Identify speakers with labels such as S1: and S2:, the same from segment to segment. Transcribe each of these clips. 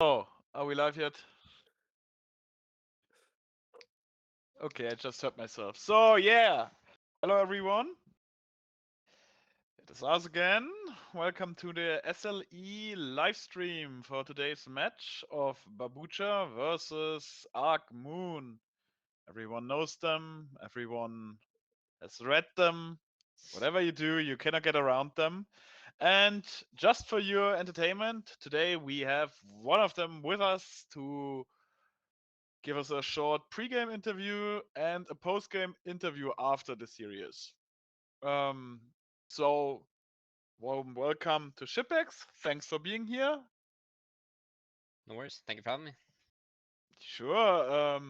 S1: Oh, are we live yet? Okay, I just heard myself. So, yeah. Hello, everyone. It is us again. Welcome to the SLE live stream for today's match of BABUCHA versus ARK Moon. Everyone knows them. Everyone has read them. Whatever you do, you cannot get around them. And just for your entertainment, today we have one of them with us to give us a short pre-game interview and a post-game interview after the series. Um, so warm welcome to Shipex. Thanks for being here.
S2: No worries. Thank you for having me.
S1: Sure.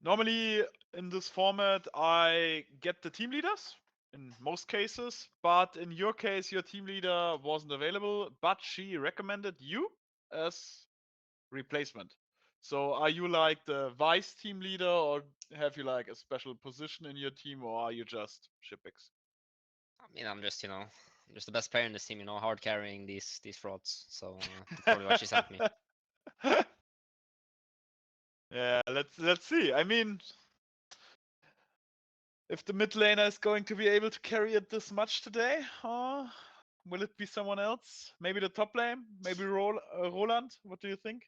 S1: Normally in this format, I get the team leaders in most cases, but in your case, your team leader wasn't available, but she recommended you as replacement. So are you like the vice team leader, or have you like a special position in your team, or are you just Shipex?
S2: I mean, I'm just, I'm just the best player in this team, hard carrying these frauds. So that's probably why she sent me.
S1: Yeah, let's see. I mean, if the mid laner is going to be able to carry it this much today, or will it be someone else? Maybe the top lane? Maybe Roland? What do you think?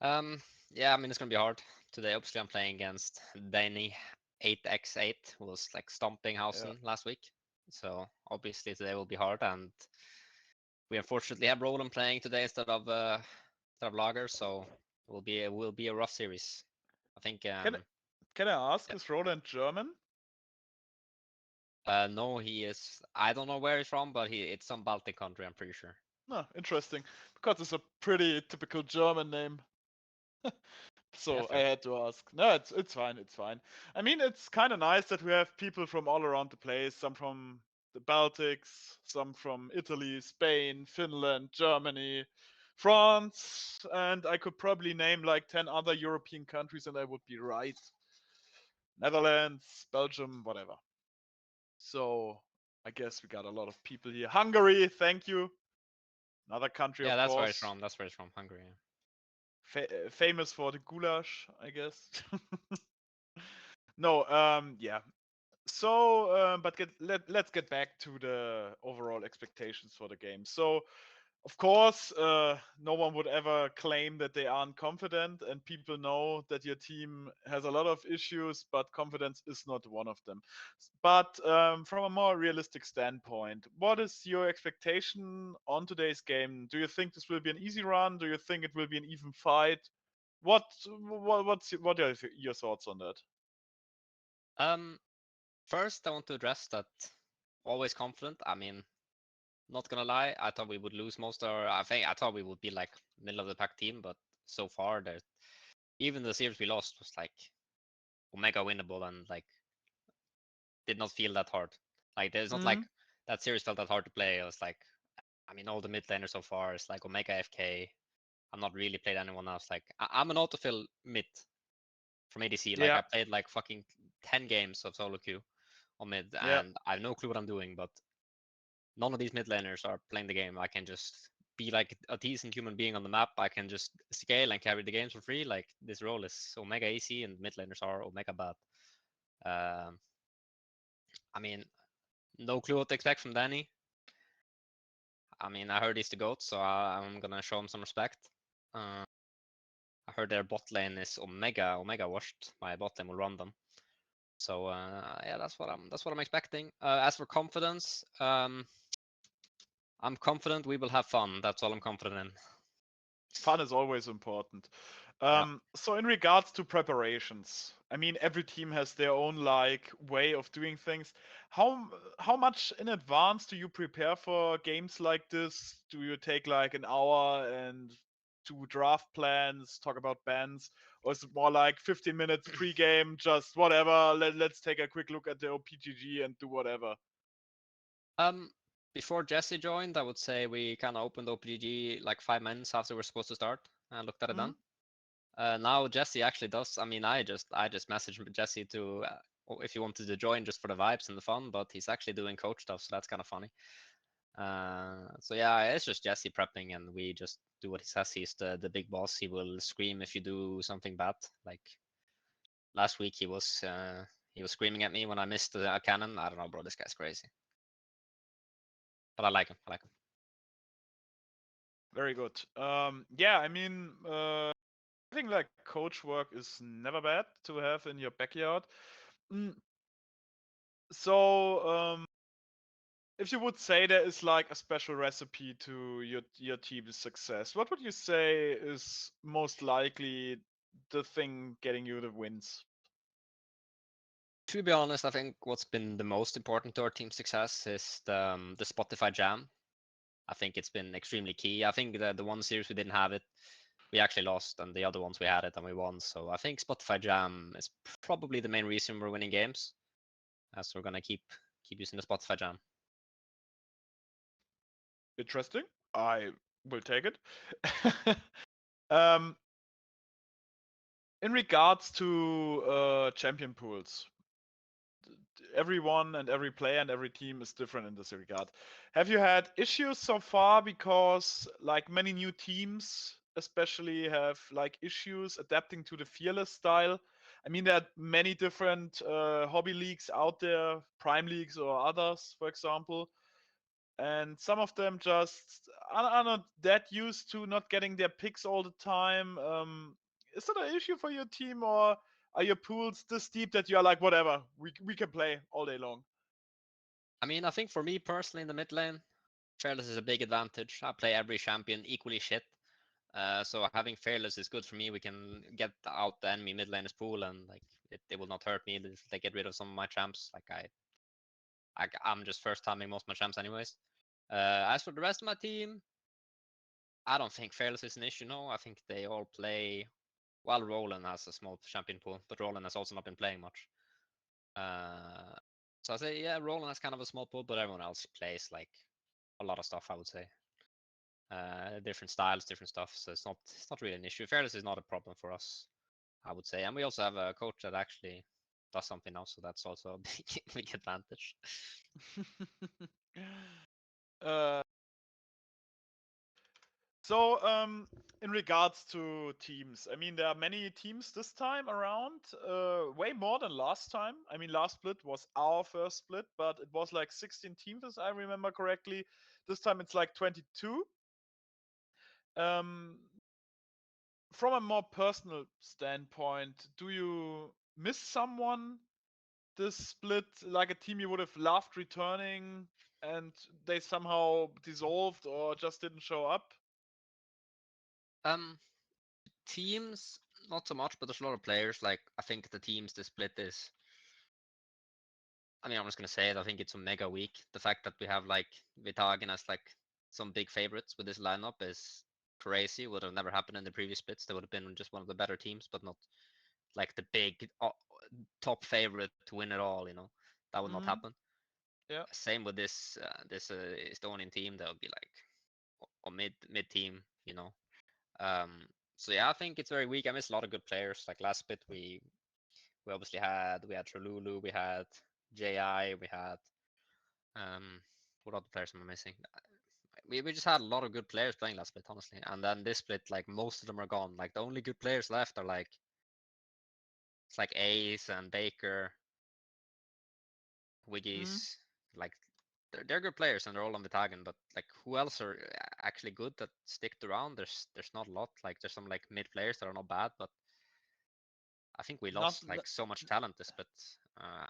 S2: Yeah, I mean, it's gonna be hard today. Obviously, I'm playing against Danny 8x8, who was like stomping
S1: Yeah.
S2: Hausen last week. So obviously today will be hard, and we unfortunately have Roland playing today instead of Lager, so it will be a rough series. I think
S1: Can can I ask,
S2: yeah.
S1: is Roland German?
S2: No, he is. I don't know where he's from, but it's some Baltic country, I'm pretty sure.
S1: No, interesting. Because it's a pretty typical German name.
S2: Yeah,
S1: So I
S2: fair.
S1: had to ask. No, it's fine, it's fine. I mean, it's kind of nice that we have people from all around the place. Some from the Baltics, some from Italy, Spain, Finland, Germany, France, and I could probably name like 10 other European countries and I would be right. Netherlands, Belgium, whatever. So I guess we got a lot of people here. Hungary, thank you. Another country,
S2: Yeah,
S1: of
S2: that's where he's
S1: course.
S2: from. That's where he's from, Hungary. Yeah.
S1: Famous for the goulash, I guess. No, yeah. So, but let's get back to the overall expectations for the game. So, of course, no one would ever claim that they aren't confident, and people know that your team has a lot of issues, but confidence is not one of them. But from a more realistic standpoint, what is your expectation on today's game? Do you think this will be an easy run? Do you think it will be an even fight? What are your thoughts on that?
S2: Um, First, I want to address that always confident. I mean, not gonna lie, I thought we would lose most of our. I thought we would be like middle of the pack team, but so far, there, even the series we lost was like Omega winnable and like did not feel that hard. Like there's not like
S1: Mm,
S2: that series felt that hard to play. It was like, I mean, all the mid laners so far is like Omega FK. I'm not really played anyone else. Like I'm an autofill mid from ADC. Like
S1: yeah,
S2: I played like fucking 10 games of solo queue on mid,
S1: yeah.
S2: and I have no clue what I'm doing. But none of these mid laners are playing the game. I can just be like a decent human being on the map. I can just scale and carry the games for free. Like this role is Omega easy, and mid laners are Omega bad. Um, I mean, no clue what to expect from Danny. I mean, I heard he's the GOAT, so I'm gonna show him some respect. Uh, I heard their bot lane is Omega washed. My bot lane will run them. So yeah, that's what I'm expecting. As for confidence, I'm confident we will have fun. That's all I'm confident in.
S1: Fun is always important.
S2: Yeah.
S1: So in regards to preparations, I mean every team has their own like way of doing things. How much in advance do you prepare for games like this? Do you take like an hour and do draft plans, talk about bans, or is it more like 15 minutes pre-game, just whatever, let's take a quick look at the OPGG and do whatever?
S2: Um, Before Jesse joined, I would say we kind of opened OPGG like 5 minutes after we're supposed to start and looked at it
S1: Hmm?
S2: then. Now Jesse actually does. I mean, I just messaged Jesse to if he wanted to join just for the vibes and the fun, but he's actually doing coach stuff, so that's kind of funny. So yeah, it's just Jesse prepping, and we just do what he says. He's the big boss. He will scream if you do something bad. Like last week, he was screaming at me when I missed a cannon. I don't know, bro. This guy's crazy. But I like him. I like him.
S1: Very good. Yeah, I mean, I think like coach work is never bad to have in your backyard. Mm, So, if you would say there is like a special recipe to your team's success, what would you say is most likely the thing getting you the wins?
S2: To be honest, I think what's been the most important to our team's success is the Spotify Jam. I think it's been extremely key. I think the one series we didn't have it, we actually lost, and the other ones we had it and we won. So I think Spotify Jam is probably the main reason we're winning games, as we're gonna keep using the Spotify Jam.
S1: Interesting. I will take it. um, in regards to champion pools, everyone and every player and every team is different in this regard. Have you had issues so far because like many new teams especially have like issues adapting to the fearless style? I mean, there are many different hobby leagues out there, prime leagues or others, for example, and some of them just are not that used to not getting their picks all the time. Is that an issue for your team, or are your pools this deep that you're like, whatever, we can play all day long?
S2: I mean, I think for me personally in the mid lane, Fearless is a big advantage. I play every champion equally shit. So having Fearless is good for me. We can get out the enemy mid laner's pool, and like it will not hurt me if they get rid of some of my champs. Like I'm just first timing most of my champs anyways. As for the rest of my team, I don't think Fearless is an issue. No, I think they all play. Well, Roland has a small champion pool, but Roland has also not been playing much. So I say, yeah, Roland has kind of a small pool, but everyone else plays like a lot of stuff, I would say. Different styles, different stuff. So it's not really an issue. Fairness is not a problem for us, I would say. And we also have a coach that actually does something now, so that's also a big advantage.
S1: uh, So, in regards to teams, I mean, there are many teams this time around, way more than last time. I mean, last split was our first split, but it was like 16 teams, as I remember correctly. This time it's like 22. Um, from a more personal standpoint, do you miss someone this split, like a team you would have loved returning, and they somehow dissolved or just didn't show up?
S2: Um, Teams, not so much, but there's a lot of players. Like I think the teams the split is. I mean, I'm just gonna say it. I think it's a mega week. The fact that we have like Vitagen as like some big favorites with this lineup is crazy. Would have never happened in the previous splits. They would have been just one of the better teams, but not like the big top favorite to win it all. That would not
S1: Mm,
S2: happen.
S1: yeah.
S2: Same with this Estonian team. They'll be like a mid team. Um, so yeah, I think it's very weak. I miss a lot of good players. Like last split, we obviously had Trululu, we had Ji, we had what other players am I missing? We just had a lot of good players playing last split, honestly. And then this split, like most of them are gone. Like the only good players left are like it's like Ace and Baker,
S1: Mm.
S2: Wiggies. Like they're good players and they're all on the tag. But like who else are actually good that sticked around? There's not a lot. Like there's some like mid players that are not bad, but I think we
S1: Not,
S2: lost like so much talent this split,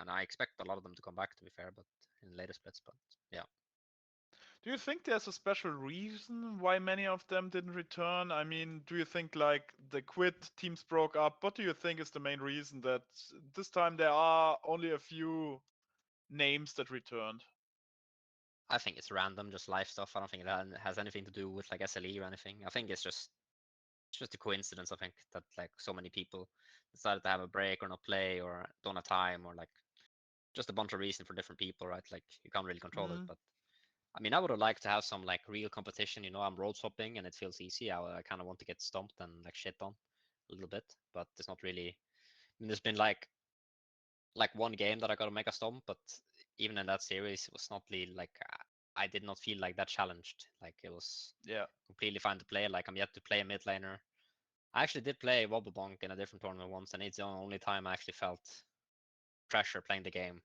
S2: and I expect a lot of them to come back. To be fair, but in later splits, but yeah.
S1: do you think there's a special reason why many of them didn't return? I mean, do you think like they quit, teams broke up? What do you think is the main reason that this time there are only a few names that returned?
S2: I think it's random, just life stuff. I don't think it has anything to do with like SLE or anything. I think it's just a coincidence. I think that like so many people decided to have a break or not play or don't have time or like just a bunch of reasons for different people, right? Like you can't really control it.
S1: Mm.
S2: But I mean, I would have liked to have some like real competition. I'm road swapping and it feels easy. I kind of want to get stumped and like shit on a little bit, but it's not really. I mean, there's been like one game that I got to make a stomp, but even in that series, it was not really like I did not feel like that challenged. Like it was
S1: Yeah.
S2: completely fine to play. Like I'm yet to play a mid laner. I actually did play Wobble Bonk in a different tournament once, and it's the only time I actually felt pressure playing the game.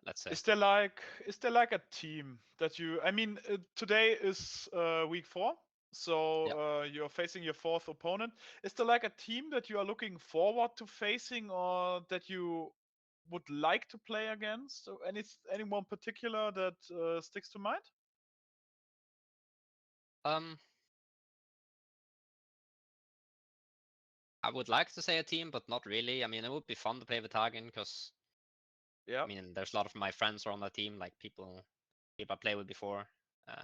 S2: Let's say.
S1: Is there like a team that you? I mean, today is week 4, so
S2: Yeah.
S1: you're facing your 4th opponent. Is there like a team that you are looking forward to facing, or that you would like to play against? Or anyone particular that sticks to mind?
S2: Um, I would like to say a team, but not really. I mean, it would be fun to play with Hagen because
S1: Yeah.
S2: I mean, there's a lot of my friends are on that team, like people I played with before.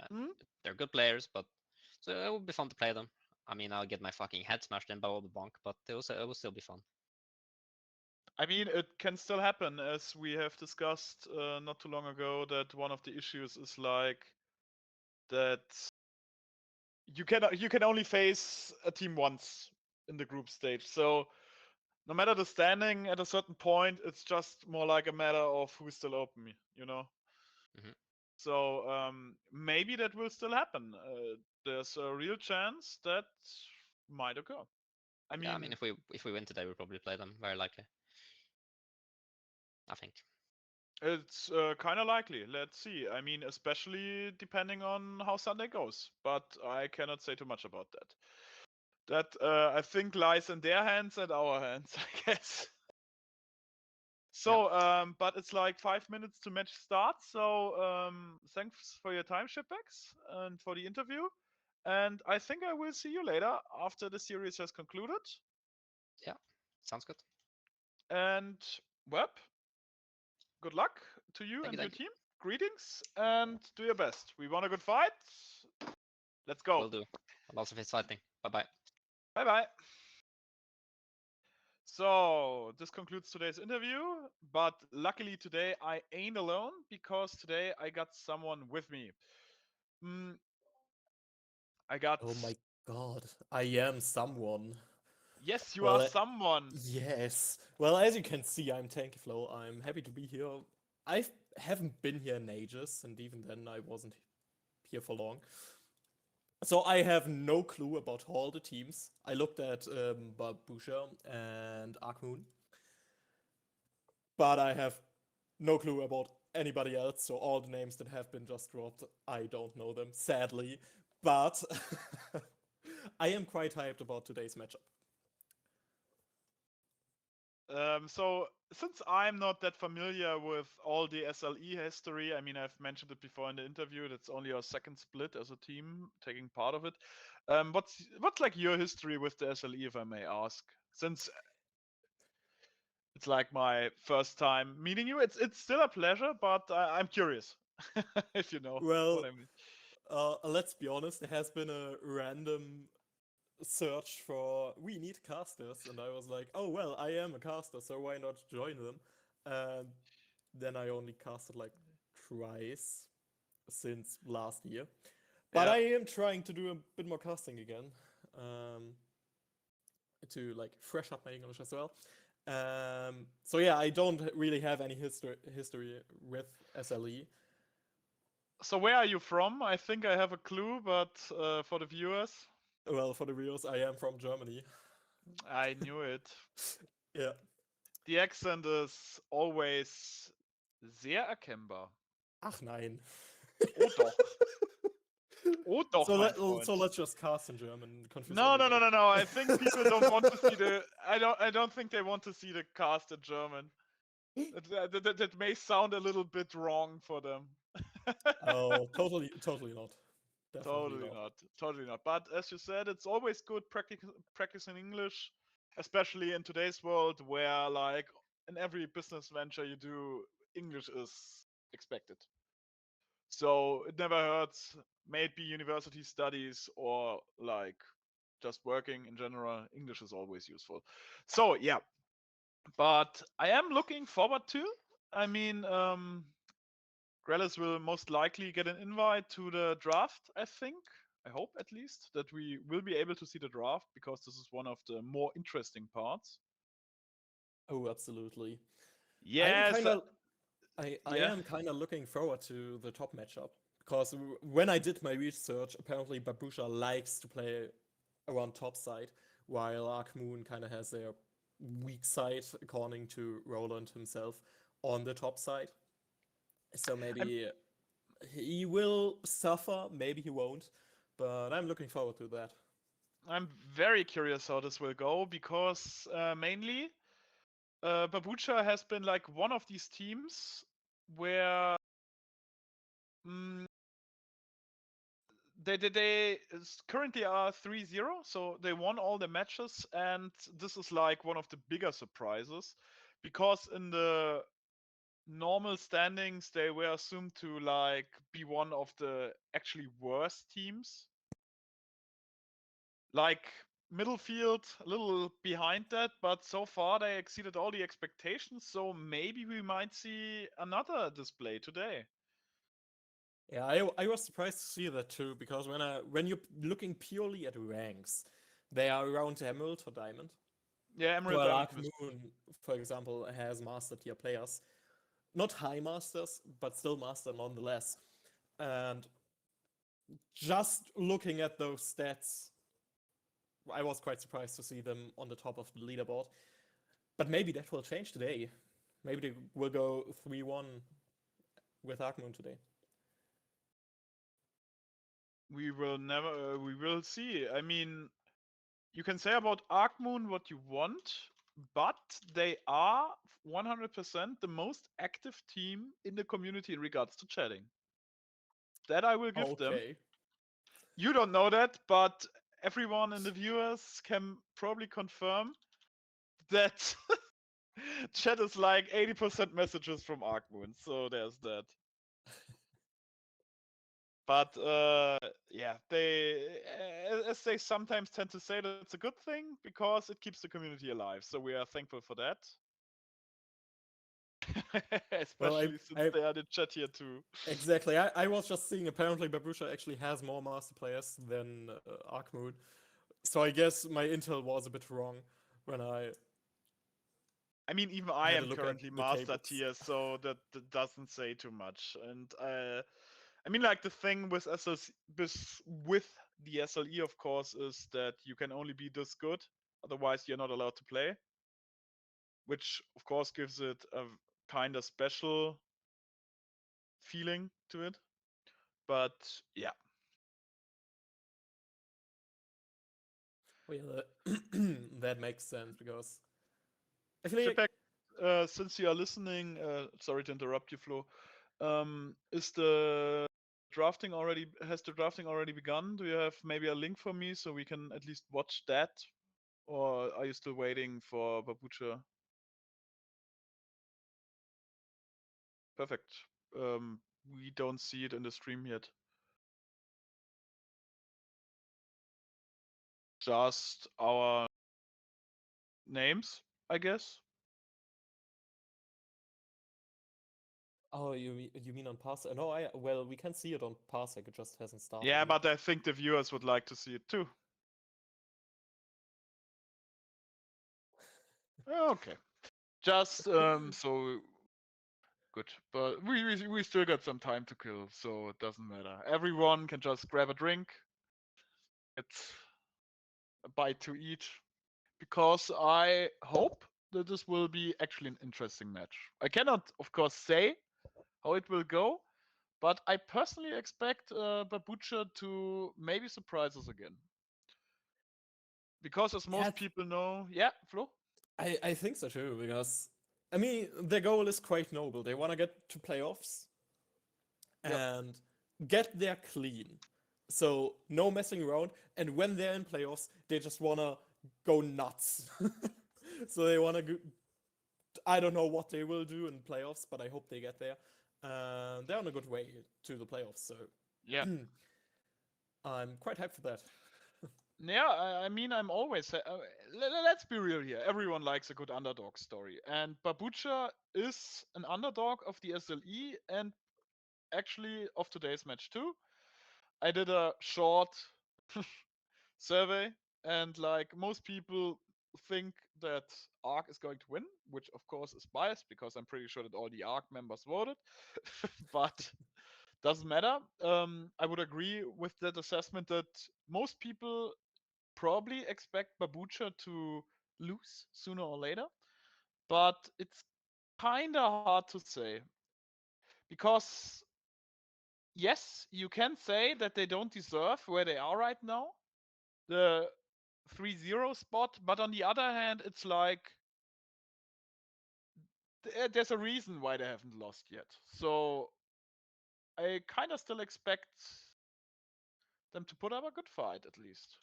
S1: Hmm?
S2: They're good players, but so it would be fun to play them. I mean, I'll get my fucking head smashed in by all the bonk, but it will still be fun.
S1: I mean, it can still happen, as we have discussed not too long ago, that one of the issues is like that you can only face a team once in the group stage. So no matter the standing at a certain point, it's just more like a matter of who's still open, you know.
S2: Hmm.
S1: So maybe that will still happen. There's a real chance that might occur. I
S2: Yeah, I mean,
S1: mean,
S2: if we win today, we'll probably play them very likely. I think.
S1: it's kind of likely. Let's see. I mean, especially depending on how Sunday goes. But I cannot say too much about that. That I think lies in their hands and our hands, I guess. So, but it's like 5 minutes to match start. So, thanks for your time, Shipbacks, and for the interview. And I think I will see you later after the series has concluded.
S2: Yeah, sounds good.
S1: And, well, good luck to you and your
S2: Thank you.
S1: team. Greetings and do your best. We want a good fight. Let's go.
S2: Will do. Lots of his fighting. Bye bye.
S1: Bye bye. So, this concludes today's interview. But luckily, today I ain't alone because today I got someone with me. Mm, I got.
S3: Oh my god, I am someone.
S1: Yes, you are
S3: Well,
S1: someone.
S3: yes. Well, as you can see, I'm Tankyflow. I'm happy to be here. I haven't been here in ages, and even then I wasn't here for long. So I have no clue about all the teams. I looked at BABUCHA and ARK, but I have no clue about anybody else. So all the names that have been just dropped, I don't know them, sadly. But I am quite hyped about today's matchup.
S1: So since I'm not that familiar with all the SLE history, I mean, I've mentioned it before in the interview. That's only our second split as a team, taking part of it. What's like your history with the SLE, if I may ask? Since it's like my first time meeting you, it's still a pleasure, but I'm curious if you know what
S3: Well,
S1: I mean.
S3: let's be honest, there has been a random search for we need casters, and I was like, oh well, I am a caster, so why not join them? And then I only casted like twice since last year. But
S1: Yeah.
S3: I am trying to do a bit more casting again. To like fresh up my English as well. So yeah, I don't really have any history with SLE.
S1: So where are you from? I think I have a clue, but for the viewers,
S3: Well, for the viewers, I am from Germany.
S1: I knew it.
S3: Yeah.
S1: The accent is always sehr erkennbar.
S3: Ach nein.
S1: Oh doch. Oh doch,
S3: So,
S1: mein Freund.
S3: so let's just cast in German. Confuse
S1: No, no, no,
S3: everybody.
S1: no, no. I think people don't want to see the. I don't think they want to see the cast in German. That may sound a little bit wrong for them.
S3: Oh, totally not. Definitely
S1: Totally
S3: not.
S1: not. Totally not. But as you said, it's always good practicing English, especially in today's world where, like, in every business venture you do, English is expected. So it never hurts. May it be university studies or like just working in general, English is always useful. So yeah, but I am looking forward to. I mean, Grelis will most likely get an invite to the draft, I think. I hope at least that we will be able to see the draft because this is one of the more interesting parts.
S3: Oh, absolutely. I'm
S1: Yes.
S3: kind of I
S1: Yeah.
S3: am kind of looking forward to the top matchup because when I did my research, apparently Babusha likes to play around top side, while Ark Moon kind of has their weak side, according to Roland himself, on the top side. So
S1: I'm
S3: maybe he will suffer, maybe he won't, but I'm looking forward to that.
S1: I'm very curious how this will go because mainly Babucha has been like one of these teams where mm, they currently are 3-0, so they won all the matches, and this is like one of the bigger surprises because in the normal standings they were assumed to like be one of the actually worst teams, like middle field, a little behind that, but so far they exceeded all the expectations, so maybe we might see another display today.
S3: Yeah, I was surprised to see that too, because when you're looking purely at ranks, they are around Emerald or Diamond.
S1: Yeah, Emerald
S3: Well,
S1: Diamond
S3: Arc
S1: Mist.
S3: Moon, for example, has master tier players. Not high masters, but still master nonetheless. And just looking at those stats, I was quite surprised to see them on the top of the leaderboard. But maybe that will change today. Maybe they will go 3-1 with Arc Moon today.
S1: We will never, we will see. I mean, you can say about Arc Moon what you want, but they are 100% the most active team in the community in regards to chatting. That I will give them.
S3: Okay.
S1: You don't know that, but everyone in the viewers can probably confirm that chat is like 80% messages from Arc Moon, so there's that. But yeah, as they sometimes tend to say, that it's a good thing because it keeps the community alive. So we are thankful for that.
S3: Well,
S1: Especially since
S3: I
S1: they are in chat here too.
S3: exactly. I was just seeing apparently Babusha actually has more master players than Arc Moon. So I guess my intel was a bit wrong when I
S1: I mean, even I
S3: had a
S1: am
S3: look at
S1: currently
S3: the
S1: master
S3: tables.
S1: tier, so that doesn't say too much. And I mean, like the thing with with the SLE, of course, is that you can only be this good. Otherwise, you're not allowed to play. Which, of course, gives it a kind of special feeling to it. But yeah,
S3: Well, yeah, that makes sense because I feel like
S1: Jetpack, since you are listening, sorry to interrupt you, Flo. Is the drafting already has the drafting already begun? Do you have maybe a link for me so we can at least watch that, or are you still waiting for Babucha? Perfect. We don't see it in the stream yet. Just our names, I guess.
S3: oh, you mean on Parsec? No, I well we can see it on Parsec. It just hasn't started
S1: Yeah,
S3: yet.
S1: but I think the viewers would like to see it too. Okay. Just so good, but we still got some time to kill, so it doesn't matter. Everyone can just grab a drink. It's a bite to eat because I hope that this will be actually an interesting match. I cannot, of course, say how it will go, but I personally expect Babucha to maybe surprise us again. Because as
S3: Yeah,
S1: most people know, yeah, Flo?
S3: I think so too because I mean their goal is quite noble. They want to get to playoffs
S1: Yep.
S3: and get there clean. So no messing around. And when they're in playoffs, they just wanna go nuts. So they wanna go. I don't know what they will do in playoffs, but I hope they get there. They're on a good way to the playoffs, so
S1: Yeah.
S3: I'm quite hyped for that.
S1: Yeah, I mean, I'm always. Let's be real here. Everyone likes a good underdog story, and Babucha is an underdog of the SLE and actually of today's match too. I did a short survey, and like most people think that ARK is going to win, which of course is biased because I'm pretty sure that all the ARK members voted, but doesn't matter. I would agree with that assessment that most people probably expect BABUCHA to lose sooner or later, but it's kind of hard to say because yes, you can say that they don't deserve where they are right now, the 3-0 spot, but on the other hand, it's like there's a reason why they haven't lost yet. So I kind of still expect them to put up a good fight at least.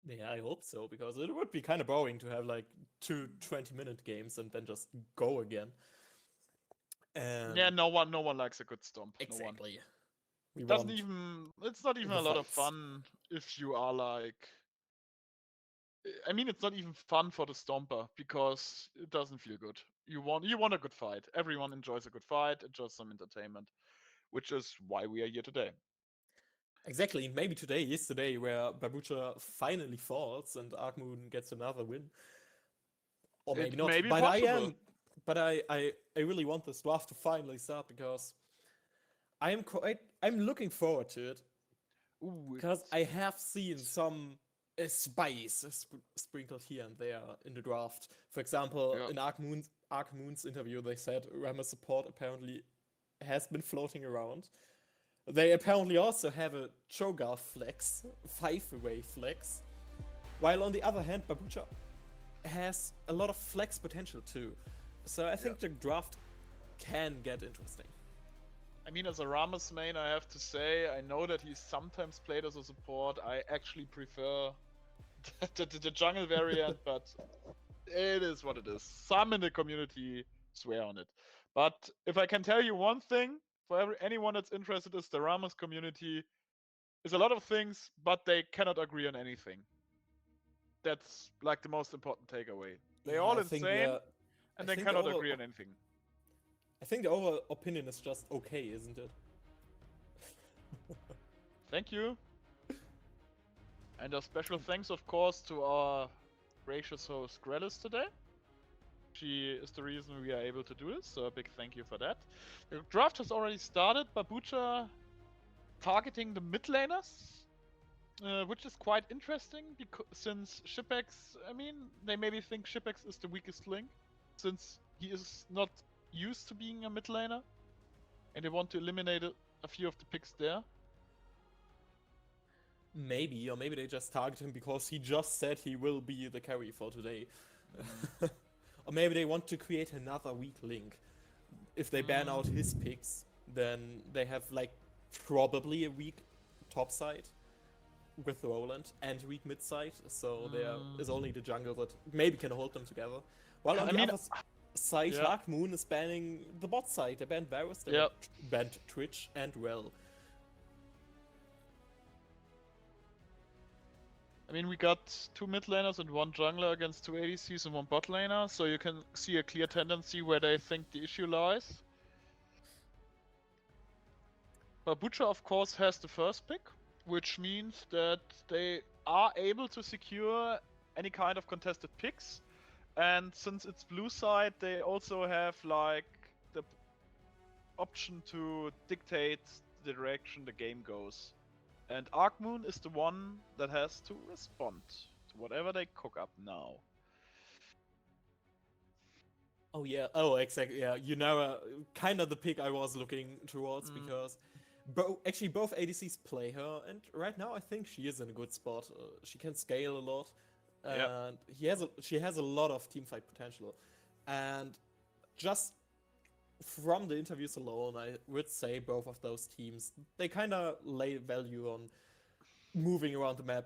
S3: Yeah, I hope so, because it would be kind of boring to have like two 20-minute games and then just go again.
S1: Yeah, no one likes a good stomp. No one.
S3: Exactly. We
S1: Doesn't
S3: want
S1: even. It's not even
S3: the
S1: a lot of
S3: fights.
S1: fun if you are like. I mean, it's not even fun for the stomper because it doesn't feel good. You want a good fight. Everyone enjoys a good fight, enjoys some entertainment, which is why we are here today.
S3: Exactly. Maybe today is the day where Babucha finally falls and Ark Moon gets another win. Or maybe
S1: It
S3: not.
S1: may be
S3: But
S1: possible.
S3: I really want this draft to finally start because I'm looking forward to it.
S1: Ooh,
S3: Because I have seen some spice sprinkled here and there in the draft. For example,
S1: yeah.
S3: in Ark Moon's interview, they said Rammer support apparently has been floating around. They apparently also have a Cho'Gath flex, 5-away flex. While on the other hand, Babucha has a lot of flex potential too. So I think the draft can get interesting.
S1: I mean, as a Ramos main, I have to say, I know that he's sometimes played as a support. I actually prefer the jungle variant, but it is what it is. Some in the community swear on it. But if I can tell you one thing, for anyone that's interested, is the Ramos community is a lot of things, but they cannot agree on anything. That's like the most important takeaway. They're
S3: Yeah,
S1: all insane, and they
S3: think the
S1: cannot
S3: overall,
S1: agree on anything.
S3: I think the overall opinion is just okay, isn't it?
S1: Thank you. And a special thanks, of course, to our gracious host Grelis today. She is the reason we are able to do this, so a big thank you for that. The draft has already started. BABUCHA targeting the mid laners, which is quite interesting because since Shipex, I mean, they maybe think Shipex is the weakest link, since he is not used to being a mid laner, and they want to eliminate a few of the picks there.
S3: Maybe, or maybe they just target him because he just said he will be the carry for today. Or maybe they want to create another weak link. If they ban out his picks, then they have like probably a weak top side with Roland and weak mid side. So there is only the jungle that maybe can hold them together. While on the other side,
S1: yeah.
S3: Dark Moon is banning the bot side. They banned Varus, they banned Twitch and Well.
S1: I mean, we got 2 mid laners and 1 jungler against 2 ADCs and 1 bot laner, so you can see a clear tendency where they think the issue lies. BABUCHA, of course, has the first pick, which means that they are able to secure any kind of contested picks. And since it's blue side, they also have like the option to dictate the direction the game goes. And Ark Moon is the one that has to respond to whatever they cook up now.
S3: Oh yeah, oh exactly, yeah. You know, kind of the pick I was looking towards because actually both ADCs play her, and right now I think she is in a good spot. She can scale a lot, and she has a lot of teamfight potential. And just from the interviews alone, I would say both of those teams, they kind of lay value on moving around the map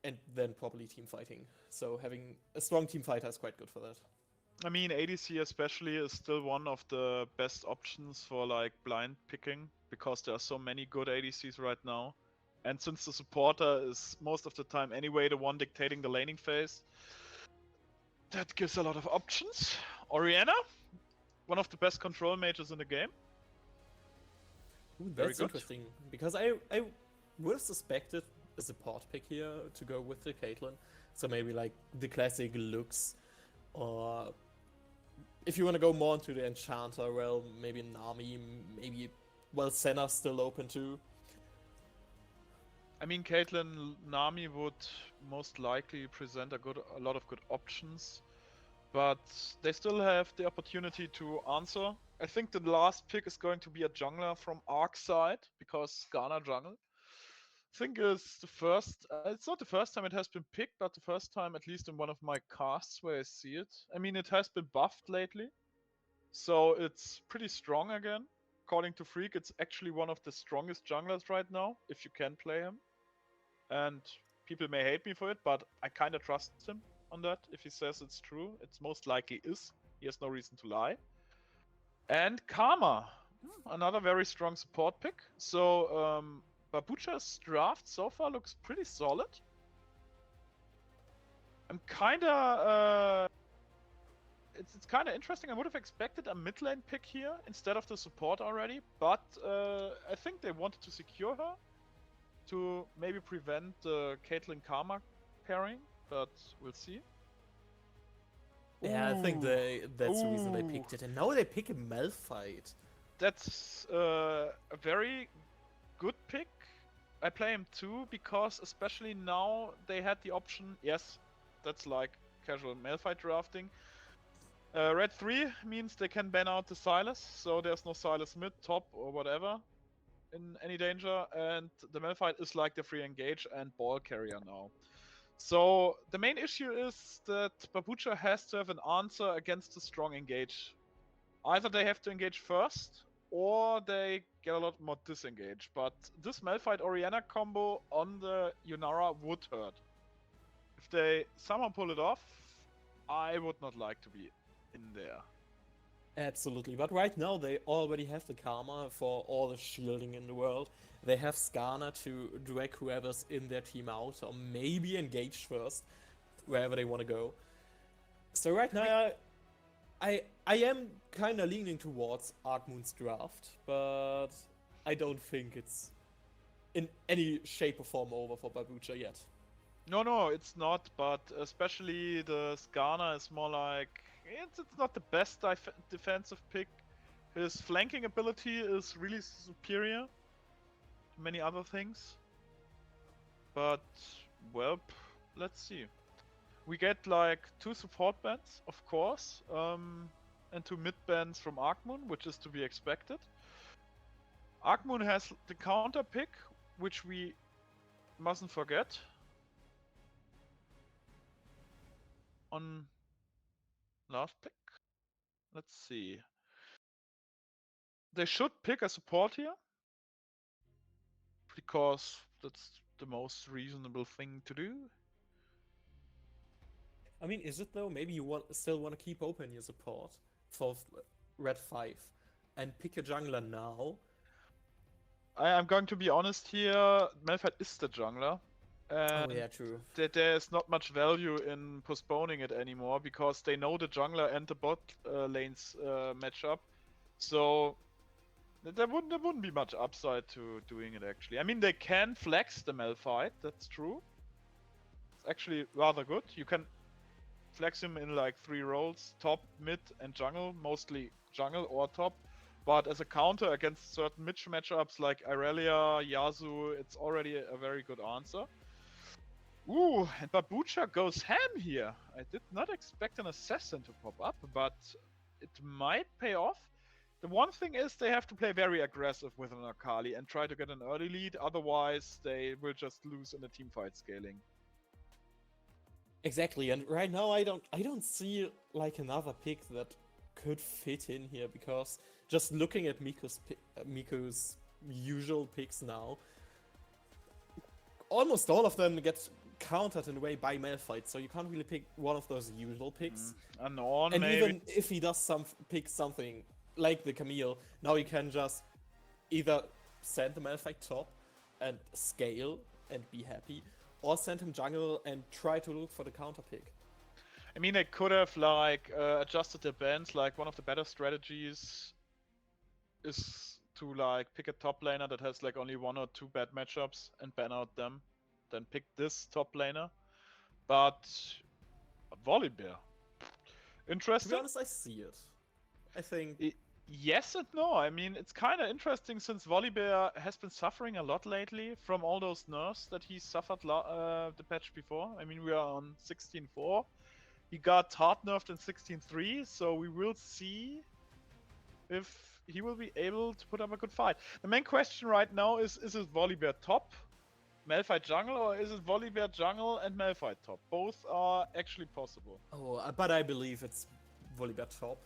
S3: and then probably team fighting. So having a strong team fighter is quite good for that.
S1: I mean, ADC especially is still one of the best options for like blind picking because there are so many good ADCs right now. And since the supporter is most of the time anyway the one dictating the laning phase, that gives a lot of options. Orianna, one of the best control mages in the game.
S3: Ooh, that's interesting because I would have suspected a support pick here to go with the Caitlyn. So maybe like the classic Lux, or if you want to go more into the Enchanter, well, maybe Nami, maybe, well, Senna's still open too.
S1: I mean, Caitlyn Nami would most likely present a lot of good options, but they still have the opportunity to answer. I think the last pick is going to be a jungler from ARK side, because Skarner jungle. I think it's the first. It's not the first time it has been picked, but the first time, at least in one of my casts, where I see it. I mean, it has been buffed lately, so it's pretty strong again. According to Freak, it's actually one of the strongest junglers right now, if you can play him. And people may hate me for it, but I kind of trust him on that. If he says it's true, it's most likely is. He has no reason to lie. And Karma, another very strong support pick. So BABUCHA's draft so far looks pretty solid. I'm kind of it's kind of interesting. I would have expected a mid lane pick here instead of the support already, but I think they wanted to secure her to maybe prevent the Caitlyn Karma pairing, but we'll see.
S3: Yeah, I think that's the reason they
S1: Ooh.
S3: picked it. And now they pick a Malphite.
S1: That's a very good pick. I play him too because especially now they had the option. Yes, that's like casual Malphite drafting. Red 3 means they can ban out the Sylas, so there's no Sylas mid, top, or whatever in any danger, and the Malphite is like the free engage and ball carrier now. So the main issue is that BABUCHA has to have an answer against the strong engage. Either they have to engage first, or they get a lot more disengage. But this Malphite Orianna combo on the Yunara would hurt. If they somehow pull it off, I would not like to be in there.
S3: Absolutely, but right now they already have the Karma for all the shielding in the world. They have Skarner to drag whoever's in their team out, or maybe engage first, wherever they want to go. So right now, I am kind of leaning towards Artmoon's draft, but I don't think it's in any shape or form over for BABUCHA yet.
S1: No, it's not, but especially the Skarner is more like... It's not the best defensive pick. His flanking ability is really superior to many other things. But, well, let's see. We get like 2 support bans, of course, and 2 mid bans from Arkmoon, which is to be expected. Arkmoon has the counter pick, which we mustn't forget. On last pick. Let's see. They should pick a support here, because that's the most reasonable thing to do.
S3: I mean, is it though? Maybe you still want to keep open your support for Red 5 and pick a jungler now.
S1: I'm going to be honest here, Malphite is the jungler.
S3: Oh yeah, true.
S1: There's not much value in postponing it anymore, because they know the jungler and the bot lanes matchup. So there wouldn't be much upside to doing it actually. I mean, they can flex the Malphite, that's true. It's actually rather good. You can flex him in like 3 roles, top, mid, and jungle, mostly jungle or top. But as a counter against certain mid matchups like Irelia, Yasuo, it's already a very good answer. Ooh, and BABUCHA goes ham here. I did not expect an assassin to pop up, but it might pay off. The one thing is they have to play very aggressive with an Akali and try to get an early lead, otherwise they will just lose in the teamfight scaling.
S3: Exactly, and right now I don't see like another pick that could fit in here, because just looking at Miku's usual picks now, almost all of them get countered in a way by Malphite, so you can't really pick one of those usual picks.
S1: And
S3: And
S1: maybe.
S3: even if he does pick something like the Camille, now you can just either send the Malphite top and scale and be happy, or send him jungle and try to look for the counter pick.
S1: I mean, they could have like adjusted their bans. Like one of the better strategies is to like pick a top laner that has like only 1 or 2 bad matchups and ban out them. then pick this top laner. But Volibear,
S3: To be
S1: interesting.
S3: honest, I see it. I think
S1: Yes and no. I mean, it's kind of interesting since Volibear has been suffering a lot lately from all those nerfs that he suffered the patch before. I mean, we are on 16.4. He got hard nerfed in 16.3, so we will see if he will be able to put up a good fight. The main question right now is it Volibear top, Malphite jungle, or is it Volibear jungle and Malphite top? Both are actually possible.
S3: but I believe it's Volibear top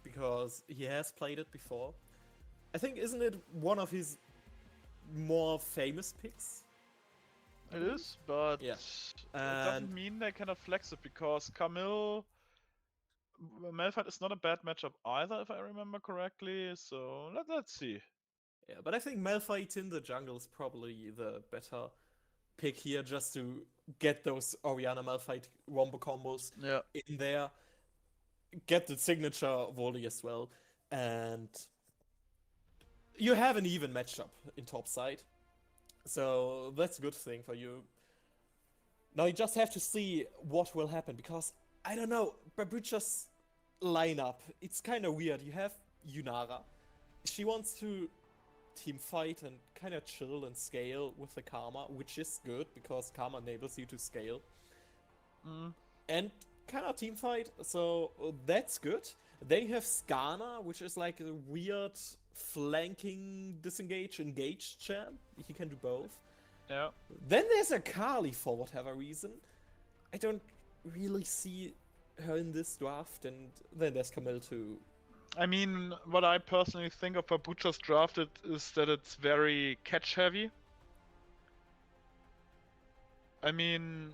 S3: because he has played it before. I think isn't it one of his more famous picks?
S1: It is, but
S3: Yeah.
S1: it doesn't
S3: And
S1: mean they cannot flex it because Camille Malphite is not a bad matchup either, if I remember correctly. So let's see.
S3: yeah, but I think Malphite in the jungle is probably the better pick here, just to get those Orianna Malphite wombo combos
S1: Yeah.
S3: in there, get the signature volley as well, and you have an even matchup in top side. So that's a good thing for you. Now you just have to see what will happen, because I don't know, Babucha's lineup, it's kind of weird. You have Yunara. She wants to team fight and kind of chill and scale with the Karma, which is good because Karma enables you to scale. And kind of team fight, so that's good. Then you have Skarner, which is like a weird flanking disengage engage champ. He can do both.
S1: Yeah.
S3: Then there's a Kali for whatever reason. I don't really see her in this draft, and then there's Camille too.
S1: I mean, what I personally think of Babucha's drafted is that it's very catch heavy. I mean,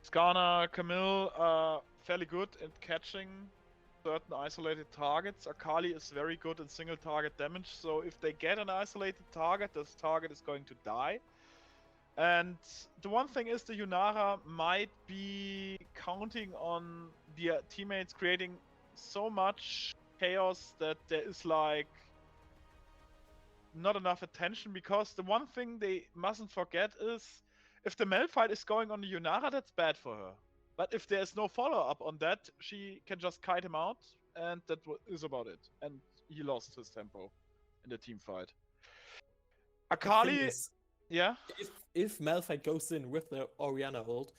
S1: Skarner, Camille are fairly good at catching certain isolated targets. Akali is very good in single target damage, so if they get an isolated target, this target is going to die. And the one thing is the Yunara might be counting on their teammates creating so much chaos that there is like not enough attention, because the one thing they mustn't forget is if the Malphite is going on the Yunara, that's bad for her. But if there's no follow-up on that, she can just kite him out, and that is about it. And he lost his tempo in the team fight.
S3: The thing
S1: Akali,
S3: is,
S1: yeah?
S3: if Malphite goes in with the Orianna ult,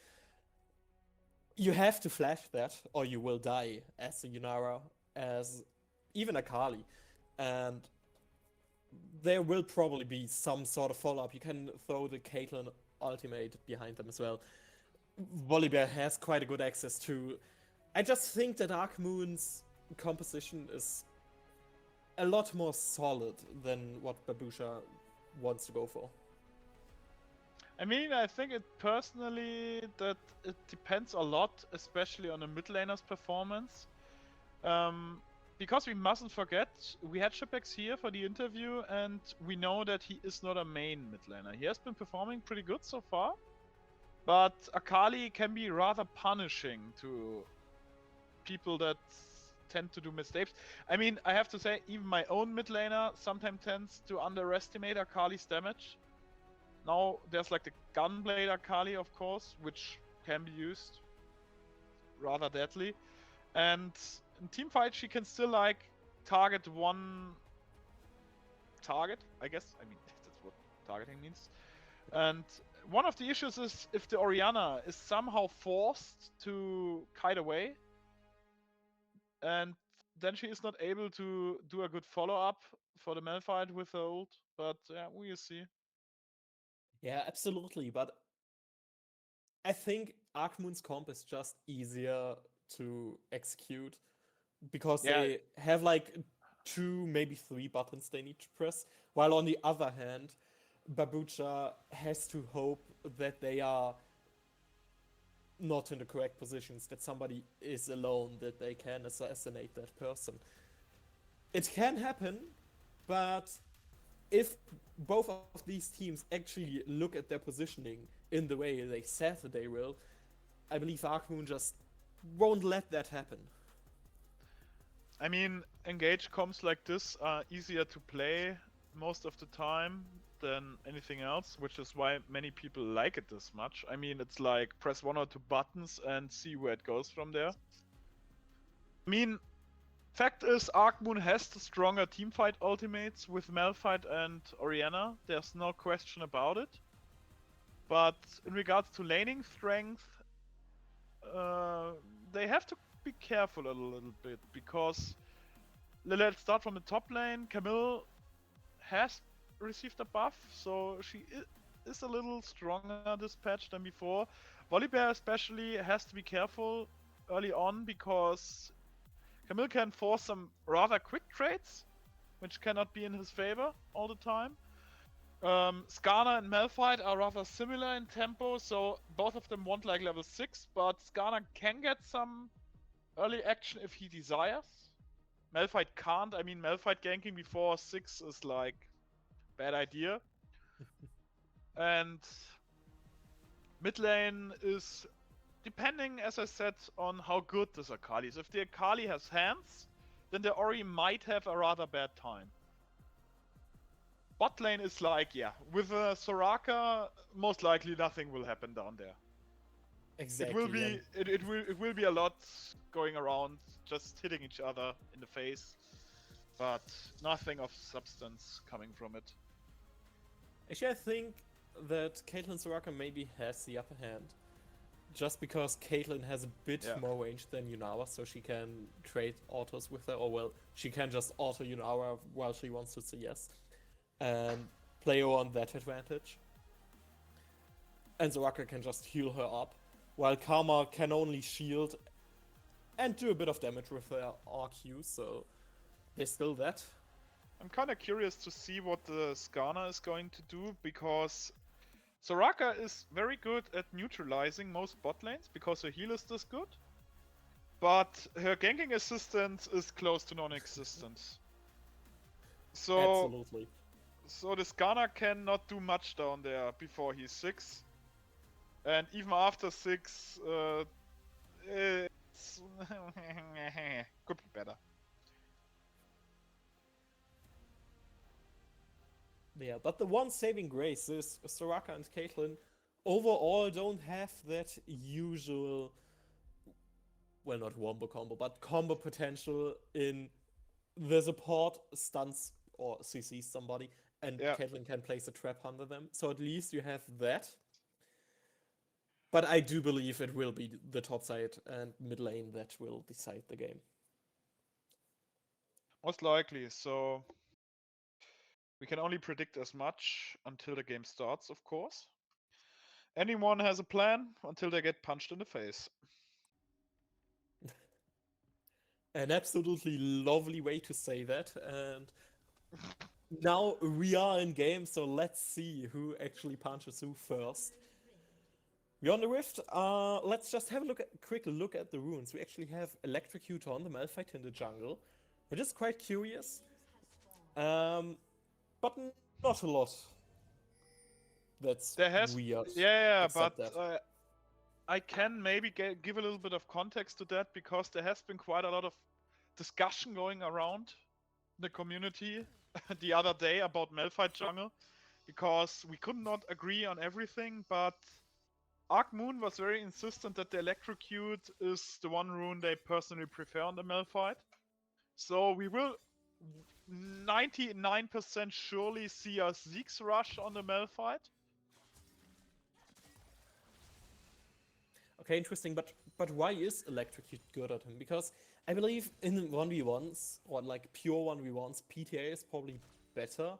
S3: you have to flash that, or you will die as a Yunara, as even Akali. And there will probably be some sort of follow-up. You can throw the Caitlyn ultimate behind them as well. Volibear has quite a good access to... I just think that Dark Moon's composition is a lot more solid than what Babucha wants to go for.
S1: I mean, I think it personally that it depends a lot, especially on a mid laner's performance. Because we mustn't forget, we had Shipex here for the interview, and we know that he is not a main mid laner. He has been performing pretty good so far, but Akali can be rather punishing to people that tend to do mistakes. I mean, I have to say, even my own mid laner sometimes tends to underestimate Akali's damage. Now, there's like the Gunblade Akali, of course, which can be used rather deadly. And in teamfight, she can still like target one target, I guess. I mean, that's what targeting means. And one of the issues is if the Orianna is somehow forced to kite away, and then she is not able to do a good follow-up for the Malphite with her ult. But yeah, we'll see.
S3: Yeah, absolutely, but I think Arcmoon's comp is just easier to execute because they have like 2, maybe 3 buttons they need to press, while on the other hand, Babucha has to hope that they are not in the correct positions, that somebody is alone, that they can assassinate that person. It can happen, but if both of these teams actually look at their positioning in the way they said that they will, I believe Arcmoon just won't let that happen. I
S1: mean, engage comps like this are easier to play most of the time than anything else, which is why many people like it this much. I mean, it's like press 1 or 2 buttons and see where it goes from there. I mean, fact is, Arc Moon has the stronger teamfight ultimates with Malphite and Orianna. There's no question about it. But in regards to laning strength, they have to be careful a little bit, because let's start from the top lane. Camille has received a buff, so she is a little stronger this patch than before. Volibear especially has to be careful early on, because Camille can force some rather quick trades, which cannot be in his favor all the time. Skarner and Malphite are rather similar in tempo, so both of them want like level 6, but Skarner can get some early action if he desires. Malphite can't. I mean, Malphite ganking before 6 is like bad idea. And mid lane is depending, as I said, on how good this Akali is. If the Akali has hands, then the Ori might have a rather bad time. Bot lane is like, yeah, with a Soraka, most likely nothing will happen down there.
S3: Exactly.
S1: It will be a lot going around, just hitting each other in the face, but nothing of substance coming from it.
S3: Actually, I think that Caitlyn Soraka maybe has the upper hand, just because Caitlyn has a bit more range than Yunawa, so she can trade autos with her, or well, she can just auto Yunawa while she wants to say yes, and play on that advantage. And Soraka can just heal her up, while Karma can only shield and do a bit of damage with her RQ, so there's still that.
S1: I'm kind of curious to see what the Skarner is going to do, because Soraka is very good at neutralizing most bot lanes, because her heal is this good. But her ganking assistance is close to non-existent. So,
S3: Absolutely.
S1: So the Skarner cannot do much down there before he's 6. And even after 6, it's could be better.
S3: Yeah, but the one saving grace is Soraka and Caitlyn overall don't have that usual, well, not wombo combo, but combo potential in the support stuns or CCs somebody, and Caitlyn can place a trap under them. So at least you have that. But I do believe it will be the top side and mid lane that will decide the game.
S1: Most likely, so we can only predict as much until the game starts, of course. Anyone has a plan until they get punched in the face.
S3: An absolutely lovely way to say that, and now we are in game, so let's see who actually punches who first. We're on the Rift. Let's just have a quick look at the runes. We actually have Electrocute on the Malphite in the jungle, which is quite curious. But not a lot. That's weird.
S1: Yeah, but I can maybe give a little bit of context to that, because there has been quite a lot of discussion going around the community the other day about Malphite jungle, because we could not agree on everything, but Arc Moon was very insistent that the Electrocute is the one rune they personally prefer on the Malphite. So we will 99% surely see a Zeke's Rush on the Malphite.
S3: Okay, interesting, but why is Electrocute good at him? Because I believe in 1v1s, or like pure 1v1s, PTA is probably better.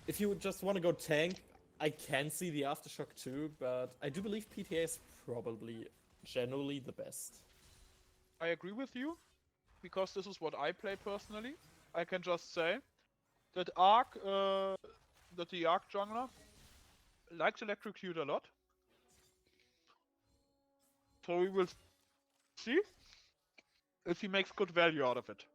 S3: If you just want to go tank, I can see the Aftershock too, but I do believe PTA is probably generally the best.
S1: I agree with you, because this is what I play personally. I can just say that the Arc jungler likes Electrocute a lot. So we will see if he makes good value out of it.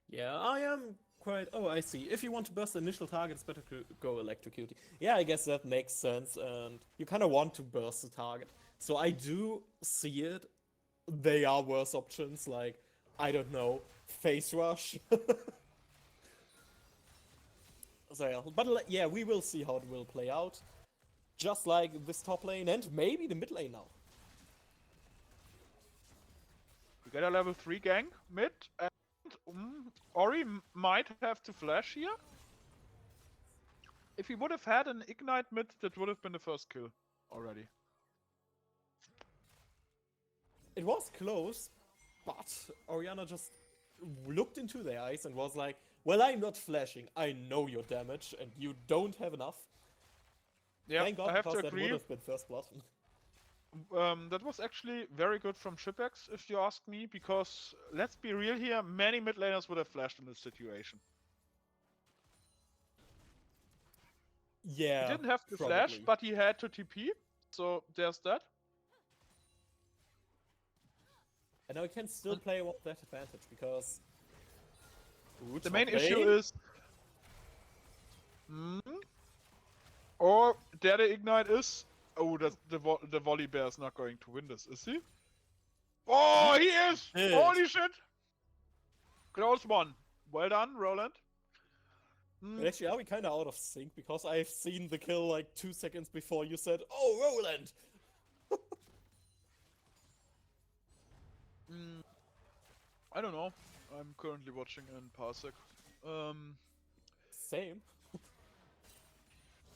S3: Yeah, I am quite... Oh, I see. If you want to burst the initial target, it's better to go Electrocute. Yeah, I guess that makes sense, and you kind of want to burst the target. So I do see it. They are worse options, like, I don't know, Face Rush. So, but yeah, we will see how it will play out. Just like this top lane and maybe the mid lane now.
S1: We get a level 3 gank mid, and Ori might have to flash here. If he would have had an ignite mid, that would have been the first kill already.
S3: It was close, but Orianna just looked into their eyes and was like, well, I'm not flashing. I know your damage and you don't have enough.
S1: Yeah,
S3: Thank God,
S1: I have
S3: because
S1: to
S3: that
S1: agree.
S3: would have been first blood.
S1: That was actually very good from Shipex, if you ask me, because let's be real here, many mid laners would have flashed in this situation.
S3: Yeah,
S1: He didn't have to
S3: probably.
S1: flash, but he had to TP, so there's that.
S3: And now he can still play with that advantage because... Ooh,
S1: The main
S3: top
S1: issue
S3: lane.
S1: is... Or there the ignite is... Oh, the volley bear is not going to win this, is he? Oh, he is!
S3: Shit.
S1: Holy shit! Close one. Well done, Roland.
S3: But actually, are we kind of out of sync? Because I've seen the kill like 2 seconds before you said, "Oh, Roland!"
S1: I don't know. I'm currently watching in Parsec.
S3: Same.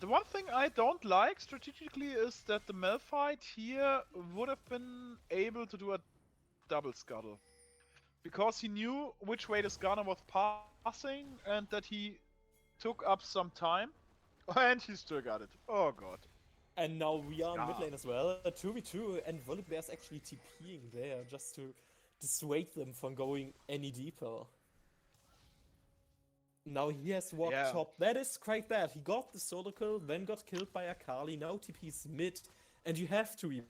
S1: The one thing I don't like strategically is that the Malphite here would have been able to do a double scuttle. Because he knew which way the Skarner was passing and that he took up some time. And he still got it. Oh god.
S3: And now we are in mid
S1: Yeah.
S3: lane as well. 2v2, and Volibear's actually TPing there just to dissuade them from going any deeper. Now he has walked
S1: Yeah.
S3: top. That is quite bad. He got the solo kill, then got killed by Akali. Now TP's mid. And you have to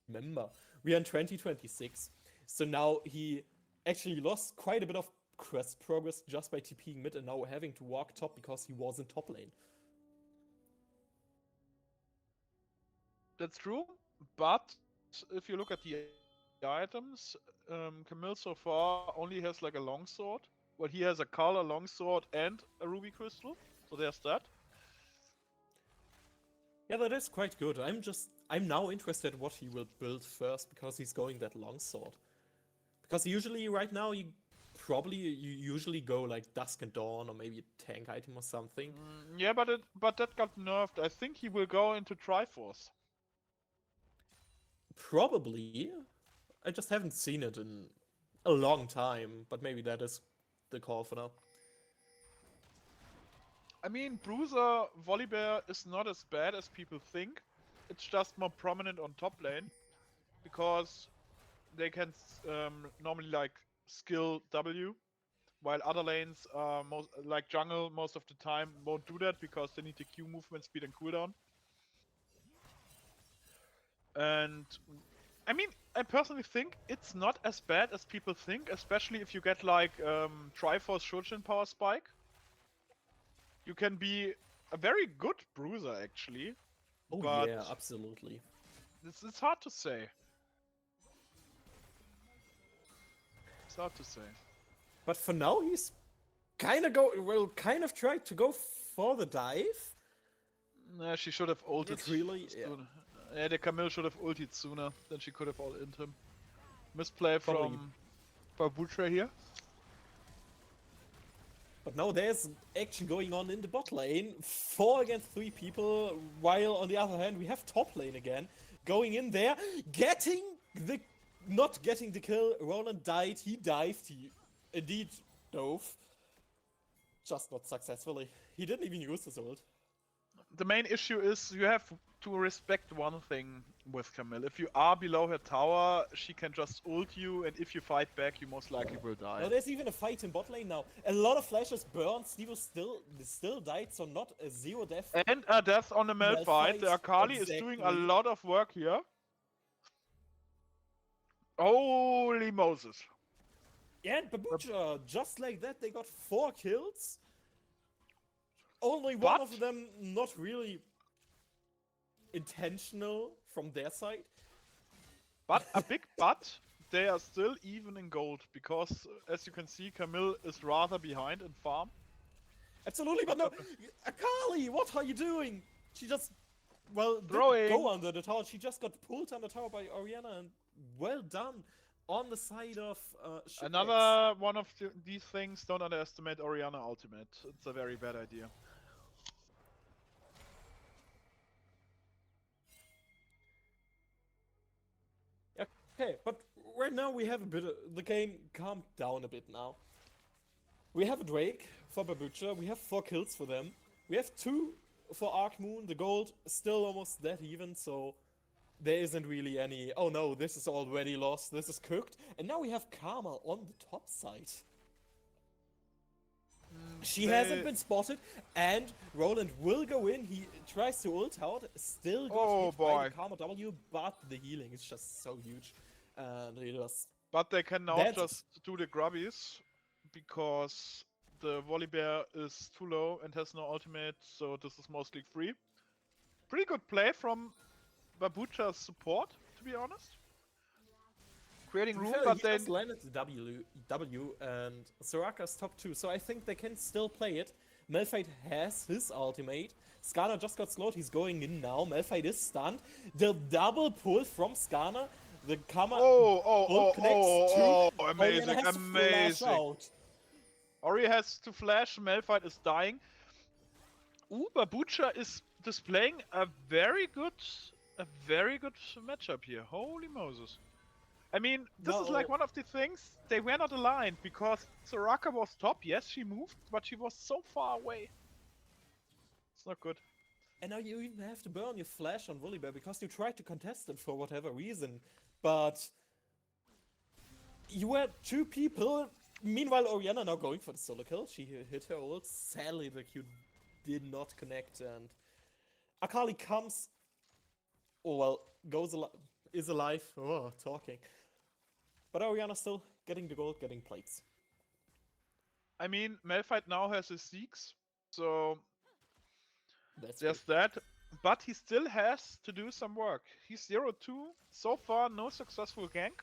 S3: remember, we are in 2026. So now he actually lost quite a bit of quest progress just by TPing mid and now having to walk top because he was in top lane.
S1: That's true, but if you look at the items, Camille so far only has like a longsword. Well, he has a color longsword and a ruby crystal, so there's that.
S3: Yeah, that is quite good. I'm now interested what he will build first because he's going that longsword. Because usually right now you usually go like Dusk and Dawn or maybe a tank item or something.
S1: Yeah, but that got nerfed. I think he will go into Triforce.
S3: Probably. I just haven't seen it in a long time, but maybe that is the call for now.
S1: I mean, Bruiser Volibear is not as bad as people think. It's just more prominent on top lane because they can normally like skill W, while other lanes, like jungle, most of the time won't do that because they need the Q movement speed and cooldown. And I mean, I personally think it's not as bad as people think, especially if you get like Triforce Shojin power spike. You can be a very good bruiser actually.
S3: Oh
S1: but
S3: yeah, absolutely.
S1: it's hard to say. It's hard to say.
S3: But for now he's kind of tried to go for the dive.
S1: Nah, she should have ulted.
S3: Not really, yeah.
S1: soon. Yeah, the Camille should have ulted sooner. Then she could have all in him. Misplay
S3: Probably.
S1: from BABUCHA here.
S3: But now there's action going on in the bot lane. 4 against 3 people, while on the other hand we have top lane again. Going in there, not getting the kill. Roland died, he dived, he indeed dove. Just not successfully. He didn't even use his ult.
S1: The main issue is you have to respect one thing with Camille. If you are below her tower, she can just ult you, and if you fight back, you most likely will die.
S3: Now there's even a fight in bot lane now. A lot of flashes burned, Stevo still died, so not a 0 death.
S1: And a death on the Malphite.
S3: Malphite,
S1: The Akali is doing a
S3: exactly.
S1: lot of work here. Holy Moses.
S3: Yeah, and Babucha, just like that, they got 4 kills. Only one
S1: But-
S3: of them not really intentional from their side.
S1: But a big but, they are still even in gold, because as you can see, Camille is rather behind in farm.
S3: Absolutely, but no, Akali, what are you doing? She just, well, didn't
S1: Throwing.
S3: go under the tower. She just got pulled under the tower by Orianna, and well done on the side of Shipwrecks.
S1: Another one of these things, don't underestimate Orianna ultimate. It's a very bad idea.
S3: Okay, but right now we have a bit of, the game calmed down a bit now. We have a Drake for BABUCHA, we have 4 kills for them. We have 2 for ARK Moon, the gold is still almost dead even, so there isn't really any, oh no, this is already lost, this is cooked. And now we have Karma on the top side. She hasn't been spotted, and Roland will go in. He tries to ult out, still got hit by the Karma W, but the healing is just so huge. And he just...
S1: But they can now just do the grubbies, because the Volibear is too low and has no ultimate, so this is mostly free. Pretty good play from BABUCHA's support, to be honest. Creating room, but
S3: he
S1: then...
S3: just landed the W and Soraka's top 2, so I think they can still play it. Malphite has his ultimate. Skarner just got slowed, he's going in now. Malphite is stunned. The double pull from Skarner. The Karma
S1: amazing, amazing. Ori has to flash, Malphite is dying. Ooh, BABUCHA is displaying a very good matchup here. Holy Moses. I mean, this is like one of the things, they were not aligned, because Soraka was top, yes, she moved, but she was so far away. It's not good.
S3: And now you even have to burn your flash on Volibear, because you tried to contest it for whatever reason, but... You were 2 people, meanwhile Orianna now going for the solo kill, she hit her ult, sadly the Q did not connect, and... Akali comes... Oh well, is alive, talking. But Orianna still getting the gold, getting plates.
S1: I mean, Malphite now has his Zeeks, so
S3: That's
S1: there's that. But he still has to do some work. He's 0-2, so far no successful gank.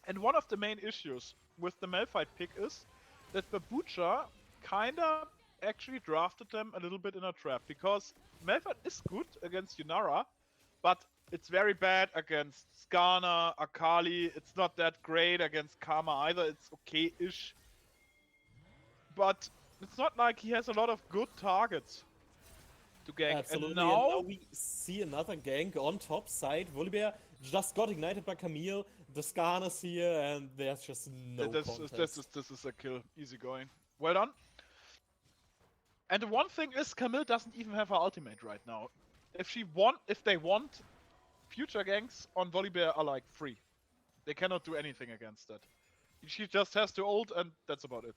S1: And one of the main issues with the Malphite pick is that BABUCHA kinda actually drafted them a little bit in a trap, because Malphite is good against Yunara, but it's very bad against Skarner, Akali. It's not that great against Karma either. It's okay-ish. But it's not like he has a lot of good targets to gank.
S3: Absolutely.
S1: And now
S3: we see another gank on top side. Volibear just got ignited by Camille. The Skarner's here, and there's just no contest.
S1: This is a kill. Easy going. Well done. And the one thing is, Camille doesn't even have her ultimate right now. If they want, future ganks on Volibear are like free. They cannot do anything against that. She just has to ult, and that's about it.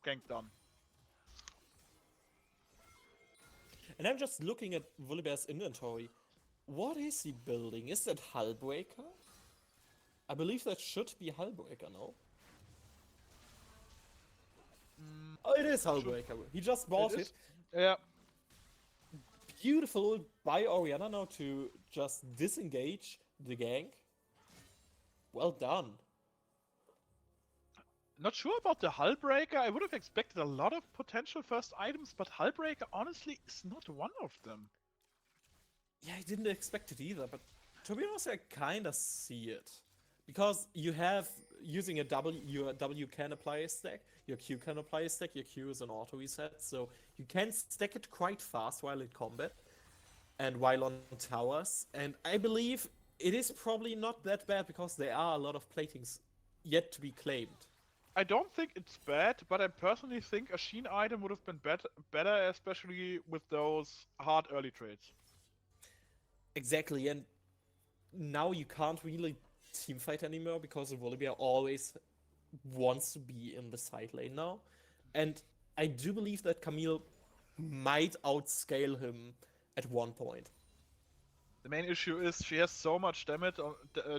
S1: Gank done.
S3: And I'm just looking at Volibear's inventory. What is he building? Is that Hullbreaker? I believe that should be Hullbreaker, no? Oh, it is Hullbreaker. He just bought it.
S1: Yeah.
S3: Beautiful by Orianna now to just disengage the gank. Well done.
S1: Not sure about the Hullbreaker. I would have expected a lot of potential first items, but Hullbreaker honestly is not one of them.
S3: Yeah, I didn't expect it either, but to be honest, I kinda see it. Because you have, using your W can apply a stack, your Q can apply a stack, your Q is an auto reset, so you can stack it quite fast while in combat and while on towers. And I believe it is probably not that bad because there are a lot of platings yet to be claimed.
S1: I don't think it's bad, but I personally think a Sheen item would have been better, especially with those hard early trades.
S3: Exactly, and now you can't really teamfight anymore because Volibear always wants to be in the side lane now. And I do believe that Camille might outscale him at one point.
S1: The main issue is she has so much damage,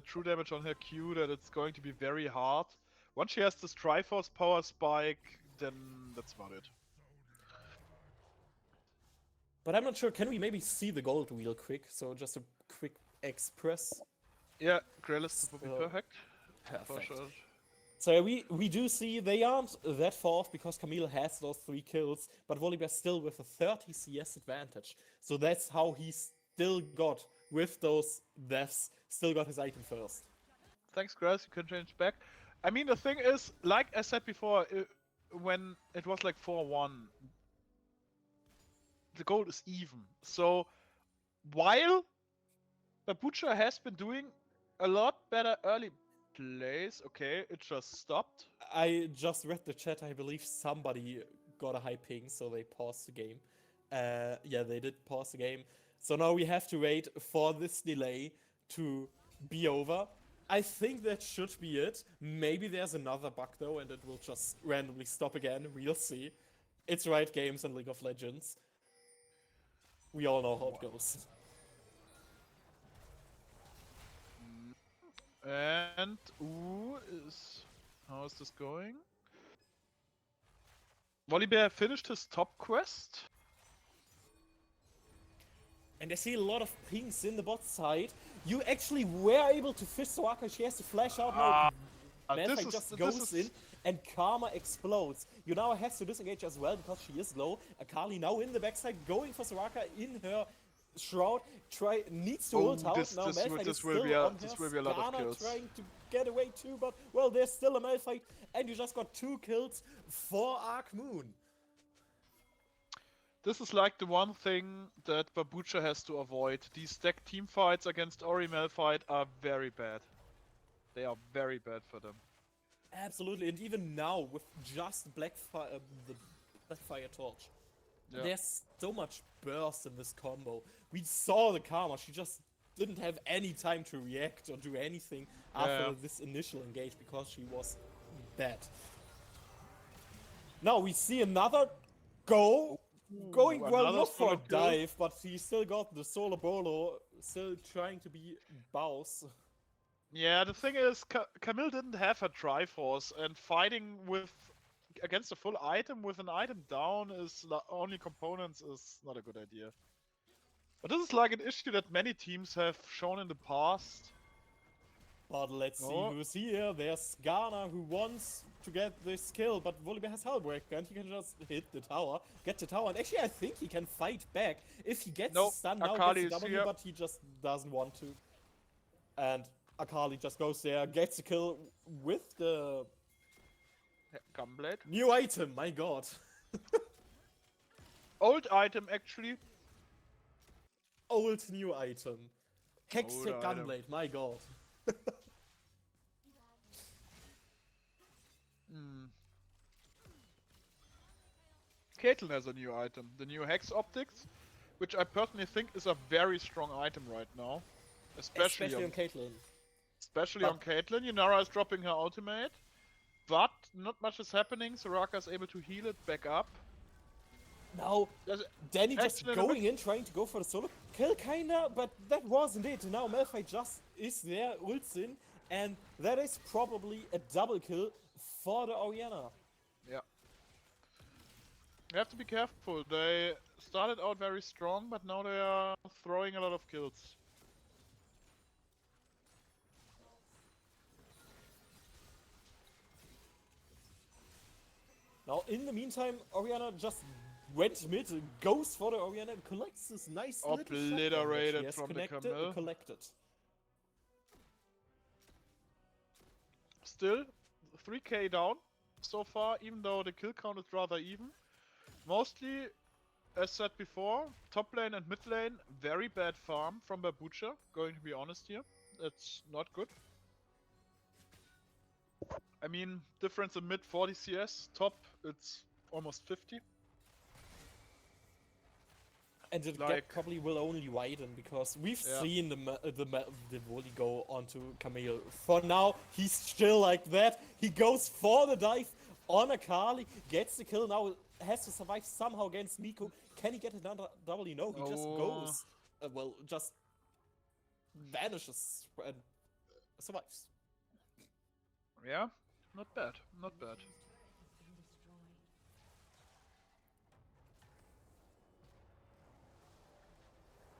S1: true damage on her Q, that it's going to be very hard. Once she has this Triforce power spike, then that's about it.
S3: But I'm not sure, can we maybe see the gold real quick? So just a quick express.
S1: Yeah, Grellis would be perfect.
S3: Perfect.
S1: For sure.
S3: So we do see they aren't that far off because Camille has those 3 kills, but Volibear still with a 30 CS advantage. So that's how he still got, with those deaths, still got his item first.
S1: Thanks, Grass. You can change back. I mean, the thing is, like I said before, when it was like 4-1, the goal is even. So while BABUCHA has been doing a lot better early plays, okay, it just stopped.
S3: I just read the chat. I believe somebody got a high ping, so they paused the game. Yeah, they did pause the game. So now we have to wait for this delay to be over. I think that should be it. Maybe there's another bug though, and it will just randomly stop again. We'll see. It's Riot Games and League of Legends. We all know how it goes.
S1: And how is this going? Volibear finished his top quest.
S3: And I see a lot of pings in the bot side. You actually were able to fish Soraka. She has to flash out now. Malphite just goes in and Karma explodes. You now has to disengage as well because she is low. Akali now in the backside going for Soraka in her shroud. Needs to ult out. Now Malphite is still on her.
S1: This will be a lot of kills.
S3: Trying to get away too, but well, there's still a Malphite. And you just got 2 kills for ARK Moon.
S1: This is like the one thing that BABUCHA has to avoid. These stacked team fights against Ori Malphite are very bad. They are very bad for them.
S3: Absolutely, and even now with just the Blackfire Torch, there's so much burst in this combo. We saw the Karma, she just didn't have any time to react or do anything after this initial engage because she was bad. Now we see another going well, not for a dive, but he still got the solo bolo, still trying to be boss.
S1: Yeah, the thing is, Camille didn't have her Triforce, and fighting against a full item with an item down is only components is not a good idea. But this is like an issue that many teams have shown in the past.
S3: But let's see who's here. There's Ghana who wants to get this kill, but Volibear has Hullbreaker and he can just hit the tower, get the tower, and actually I think he can fight back. If he gets stun now, gets the W, but he just doesn't want to. And Akali just goes there, gets a kill with the
S1: Gunblade.
S3: New item, my god.
S1: Old item, actually.
S3: Old new item. Hextech Gunblade, my god.
S1: Caitlyn has a new item, the new Hex Optics, which I personally think is a very strong item right now. Especially
S3: on Caitlyn.
S1: Especially on Caitlyn. Yunara is dropping her ultimate, but not much is happening. Soraka is able to heal it back up.
S3: Now, Danny just going in, trying to go for the solo kill, kinda, but that wasn't it. Now Malphite just is there, ults in, and that is probably a double kill for the Orianna.
S1: Yeah. You have to be careful. They started out very strong, but now they are throwing a lot of kills.
S3: Now, in the meantime, Orianna just went mid, goes for the Orianna, and collects this nice
S1: obliterated from the Camille.
S3: Collected.
S1: Still, 3k down so far, even though the kill count is rather even. Mostly, as said before, top lane and mid lane, very bad farm from BABUCHA, going to be honest here. That's not good. I mean, difference in mid 40 CS, top it's almost 50.
S3: And the gap probably will only widen because we've seen the volley go onto Camille. For now, he's still like that. He goes for the dive on Akali, gets the kill now, has to survive somehow against Nico. Can he get another W? No, he just goes. Well, just vanishes and survives.
S1: Yeah, not bad, not bad.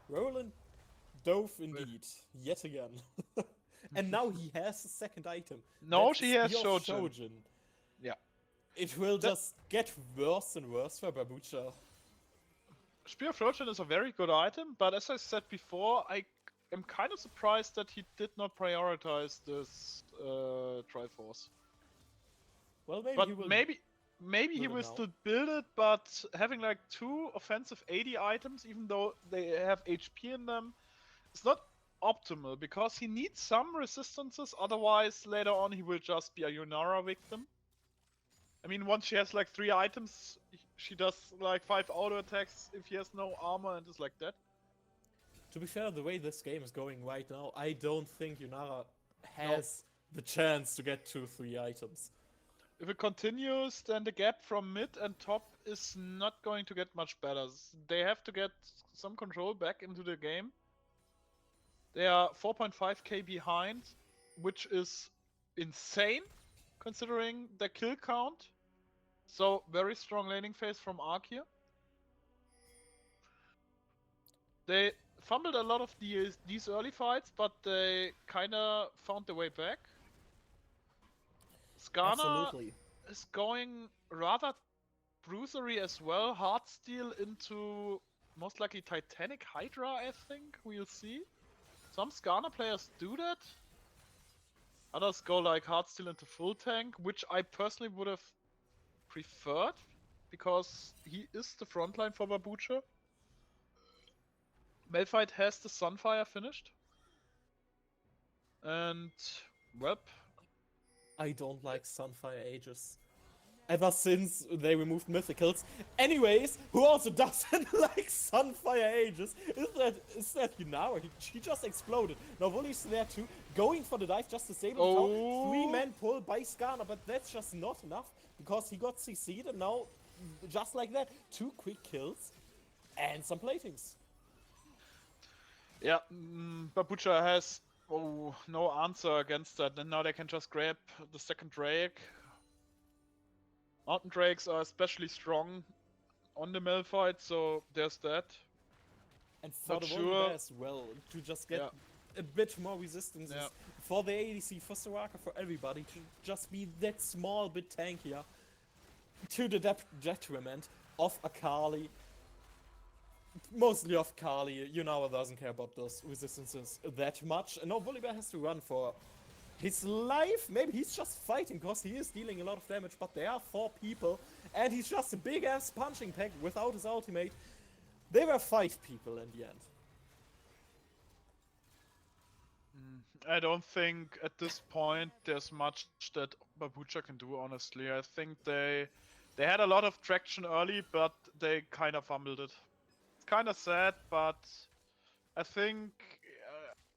S3: Roland dove indeed, yet again. and now he has a second item.
S1: No,
S3: That's
S1: she has
S3: Spear of
S1: Shojin. Yeah.
S3: It will
S1: That-
S3: just get worse and worse for Babucha.
S1: Spear of Trojan is a very good item, but as I said before, I am kind of surprised that he did not prioritize this Triforce.
S3: Well, maybe
S1: But
S3: he will.
S1: maybe he
S3: build it
S1: will
S3: now.
S1: still build it, but having like 2 offensive 80 items, even though they have HP in them, it's not optimal because he needs some resistances, otherwise later on he will just be a Yunara victim. I mean, once she has like 3 items, she does like 5 auto attacks if he has no armor and is like that.
S3: To be fair, the way this game is going right now, I don't think Yunara has the chance to get 2-3 items.
S1: If it continues, then the gap from mid and top is not going to get much better. They have to get some control back into the game. They are 4.5k behind, which is insane considering the kill count. So very strong laning phase from ARK here. They fumbled a lot of these early fights, but they kinda found their way back. Skarner
S3: Absolutely.
S1: is going rather bruisery as well. Heartsteel into most likely Titanic Hydra, I think. We'll see. Some Skarner players do that. Others go like Heartsteel into full tank, which I personally would have preferred because he is the frontline for Babucha. Malphite has the Sunfire finished. And, well,
S3: I don't like Sunfire Aegis. Ever since they removed Mythicals. Anyways, who also doesn't like Sunfire Aegis is that Yunara. She just exploded. Now Wooly's there too, going for the dive just to save the tower. 3-man pull by Skarner, but that's just not enough because he got CC'd and now, just like that, 2 quick kills and some platings.
S1: yeah, Babucha has no answer against that, and now they can just grab the second Drake. Mountain Drakes are especially strong on the Malphite, so there's that.
S3: And for
S1: Not
S3: the
S1: sure.
S3: Volibear as well, to just get a bit more resistance for the ADC, for Soraka, for everybody, to just be that small bit tankier to the detriment of Akali. Mostly of Kali. Yunara doesn't care about those resistances that much. And now Volibear has to run for his life. Maybe he's just fighting because he is dealing a lot of damage, but there are 4 people and he's just a big ass punching pack without his ultimate. There were 5 people in the end.
S1: I don't think at this point there's much that Babucha can do, honestly. I think they had a lot of traction early, but they kind of fumbled it. It's kind of sad, but I think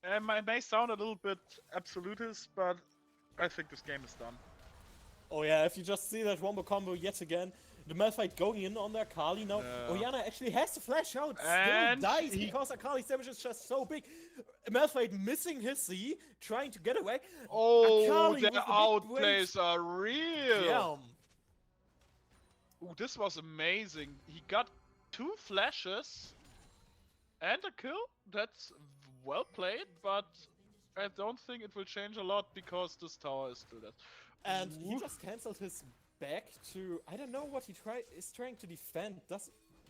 S1: it may sound a little bit absolutist, but I think this game is done.
S3: Oh yeah, if you just see that wombo combo yet again, the Malphite going in on their Akali now. Orianna actually has to flash out,
S1: And
S3: still dies because Akali's damage is just so big. Malphite missing his C, trying to get away.
S1: Oh,
S3: Akali
S1: the
S3: with the big
S1: outplays are real!
S3: Damn.
S1: Ooh, this was amazing. He got 2 flashes and a kill. That's well played, but I don't think it will change a lot because this tower is still dead.
S3: And he just cancelled his back to... I don't know what he is trying to defend.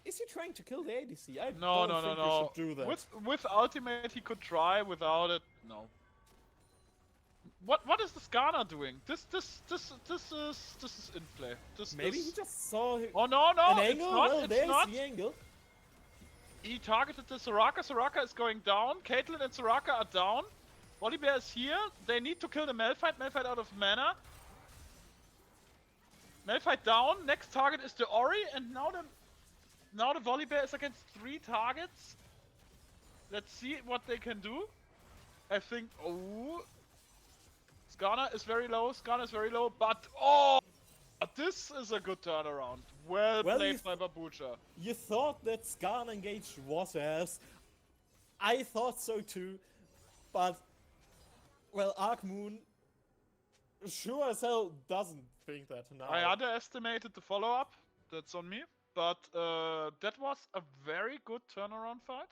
S3: Is he trying to kill the ADC? I don't think he should do that.
S1: With ultimate he could try, without it, no. What is the Skarner doing? This is in play.
S3: Maybe he just saw
S1: Oh no,
S3: an
S1: it's
S3: angle?
S1: not,
S3: Well,
S1: it's
S3: there's
S1: not.
S3: the angle.
S1: He targeted the Soraka. Soraka is going down. Caitlyn and Soraka are down. Volibear is here. They need to kill the Malphite. Malphite out of mana. Malphite down. Next target is the Ori, and now the Volibear is against 3 targets. Let's see what they can do. I think. Oh, Skarner is very low. Skarner is very low, but this is a good turnaround. Well played by Babucha.
S3: You thought that Skarner engaged was ass. I thought so too, but well, Ark Moon sure as hell doesn't think that now.
S1: I underestimated the follow-up. That's on me. But that was a very good turnaround fight.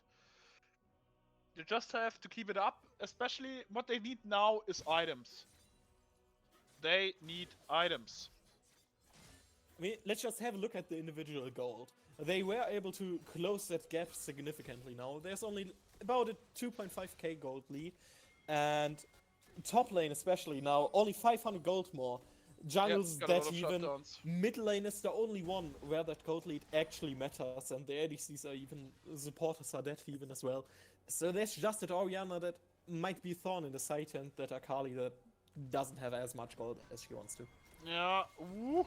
S1: They just have to keep it up. Especially what they need now is items. They need items.
S3: I mean, let's just have a look at the individual gold. They were able to close that gap significantly now. There's only about a 2.5k gold lead. And top lane especially now, only 500 gold more. Jungle's
S1: got a lot
S3: that
S1: of
S3: even.
S1: shutdowns.
S3: Mid lane is the only one where that gold lead actually matters. And the ADCs are even, supporters are dead even as well. So there's just that Orianna that might be thorn in the side, and that Akali that doesn't have as much gold as she wants to.
S1: Yeah. Ooh.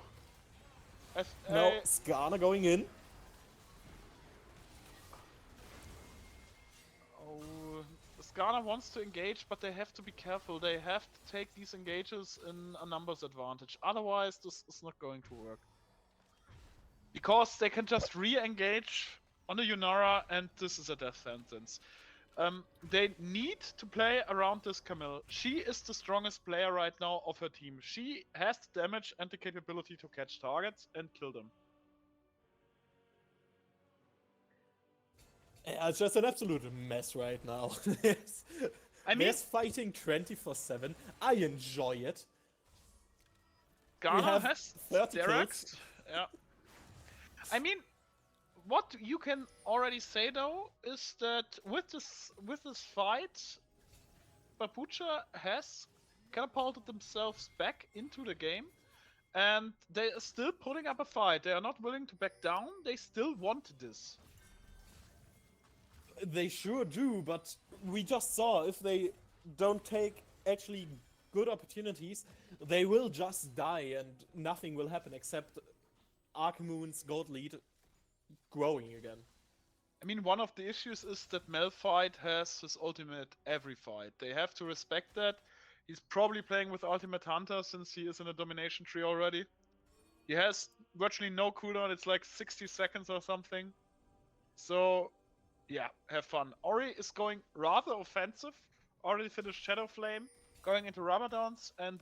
S3: Now, Skarner going in.
S1: Oh, Skarner wants to engage, but they have to be careful. They have to take these engages in a numbers advantage. Otherwise, this is not going to work. Because they can just re-engage on the Yunara, and this is a death sentence. They need to play around this Camille. She is the strongest player right now of her team. She has the damage and the capability to catch targets and kill them.
S3: Yeah, it's just an absolute mess right now. There's fighting 24/7. I enjoy it.
S1: Ghana has
S3: 30
S1: Derax. Yeah. I mean, what you can already say though is that with this fight, BABUCHA has catapulted themselves back into the game, and they are still putting up a fight. They are not willing to back down. They still want this.
S3: They sure do, but we just saw if they don't take actually good opportunities, they will just die and nothing will happen except Arcmoon's gold lead growing again.
S1: I mean, one of the issues is that Malphite has his ultimate every fight. They have to respect that. He's probably playing with Ultimate Hunter since he is in a domination tree already. He has virtually no cooldown, it's like 60 seconds or something. So, yeah, have fun. Ori is going rather offensive. Already finished Shadow Flame, going into Ramadans, and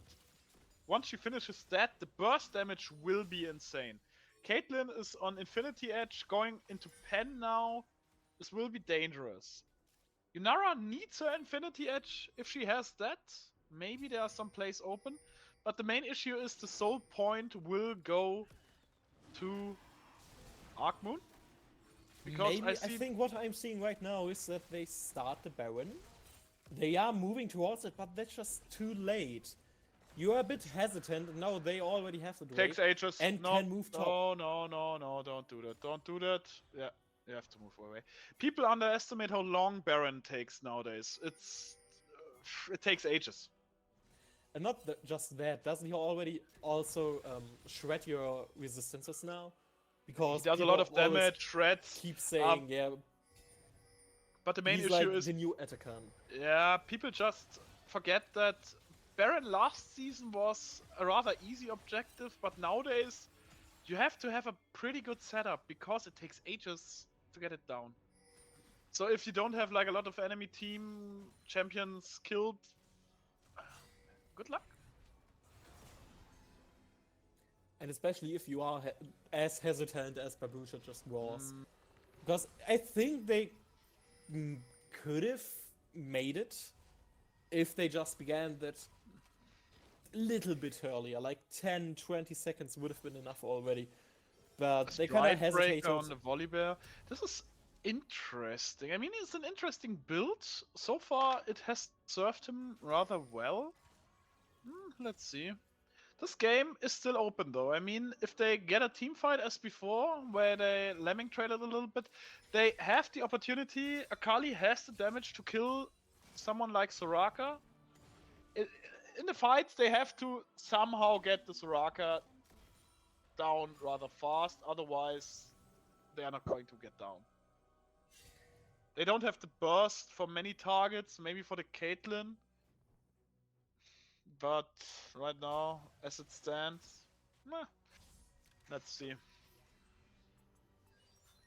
S1: once she finishes that, the burst damage will be insane. Caitlyn is on Infinity Edge, going into Pen now. This will be dangerous. Yunara needs her Infinity Edge if she has that. Maybe there are some plays open. But the main issue is the soul point will go to Arcmoon. Because
S3: Maybe, I think what I'm seeing right now is that they start the Baron. They are moving towards it, but that's just too late. You are a bit hesitant, and now they already have the
S1: takes ages.
S3: And
S1: no,
S3: can move top.
S1: No, don't do that. Don't do that. Yeah, you have to move away. People underestimate how long Baron takes nowadays. It takes ages.
S3: And not just that, doesn't he already also shred your resistances now? Because
S1: he does a lot of damage, shreds.
S3: Keep saying, yeah.
S1: But the main
S3: he's
S1: issue
S3: like
S1: is
S3: the new Atakan.
S1: Yeah, people just forget that Baron last season was a rather easy objective, but nowadays you have to have a pretty good setup because it takes ages to get it down. So if you don't have like a lot of enemy team champions killed, good luck.
S3: And especially if you are as hesitant as BABUCHA just was. Because I think they could have made it if they just began that little bit earlier, like 10-20 seconds would have been enough already. But they kind of hesitated.
S1: On the Volibear. This is interesting. I mean, it's an interesting build. So far, it has served him rather well. Let's see. This game is still open though. I mean, if they get a team fight as before, where they lemming traded a little bit, they have the opportunity. Akali has the damage to kill someone like Soraka. In the fights, they have to somehow get the Soraka down rather fast. Otherwise, they are not going to get down. They don't have the burst for many targets, maybe for the Caitlyn. But right now, as it stands, let's see.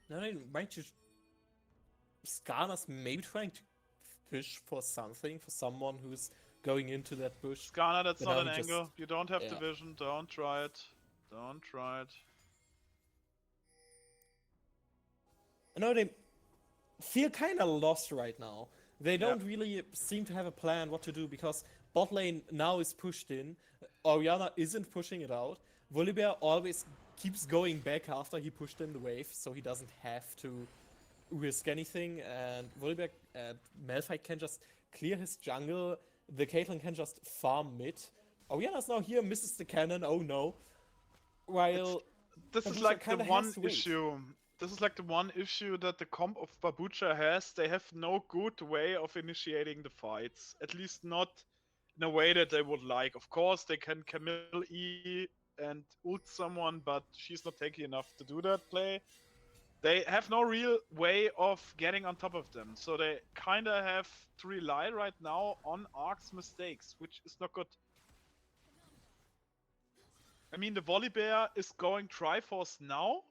S3: No, might you... Skarner's maybe trying to fish for something, for someone who's going into that bush.
S1: Skarner, that's not an angle. You don't have the vision. Don't try it. Don't try it.
S3: I know they feel kind of lost right now. They don't really seem to have a plan what to do because bot lane now is pushed in. Orianna isn't pushing it out. Volibear always keeps going back after he pushed in the wave, so he doesn't have to risk anything. And Volibear and Malphite can just clear his jungle. The Caitlyn can just farm mid. Orianna's now here, misses the cannon. Oh no! While
S1: This is
S3: Babucha
S1: like the
S3: kinda
S1: one
S3: has to wait.
S1: issue. This is like the one issue that the comp of Babucha has. They have no good way of initiating the fights. At least not in a way that they would like. Of course, they can Camille E and ult someone, but she's not tanky enough to do that play. They have no real way of getting on top of them. So they kinda have to rely right now on ARK's mistakes, which is not good. I mean, the Volibear is going Triforce now.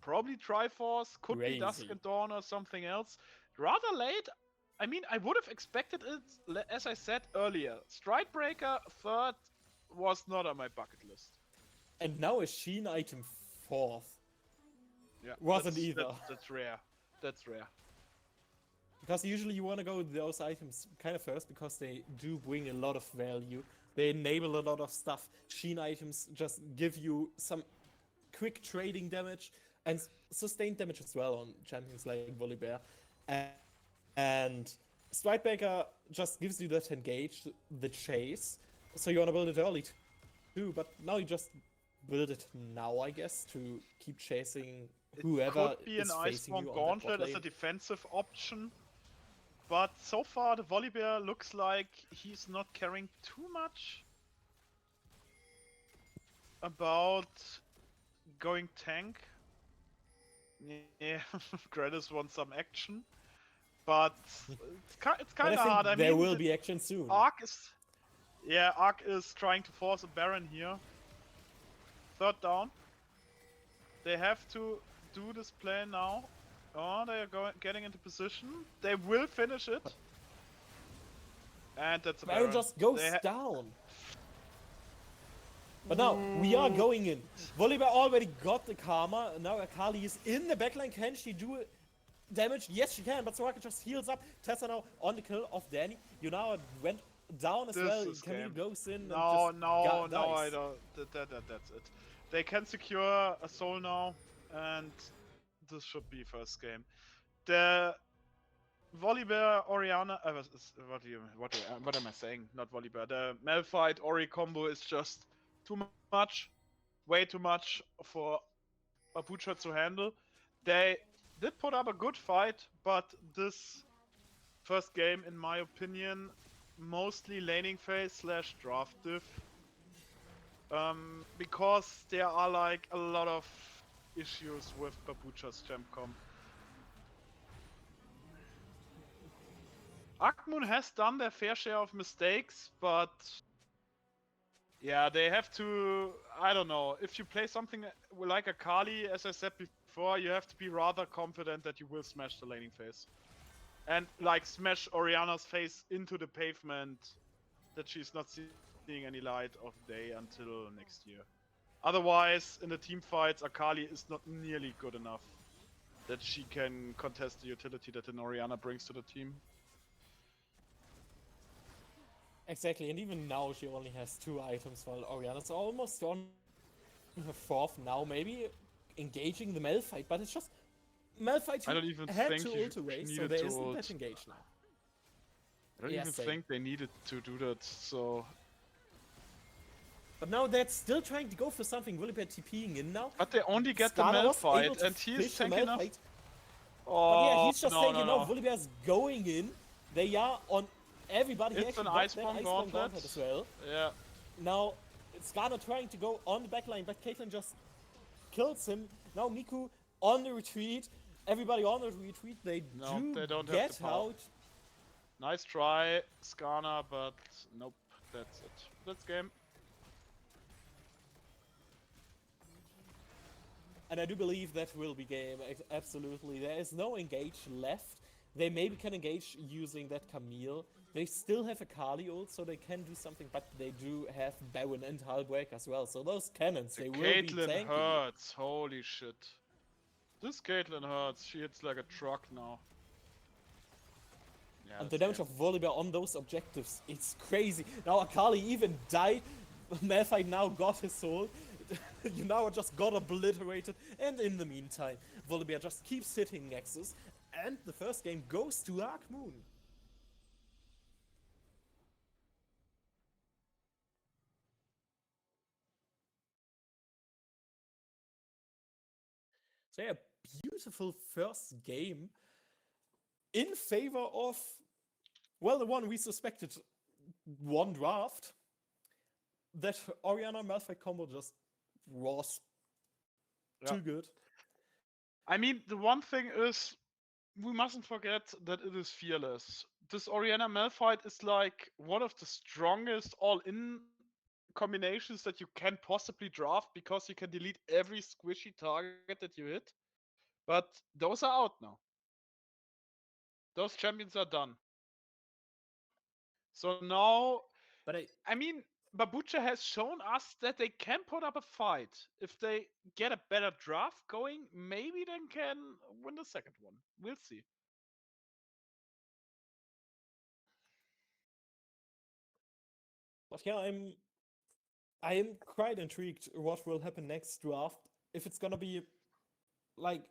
S1: Probably Triforce, could be Dusk
S3: Crazy.
S1: and Dawn or something else. Rather late. I mean, I would have expected it, as I said earlier. Stridebreaker third was not on my bucket list.
S3: and now a Sheen item 4th.
S1: Yeah,
S3: Wasn't either.
S1: That's rare. That's rare.
S3: Because usually you want to go with those items kind of first because they do bring a lot of value. They enable a lot of stuff. Sheen items just give you some quick trading damage and sustained damage as well on champions like Volibear. And Stridebreaker just gives you that engage, the chase. So you want to build it early too, but now you just build it now, I guess, to keep chasing whoever
S1: Could be an
S3: is facing
S1: Iceborne
S3: you on that bot
S1: Gauntlet as a
S3: lane.
S1: defensive option. But so far, the Volibear looks like he's not caring too much about going tank. Yeah, Gratis wants some action. But it's
S3: But
S1: kind
S3: I
S1: of
S3: think
S1: hard. I
S3: there
S1: mean,
S3: will
S1: the
S3: be action soon.
S1: ARK is... Yeah, ARK is trying to force a Baron here. Third down. They have to do this play now. Oh, they are getting into position. They will finish it. And that's a
S3: Baron
S1: Baron.
S3: just goes
S1: They
S3: down. But now, we are going in. Volibear already got the Karma. Now Akali is in the backline. Can she do damage? Yes, she can. But Soraka just heals up. Tessa now on the kill of Danny. You now went down as
S1: This
S3: well.
S1: is
S3: Camille
S1: game.
S3: goes in and
S1: No,
S3: just
S1: no, no, I
S3: dies.
S1: don't. That's it. They can secure a soul now, and this should be first game. The Volibear Orianna. What am I saying? Not Volibear. The Malphite Ori combo is just too much, way too much for Babucha to handle. They did put up a good fight, but this first game, in my opinion, mostly laning phase / draft diff. Because there are like a lot of issues with Babucha's champ comp. Akmun has done their fair share of mistakes, but yeah, they have to, I don't know, if you play something like Akali, as I said before, you have to be rather confident that you will smash the laning phase. And like smash Orianna's face into the pavement, that she's not seeing any light of day until next year. Otherwise, in the team fights, Akali is not nearly good enough that she can contest the utility that an Orianna brings to the team.
S3: Exactly, and even now she only has 2 items while Orianna's almost on her 4th now, maybe engaging the Malphite, but it's just Malphite
S1: I don't even
S3: had
S1: think
S3: to
S1: you
S3: ult away, so
S1: needed
S3: there
S1: to
S3: isn't
S1: ult.
S3: that engage now.
S1: I don't
S3: Yeah,
S1: even
S3: same.
S1: think they needed to do that, so...
S3: But now they're still trying to go for something. Volibear TPing in now.
S1: But they only get the
S3: Skarner was able
S1: Malphite,
S3: to
S1: and he
S3: fish
S1: is
S3: the
S1: tank enough.
S3: Malphite.
S1: Oh,
S3: But yeah, he's just
S1: no,
S3: thinking,
S1: no,
S3: no,
S1: no.
S3: Volibear's going in. They are on everybody. He
S1: It's
S3: actually
S1: an
S3: got that
S1: Iceborne
S3: Iceborne
S1: Gauntlet.
S3: as well.
S1: Yeah.
S3: Now, Skarner trying to go on the backline, but Caitlyn just kills him. Now Miku on the retreat. Everybody on the retreat. They
S1: No,
S3: do
S1: they don't have
S3: get
S1: the power.
S3: out.
S1: Nice try, Skarner, but nope, that's it. That's game.
S3: And I do believe that will be game, absolutely. There is no engage left. They maybe can engage using that Camille. They still have a Kali ult, so they can do something, but they do have Baron and Hullbreak as well. So those cannons, they will be
S1: Caitlyn
S3: tanky.
S1: hurts, holy shit. This Caitlyn hurts, she hits like a truck now. Yeah,
S3: And the damage
S1: same.
S3: of Volibear on those objectives, it's crazy. Now Akali even died. Malphite now got his soul. You now just got obliterated. And in the meantime, Volibear just keeps hitting Nexus. And the first game goes to ARK Moon. So yeah, beautiful first game in favor of, well, the one we suspected won draft. That Orianna Malphite combo just was too good.
S1: I mean, the one thing is, we mustn't forget that it is fearless. This Orianna Malphite is like one of the strongest all-in combinations that you can possibly draft because you can delete every squishy target that you hit. But those are out now. Those champions are done. So now,
S3: But
S1: I mean, Babucha has shown us that they can put up a fight. If they get a better draft going, maybe they can win the second one. We'll see.
S3: But yeah, I am quite intrigued what will happen next draft. If it's gonna be like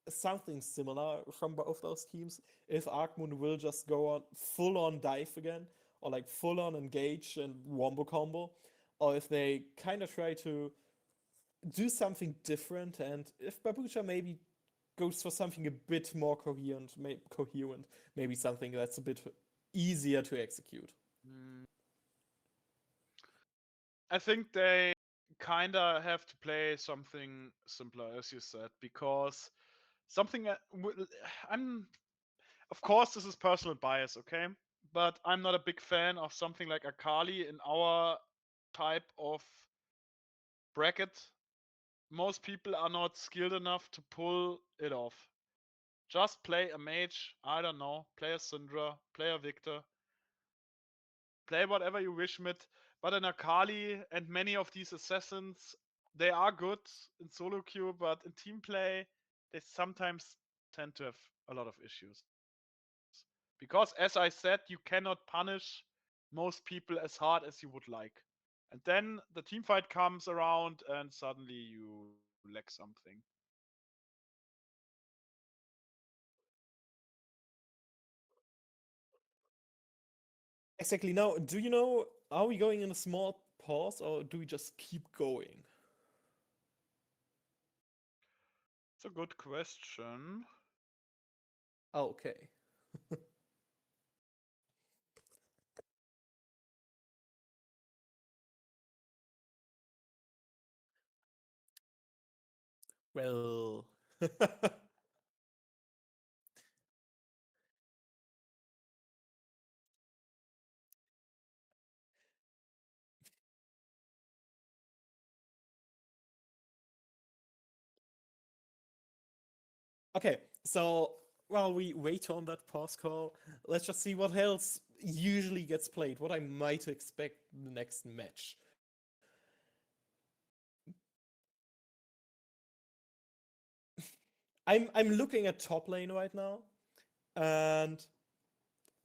S3: something similar from both those teams, if Arkmoon will just go on full on dive again, or like full on engage and wombo combo, or if they kind of try to do something different, and if Babucha maybe goes for something a bit more coherent, maybe something that's a bit easier to execute.
S1: I think they kinda have to play something simpler, as you said, because something that I'm, of course, this is personal bias, okay? But I'm not a big fan of something like Akali in our type of bracket. Most people are not skilled enough to pull it off. Just play a mage, I don't know, play a Syndra, play a Victor, play whatever you wish with. But an Akali and many of these assassins, they are good in solo queue, but in team play, they sometimes tend to have a lot of issues. Because, as I said, you cannot punish most people as hard as you would like. And then the team fight comes around, and suddenly you lack something.
S3: Exactly. Now, do you know, are we going in a small pause or do we just keep going?
S1: It's a good question.
S3: Oh, okay. Well. Okay, so while we wait on that pause call, let's just see what else usually gets played, what I might expect in the next match. I'm looking at top lane right now, and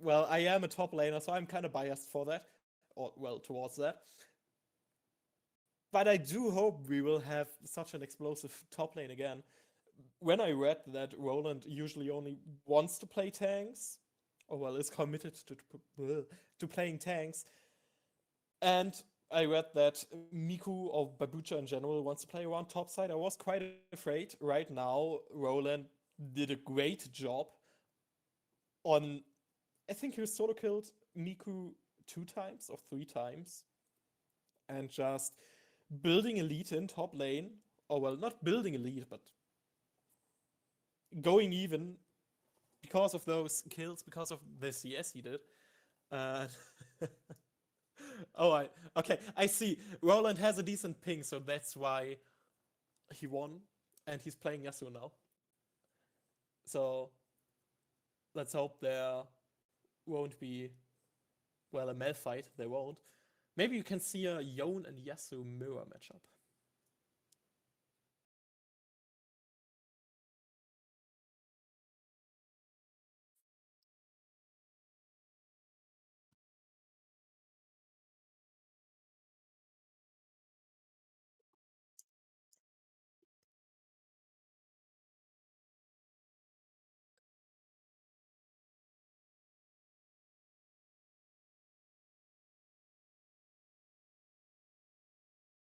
S3: well, I am a top laner, so I'm kind of biased for that, or well, towards that. But I do hope we will have such an explosive top lane again. When I read that Roland usually only wants to play tanks, or well, is committed to playing tanks, and I read that Miku or Babucha in general wants to play around topside, I was quite afraid. Right now, Roland did a great job on, I think he solo killed Miku 2 times or 3 times, and just building elite in top lane, or well, not building elite, but going even because of those kills, because of the CS he did. Uh, okay, I see. Roland has a decent ping, so that's why he won, and he's playing Yasuo now. So let's hope there won't be, well, a Mel fight. There won't. Maybe you can see a Yone and Yasuo mirror matchup.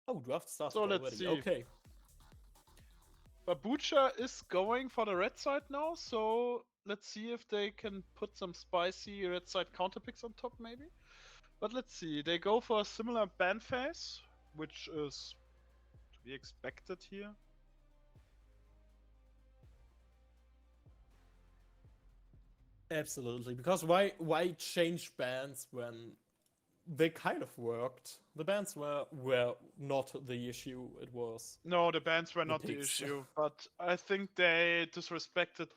S3: Oh, draft started
S1: So let's
S3: already.
S1: see.
S3: Okay.
S1: BABUCHA is going for the red side now, so let's see if they can put some spicy red side counterpicks on top, maybe. But let's see. They go for a similar ban phase, which is to be expected here.
S3: Absolutely. Because why change bans when they kind of worked? The bans were not the issue. It was
S1: No, the bans were
S3: The
S1: not the
S3: picks.
S1: issue, but I think they disrespected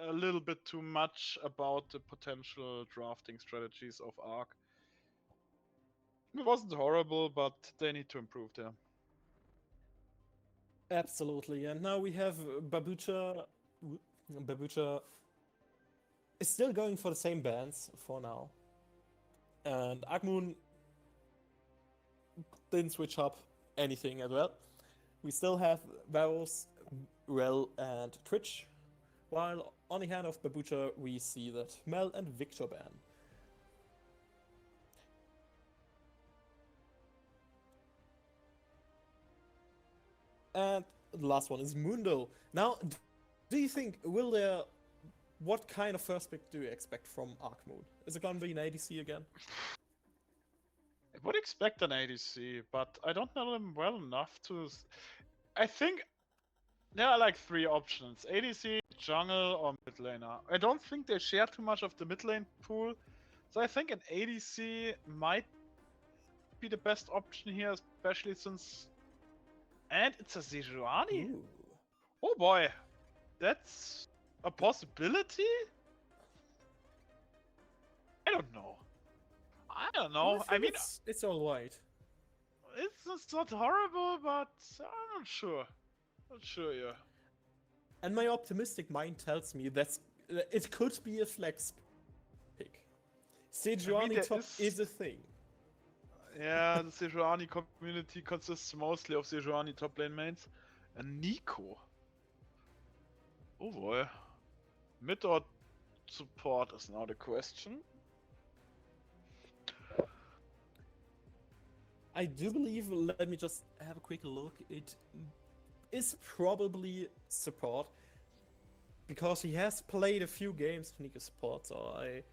S1: a little bit too much about the potential drafting strategies of ARK. It wasn't horrible, but they need to improve there.
S3: absolutely. And now we have BABUCHA. BABUCHA is still going for the same bans for now. And Agmoon didn't switch up anything as well. We still have Varus, Rel, and Twitch. While on the hand of BABUCHA, we see that Mel and Victor ban. And the last one is Mundo. Now, do you think, what kind of first pick do you expect from Ark Moon? Is it gonna be an ADC again?
S1: I would expect an ADC, but I don't know them well enough to. I think there are like 3 options: ADC, jungle, or mid laner. I don't think they share too much of the mid lane pool, so I think an ADC might be the best option here, especially since. And it's a Sejuani?
S3: Ooh.
S1: Oh boy, that's a possibility? I don't know. I don't know.
S3: Well,
S1: I mean,
S3: it's all right.
S1: it's not horrible, but I'm not sure. Not sure, yeah.
S3: And my optimistic mind tells me that it could be a flex pick. Sejuani
S1: there
S3: top is a thing.
S1: Yeah, the Sejuani community consists mostly of Sejuani top lane mains. And Nico. Oh boy. Mid or support is now the question.
S3: I do believe, let me just have a quick look, it is probably support. Because he has played a few games of Nico support, so I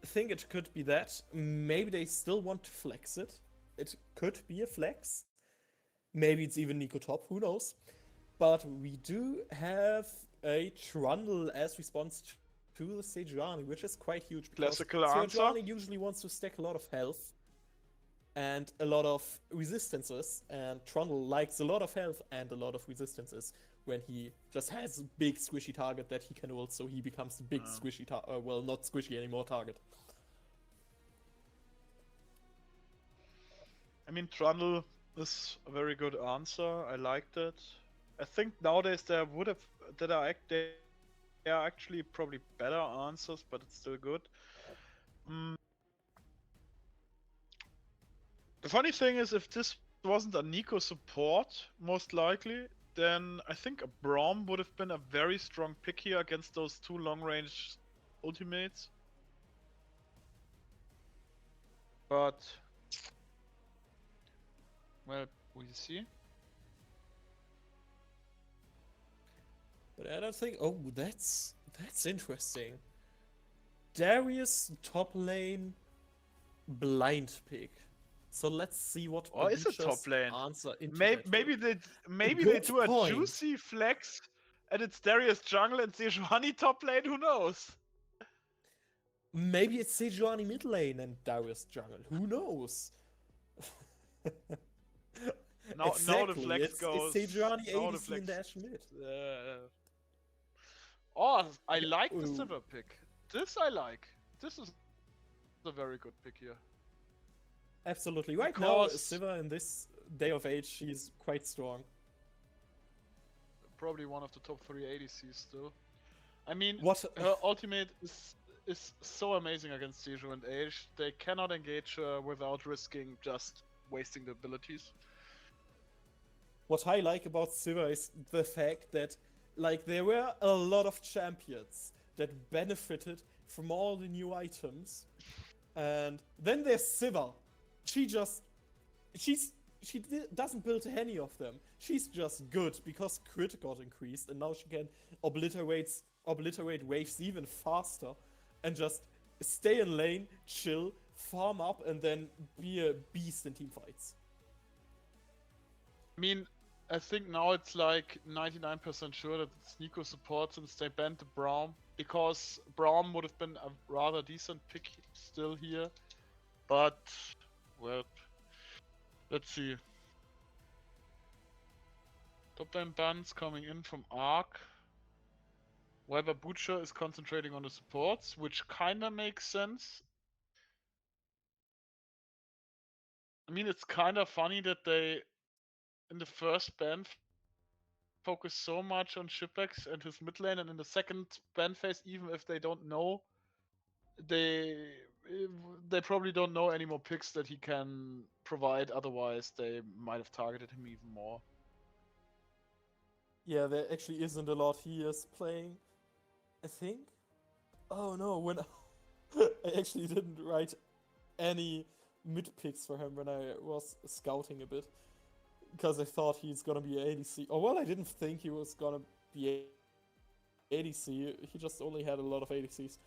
S3: think it could be that. Maybe they still want to flex it. It could be a flex. Maybe it's even Nico top, who knows. But we do have a Trundle as response to the Sejuani, which is quite huge.
S1: Classical answer.
S3: Sejuani usually wants to stack a lot of health and a lot of resistances, and Trundle likes a lot of health and a lot of resistances when he just has a big squishy target that he can ult, so he becomes the big squishy well, not squishy anymore target.
S1: I mean, Trundle is a very good answer. I liked it. I think nowadays there are actually probably better answers, but it's still good. The funny thing is, if this wasn't a Nico support, most likely, then I think a Braum would have been a very strong pick here against those 2 long-range ultimates. But well, we'll see.
S3: But I don't think. Oh, that's interesting. Darius top lane blind pick. So let's see what.
S1: Or is it top lane?
S3: Answer into
S1: Maybe
S3: that
S1: they
S3: Good
S1: do a
S3: point.
S1: juicy flex, and it's Darius jungle and Sejuani top lane. Who knows?
S3: Maybe it's Sejuani mid lane and Darius jungle. Who knows?
S1: Now the
S3: Exactly,
S1: flex goes.
S3: It's Sejuani
S1: now the
S3: ADC
S1: flex.
S3: and Dash mid.
S1: Oh, I like the
S3: Ooh.
S1: silver pick. This I like. This is a very good pick here.
S3: Absolutely. Right now,
S1: Because-
S3: Siva in this day of age, she's quite strong.
S1: Probably one of the top 3 ADCs still. I mean,
S3: What?
S1: her ultimate is so amazing against Seju and Ashe. They cannot engage her without risking just wasting the abilities.
S3: What I like about Siva is the fact that, like, there were a lot of champions that benefited from all the new items, and then there's Siva. She's doesn't build any of them. She's just good because crit got increased, and now she can obliterate waves even faster, and just stay in lane, chill, farm up, and then be a beast in team fights.
S1: I mean, I think now it's like 99% sure that it's Nico support since they banned the Braum, because Braum would have been a rather decent pick still here, but well, let's see. Top lane bans coming in from ARK. While BABUCHA is concentrating on the supports, which kinda makes sense. I mean, it's kinda funny that they, in the first ban, focus so much on Shipex and his mid lane, and in the second ban phase, even if they don't know, they probably don't know any more picks that he can provide, otherwise they might have targeted him even more.
S3: Yeah, there actually isn't a lot he is playing, I think. Oh no, when I actually didn't write any mid picks for him when I was scouting a bit, because I thought he's gonna be ADC. Oh well, I didn't think he was gonna be ADC. He just only had a lot of ADCs.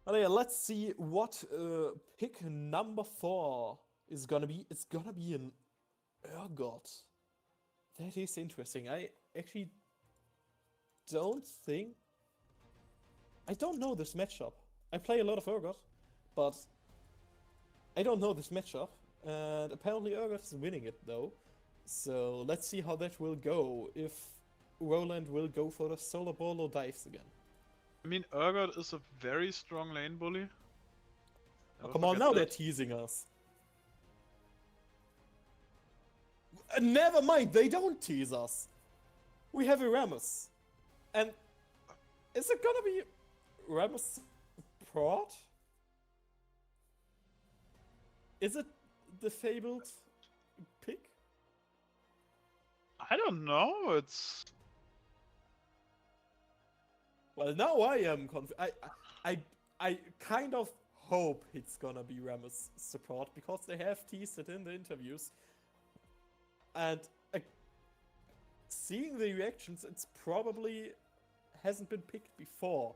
S3: But yeah, let's see what pick number 4 is gonna be. It's gonna be an Urgot. That is interesting. I actually don't know this matchup. I play a lot of Urgot, but I don't know this matchup. And apparently Urgot is winning it though. So let's see how that will go. If Roland will go for the solar ball or dives again.
S1: I mean, Urgot is a very strong lane bully.
S3: Oh, come on, now they're teasing us. Never mind, they don't tease us. We have a Rammus. And is it gonna be Rammus support? Is it the fabled pick?
S1: I don't know, it's...
S3: Well, now I am I kind of hope it's gonna be Rammus support, because they have teased it in the interviews. And seeing the reactions, it's probably hasn't been picked before.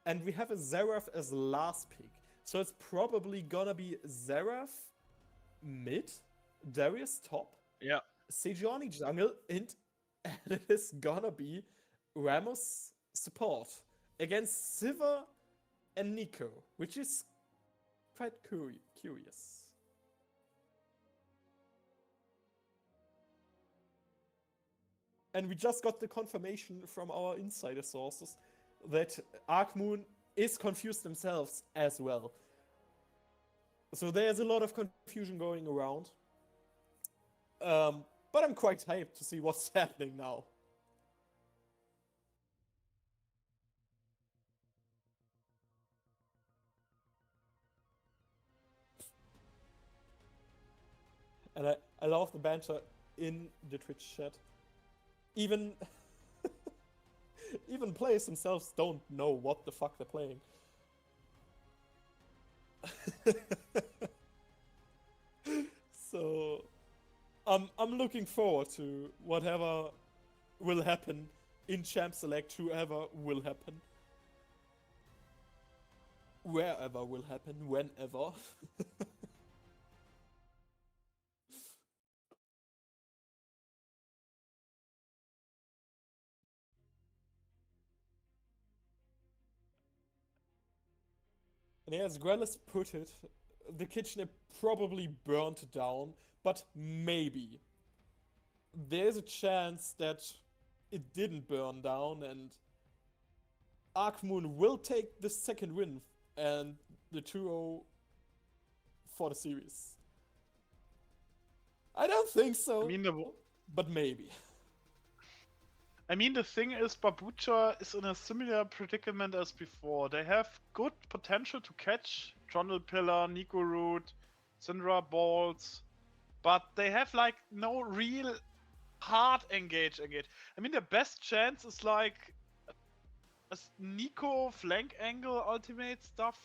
S3: And we have a Xerath as last pick. So it's probably gonna be Xerath mid, Darius top,
S1: Yeah.
S3: Sejuani jungle, and it is gonna be Rammus support against Sivir and Nico, which is quite curious. And we just got the confirmation from our insider sources that Arkmoon is confused themselves as well. So there's a lot of confusion going around. But I'm quite hyped to see what's happening now. And I love the banter in the Twitch chat. Even even players themselves don't know what the fuck they're playing. So I'm looking forward to whatever will happen in Champ Select, whoever will happen. Wherever will happen, whenever. And as Grelis put it, the kitchen probably burnt down, but maybe. There's a chance that it didn't burn down, and Arkmoon will take the second win and the 2-0 for the series. I don't think so,
S1: I mean,
S3: but maybe.
S1: I mean, the thing is, BABUCHA is in a similar predicament as before. They have good potential to catch Trundle Pillar, Nico Root, Syndra Balls, but they have like no real hard engage. I mean, the best chance is like Nico flank angle ultimate stuff.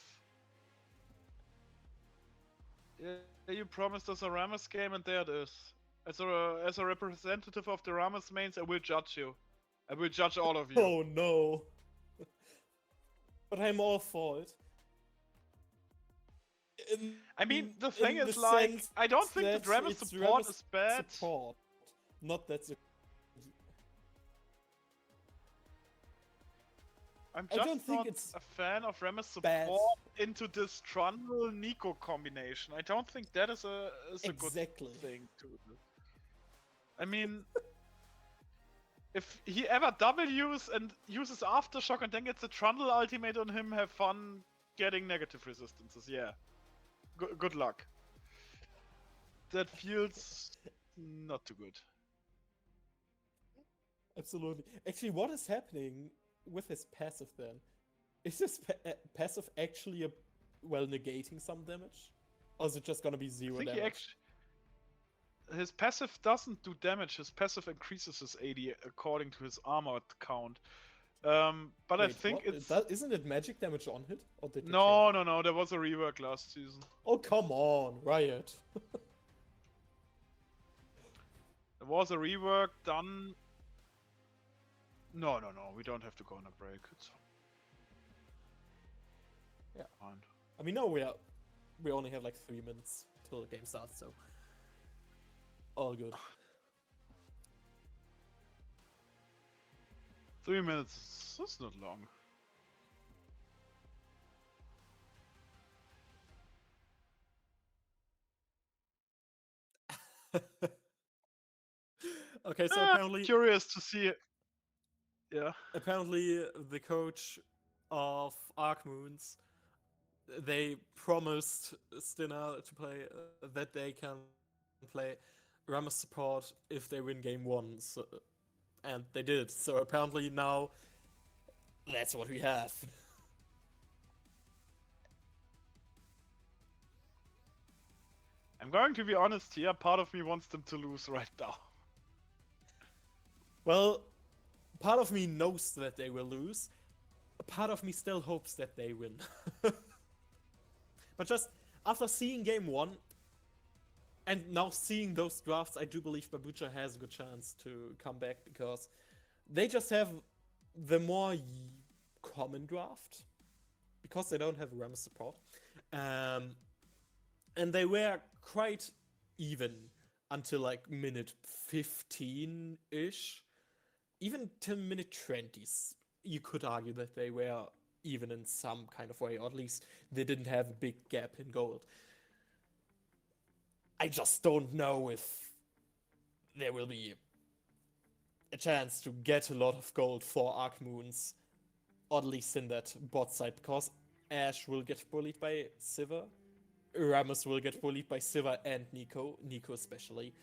S1: Yeah, you promised us a Rammus game, and there it is. As a representative of the Rammus mains, I will judge you. I will judge all of you.
S3: Oh no. But I'm all for it.
S1: I mean, the
S3: In
S1: thing
S3: the
S1: is, like,
S3: sense
S1: I don't think that
S3: that
S1: Rammus
S3: it's
S1: support
S3: Rammus
S1: is bad.
S3: Support, not that.
S1: I'm
S3: I
S1: just
S3: don't think
S1: not
S3: it's
S1: a fan of Rammus support
S3: bad.
S1: into this Trundle Nico combination. I don't think that is a
S3: Exactly.
S1: good thing to do. I mean, if he ever W's and uses Aftershock and then gets a Trundle ultimate on him, have fun getting negative resistances. Yeah. Good luck. That feels not too good.
S3: Absolutely. Actually, what is happening with his passive then? Is his passive actually negating some damage? Or is it just gonna be
S1: I
S3: zero
S1: think
S3: damage?
S1: his passive doesn't do damage. His passive increases his AD according to his armor count. But I
S3: Wait,
S1: think
S3: what?
S1: it's
S3: Isn't it magic damage on hit? Or did they
S1: no.
S3: change it?
S1: There was a rework last season.
S3: Oh, come on, Riot.
S1: There was a rework done. No. We don't have to go on a break. It's
S3: Yeah.
S1: fine.
S3: I mean, no, we only have like 3 minutes till the game starts, so all good.
S1: 3 minutes. That's not long.
S3: Okay, so apparently
S1: Curious to see it. Yeah.
S3: apparently the coach of Ark Moons, they promised Stinner to play that they can play Rammus support if they win game 1, so, and they did. So apparently now that's what we have.
S1: I'm going to be honest here. Part of me wants them to lose right now.
S3: Well, part of me knows that they will lose. A part of me still hopes that they win. But just after seeing game 1 and now seeing those drafts, I do believe BABUCHA has a good chance to come back because they just have the more common draft because they don't have Rammus support. And they were quite even until like minute 15-ish. Even to minute 20s, you could argue that they were even in some kind of way, or at least they didn't have a big gap in gold. I just don't know if there will be a chance to get a lot of gold for Ark Moons, or at least in that bot side, because Ash will get bullied by Sivir, Rammus will get bullied by Sivir and Nico especially,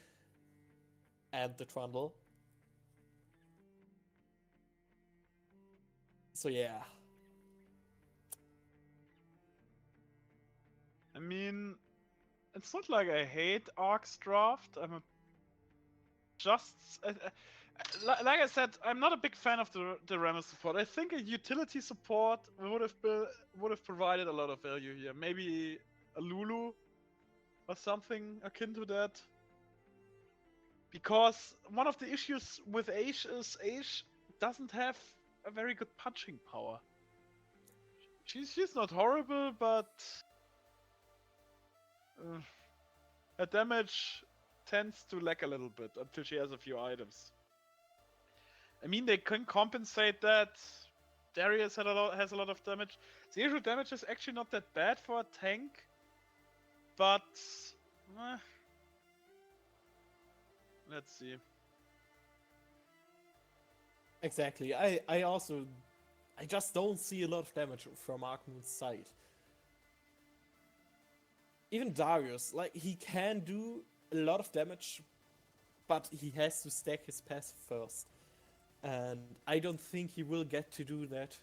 S3: and the Trundle. So yeah.
S1: I mean, it's not like I hate Ark's draft. I'm just like I said, I'm not a big fan of the Rammus support. I think a utility support would have provided a lot of value here. Maybe a Lulu or something akin to that. Because one of the issues with Ashe is Ashe doesn't have a very good punching power. She's not horrible, but her damage tends to lack a little bit until she has a few items. I mean, they can compensate that. Darius has a lot of damage. The issue damage is actually not that bad for a tank, but let's see.
S3: Exactly. I just don't see a lot of damage from Ark Moon's side. Even Darius, like, he can do a lot of damage, but he has to stack his passive first. And I don't think he will get to do that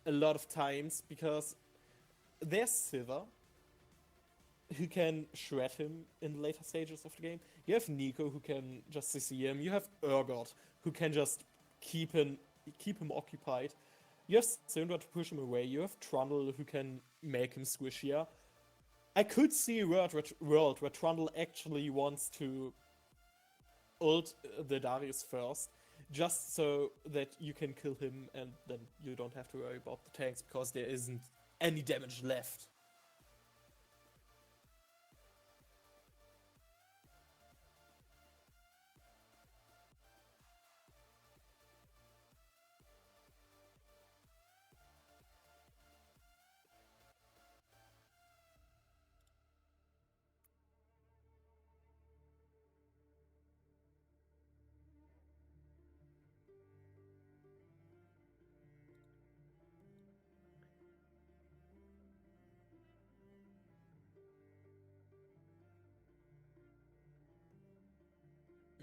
S3: a lot of times, because there's Sivir, who can shred him in the later stages of the game. You have Nico, who can just CC him. You have Urgot, who can just keep him occupied. You have Syndra to push him away. You have Trundle who can make him squishier. I could see a world where Trundle actually wants to ult the Darius first, just so that you can kill him and then you don't have to worry about the tanks because there isn't any damage left.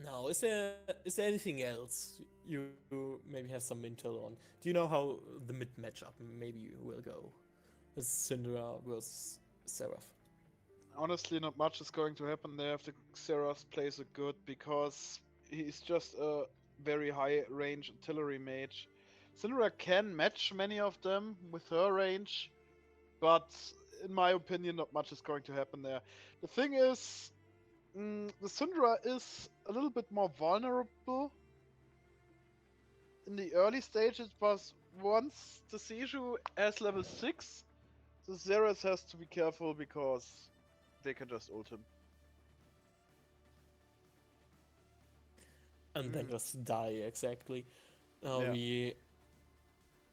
S3: Now, is there anything else you maybe have some intel on? Do you know how the mid matchup maybe will go? With Syndra versus Seraph.
S1: Honestly, not much is going to happen there if the Xerath plays it good, because he's just a very high range artillery mage. Syndra can match many of them with her range, but in my opinion, not much is going to happen there. The thing is, the Syndra is a little bit more vulnerable in the early stages, but once the Seju has level 6, the Xerath has to be careful because they can just ult him.
S3: And then just die, exactly.
S1: Yeah.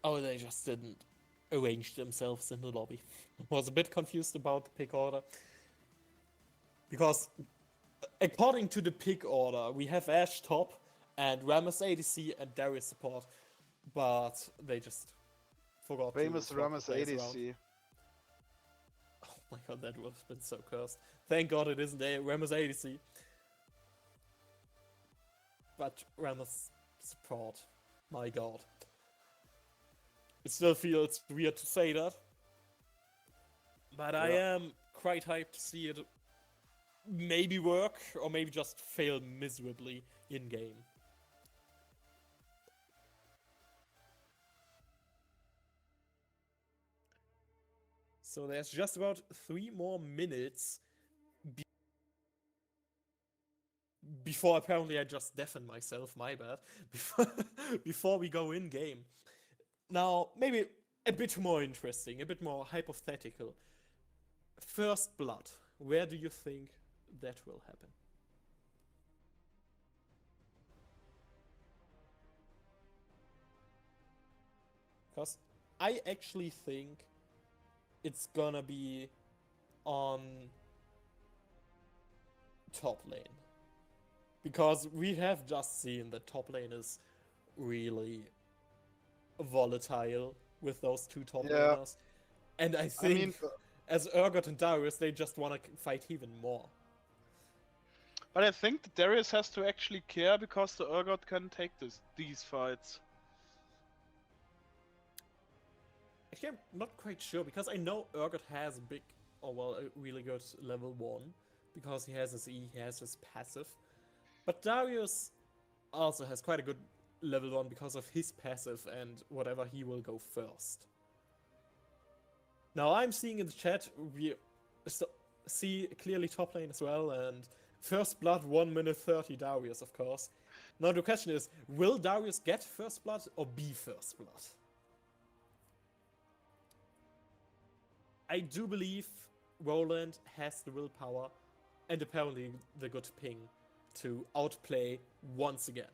S3: Oh, they just didn't arrange themselves in the lobby. Was a bit confused about the pick order. Because according to the pick order, we have Ashe top and Rammus ADC and Darius support. But they just forgot
S1: Famous
S3: to swap the
S1: Rammus
S3: players around.
S1: ADC.
S3: Oh my god, that would have been so cursed. Thank god it isn't a Rammus ADC. But Rammus support. My god. It still feels weird to say that. But I am quite hyped to see it maybe work, or maybe just fail miserably in-game. So there's just about 3 more minutes before apparently I just deafened myself, my bad, before we go in-game. Now, maybe a bit more interesting, a bit more hypothetical. First Blood, where do you think that will happen? Because I actually think it's gonna be on top lane. Because we have just seen that top lane is really volatile with those two top laners. And I think as Urgot and Darius, they just want to fight even more.
S1: But I think that Darius has to actually care, because the Urgot can take these fights.
S3: Actually, I'm not quite sure, because I know Urgot has a really good level 1, because he has his E, he has his passive. But Darius also has quite a good level 1 because of his passive and whatever he will go first. Now I'm seeing in the chat, we see clearly top lane as well, and First Blood 1 minute 30 Darius, of course. Now the question is, will Darius get First Blood or be First Blood? I do believe Roland has the willpower and apparently the good ping to outplay once again.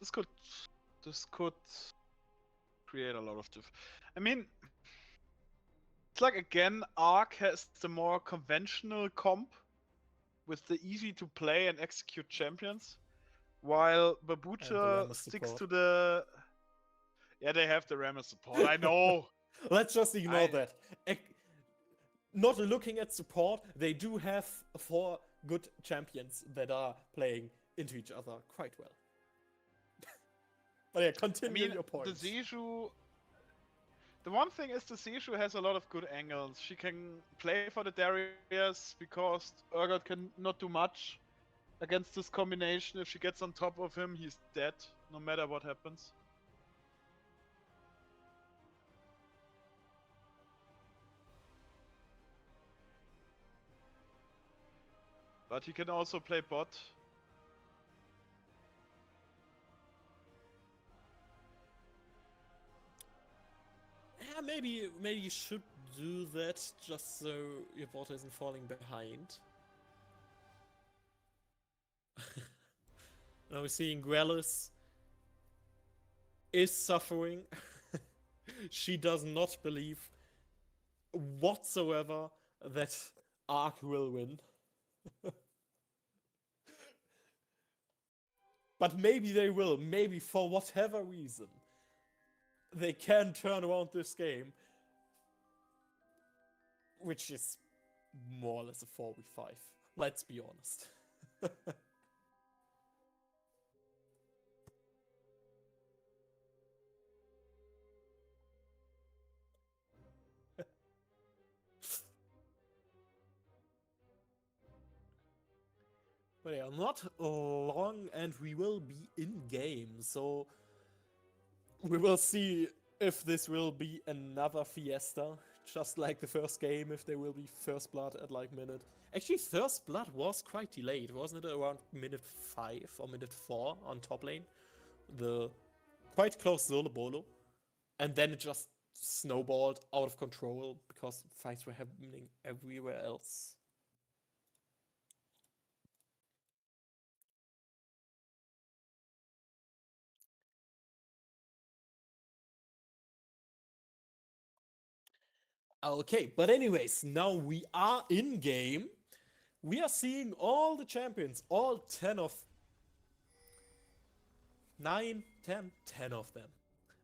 S1: This could create a lot of I mean, it's like, again, ARK has the more conventional comp with the easy to play and execute champions, while BABUCHA sticks to the... Yeah, they have the Rammus support, I know!
S3: Let's just ignore that. Not looking at support, they do have 4 good champions that are playing into each other quite well. But yeah, continue your point.
S1: The Seju... The one thing is, the Seju has a lot of good angles. She can play for the Darius because Urgot can not do much against this combination. If she gets on top of him, he's dead, no matter what happens. But he can also play bot.
S3: Yeah, maybe you should do that just so your bot isn't falling behind. Now we're seeing Grelis is suffering. She does not believe whatsoever that ARK will win. But maybe they will. Maybe for whatever reason they can turn around this game, which is more or less a 4v5. Let's be honest. But yeah, not long and we will be in game, so we will see if this will be another fiesta, just like the first game, if there will be first blood at like minute. Actually, first blood was quite delayed, wasn't it? Around minute 5 or minute 4 on top lane. The quite close solo bolo. And then it just snowballed out of control because fights were happening everywhere else. Okay, but anyways, now we are in game. We are seeing all the champions, all 10 of 9, 10 of them.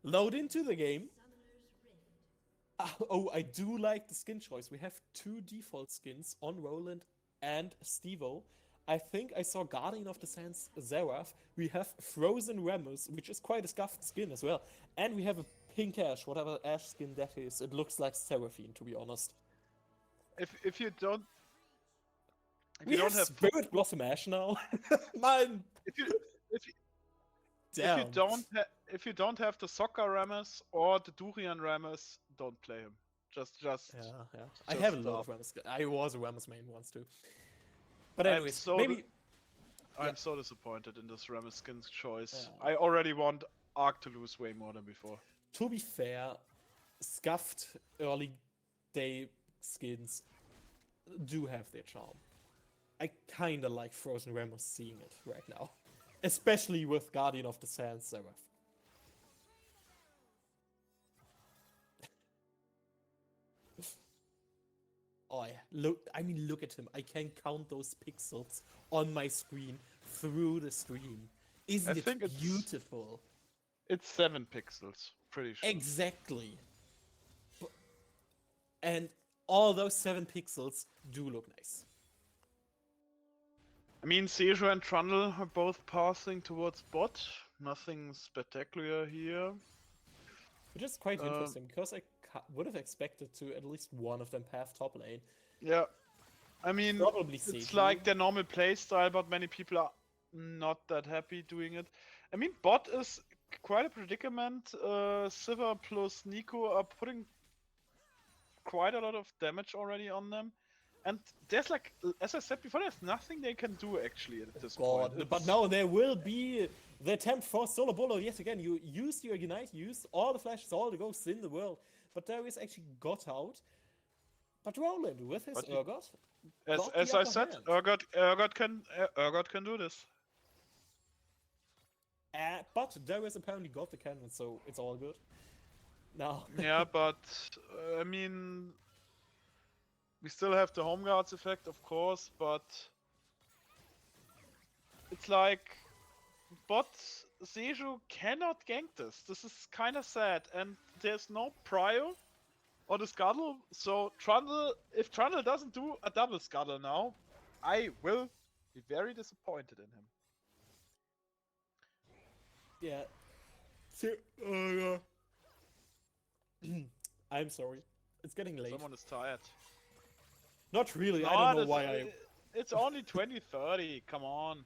S3: Load into the game. Oh, I do like the skin choice. We have 2 default skins on Roland and Stevo. I think I saw Guardian of the Sands Seraph. We have Frozen Remus, which is quite a scuffed skin as well. And we have a pink Ash, whatever Ash skin that is. It looks like Seraphine, to be honest.
S1: If you don't,
S3: We don't have Spirit Blossom Ash now. Man.
S1: If you don't have the Soccer Ramus or the Durian Ramus, don't play him. Just
S3: yeah. I
S1: just
S3: have a lot of Ramus. I was a Ramus main once too. But anyways, maybe
S1: I'm so disappointed in this Ramus skin choice. I already want ARK to lose way more than before.
S3: To be fair, scuffed early day skins do have their charm. I kinda like Frozen Remus seeing it right now. Especially with Guardian of the Sands Seraph. Oh yeah, look at him. I can count those pixels on my screen through the stream. Isn't it beautiful?
S1: It's 7 pixels, pretty sure.
S3: Exactly. And all those 7 pixels do look nice.
S1: I mean, Seju and Trundle are both passing towards bot. Nothing spectacular here.
S3: Which is quite interesting, because I would have expected to at least one of them path top lane.
S1: Yeah. I mean,
S3: probably
S1: it's
S3: Seju.
S1: like their normal playstyle, but many people are not that happy doing it. I mean, bot is quite a predicament. Sivir plus Nico are putting quite a lot of damage already on them. And there's like, as I said before, there's nothing they can do actually at this point.
S3: But now there will be the attempt for solo bolo yet again. You use your Ignite, use all the flashes, all the ghosts in the world. But there is actually got out. But Roland with his Urgot.
S1: As I said, Urgot can do this.
S3: But Darius apparently got the cannon, so it's all good. Now.
S1: Yeah, but I mean, we still have the home guards effect, of course, but it's like bot Seju cannot gank this. This is kind of sad, and there's no prio or the scuttle. So Trundle, if Trundle doesn't do a double scuttle now, I will be very disappointed in him.
S3: Yeah. I'm sorry. It's getting late.
S1: Someone is tired.
S3: Not really. No, I don't know why
S1: It's only 20:30. Come on.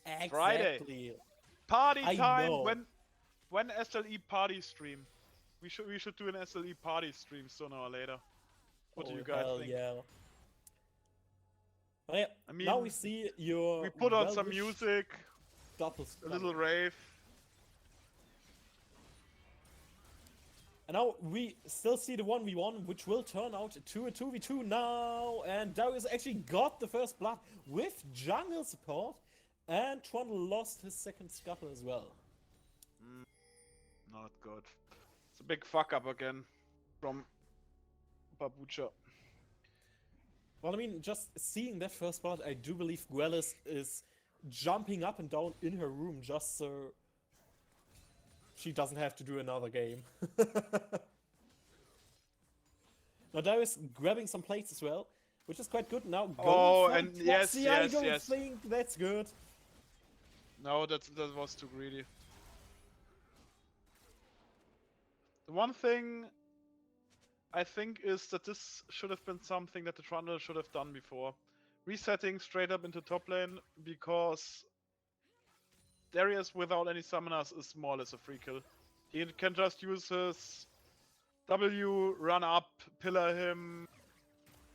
S3: Exactly.
S1: Friday. Party time. When SLE party stream. We should do an SLE party stream sooner or later. What do you guys think?
S3: Yeah. Oh, yeah.
S1: I mean,
S3: Now we see your.
S1: we put on some
S3: well-wished
S1: music,
S3: double
S1: a
S3: stun.
S1: little rave.
S3: And now we still see the 1v1, which will turn out to a 2v2 now. And Darius actually got the first blood with jungle support. And Trundle lost his second scuttle as well.
S1: Not good. It's a big fuck up again from BABUCHA.
S3: Well, I mean, just seeing that first blood, I do believe Guelis is jumping up and down in her room just so she doesn't have to do another game. Now Darius grabbing some plates as well, which is quite good. Now going for
S1: and
S3: the
S1: yes,
S3: proxy, I
S1: yes,
S3: don't
S1: yes.
S3: think that's good.
S1: No, that was too greedy. The one thing I think is that this should have been something that the Trundle should have done before. Resetting straight up into top lane, because Darius without any summoners is more or less a free kill. He can just use his W, run up, pillar him,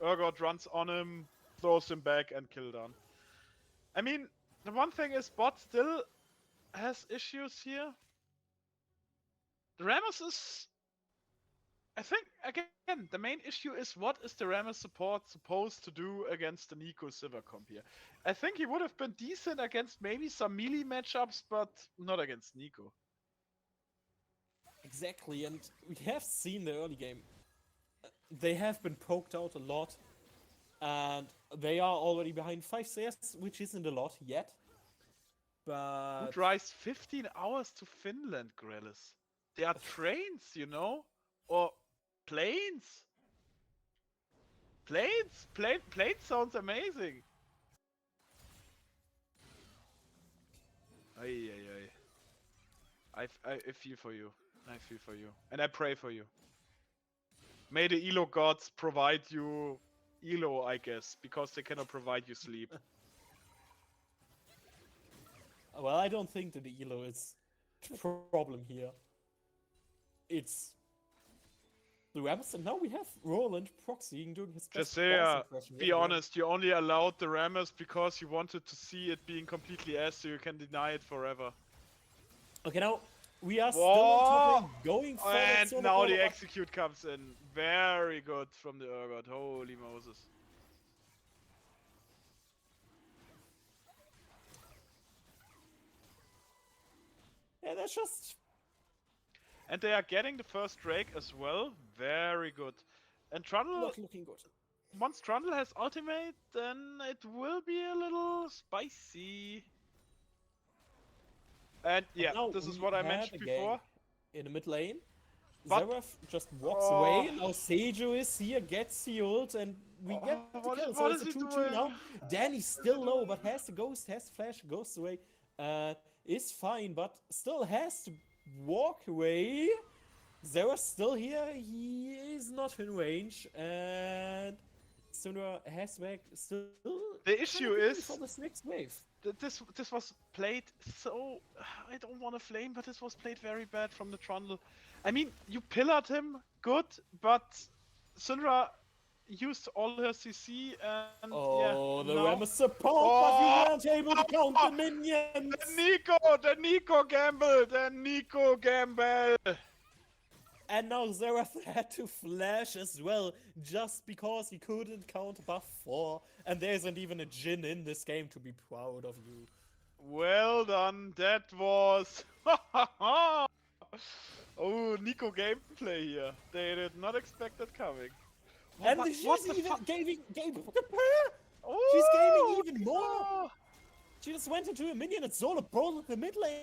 S1: Urgot runs on him, throws him back, and kill done. I mean, the one thing is bot still has issues here. The Rammus is... I think, again, the main issue is what is the Rammus support supposed to do against the Nico Silver comp here? I think he would have been decent against maybe some melee matchups, but not against Nico.
S3: Exactly, and we have seen the early game. They have been poked out a lot, and they are already behind 5 CS, which isn't a lot yet.
S1: Who
S3: But
S1: drives 15 hours to Finland, Grelis? They are trains, you know? Or planes? Planes sounds amazing. Ay. I feel for you. I feel for you. And I pray for you. May the Elo gods provide you Elo, I guess, because they cannot provide you sleep.
S3: well, I don't think that the elo is the problem here. It's the Rammus, and now we have Roland proxying doing his best
S1: Just say,
S3: boss impression
S1: be
S3: yet again.
S1: honest, you only allowed the Rammus because you wanted to see it being completely ass so you can deny it forever.
S3: Okay, now we are still on top lane, going for that
S1: And
S3: solo
S1: now
S3: corner,
S1: the
S3: but
S1: execute comes in. Very good from the Urgot. Holy Moses.
S3: yeah, that's just
S1: And they are getting the first Drake as well. Very good. And Trundle,
S3: not looking good.
S1: once Trundle has ultimate, then it will be a little spicy. And yeah,
S3: now
S1: this is
S3: we
S1: what I
S3: have
S1: mentioned
S3: a gank
S1: before.
S3: in the mid lane.
S1: But-
S3: Zeref just walks
S1: Oh.
S3: away, and now Seju is here, gets the ult, and we get the
S1: what-
S3: kill.
S1: what
S3: So
S1: is
S3: it's a
S1: he
S3: 2-2 now.
S1: doing?
S3: Danny's still low, but has the ghost, has the flash, goes away. Is fine, but still has to walk away. Zeref's still here, he is not in range, and Sundra has back still.
S1: The issue
S3: kinda
S1: is-
S3: for this next wave.
S1: This was played so... I don't want to flame, but this was played very bad from the Trundle. I mean, you pillared him, good, but Syndra used all her CC and
S3: Oh,
S1: yeah,
S3: the
S1: no.
S3: Rammus support, but you weren't able to count the minions!
S1: The Nico gamble!
S3: And now Zeref had to flash as well, just because he couldn't count buff 4. And there isn't even a Jhin in this game to be proud of you.
S1: Well done, that was... Oh, Nico gameplay here. They did not expect that coming.
S3: And
S1: What-
S3: she's
S1: what the
S3: even
S1: fuck?
S3: gaming
S1: Oh,
S3: She's gaming even more!
S1: oh.
S3: She just went into a minion and solo brawled the mid lane.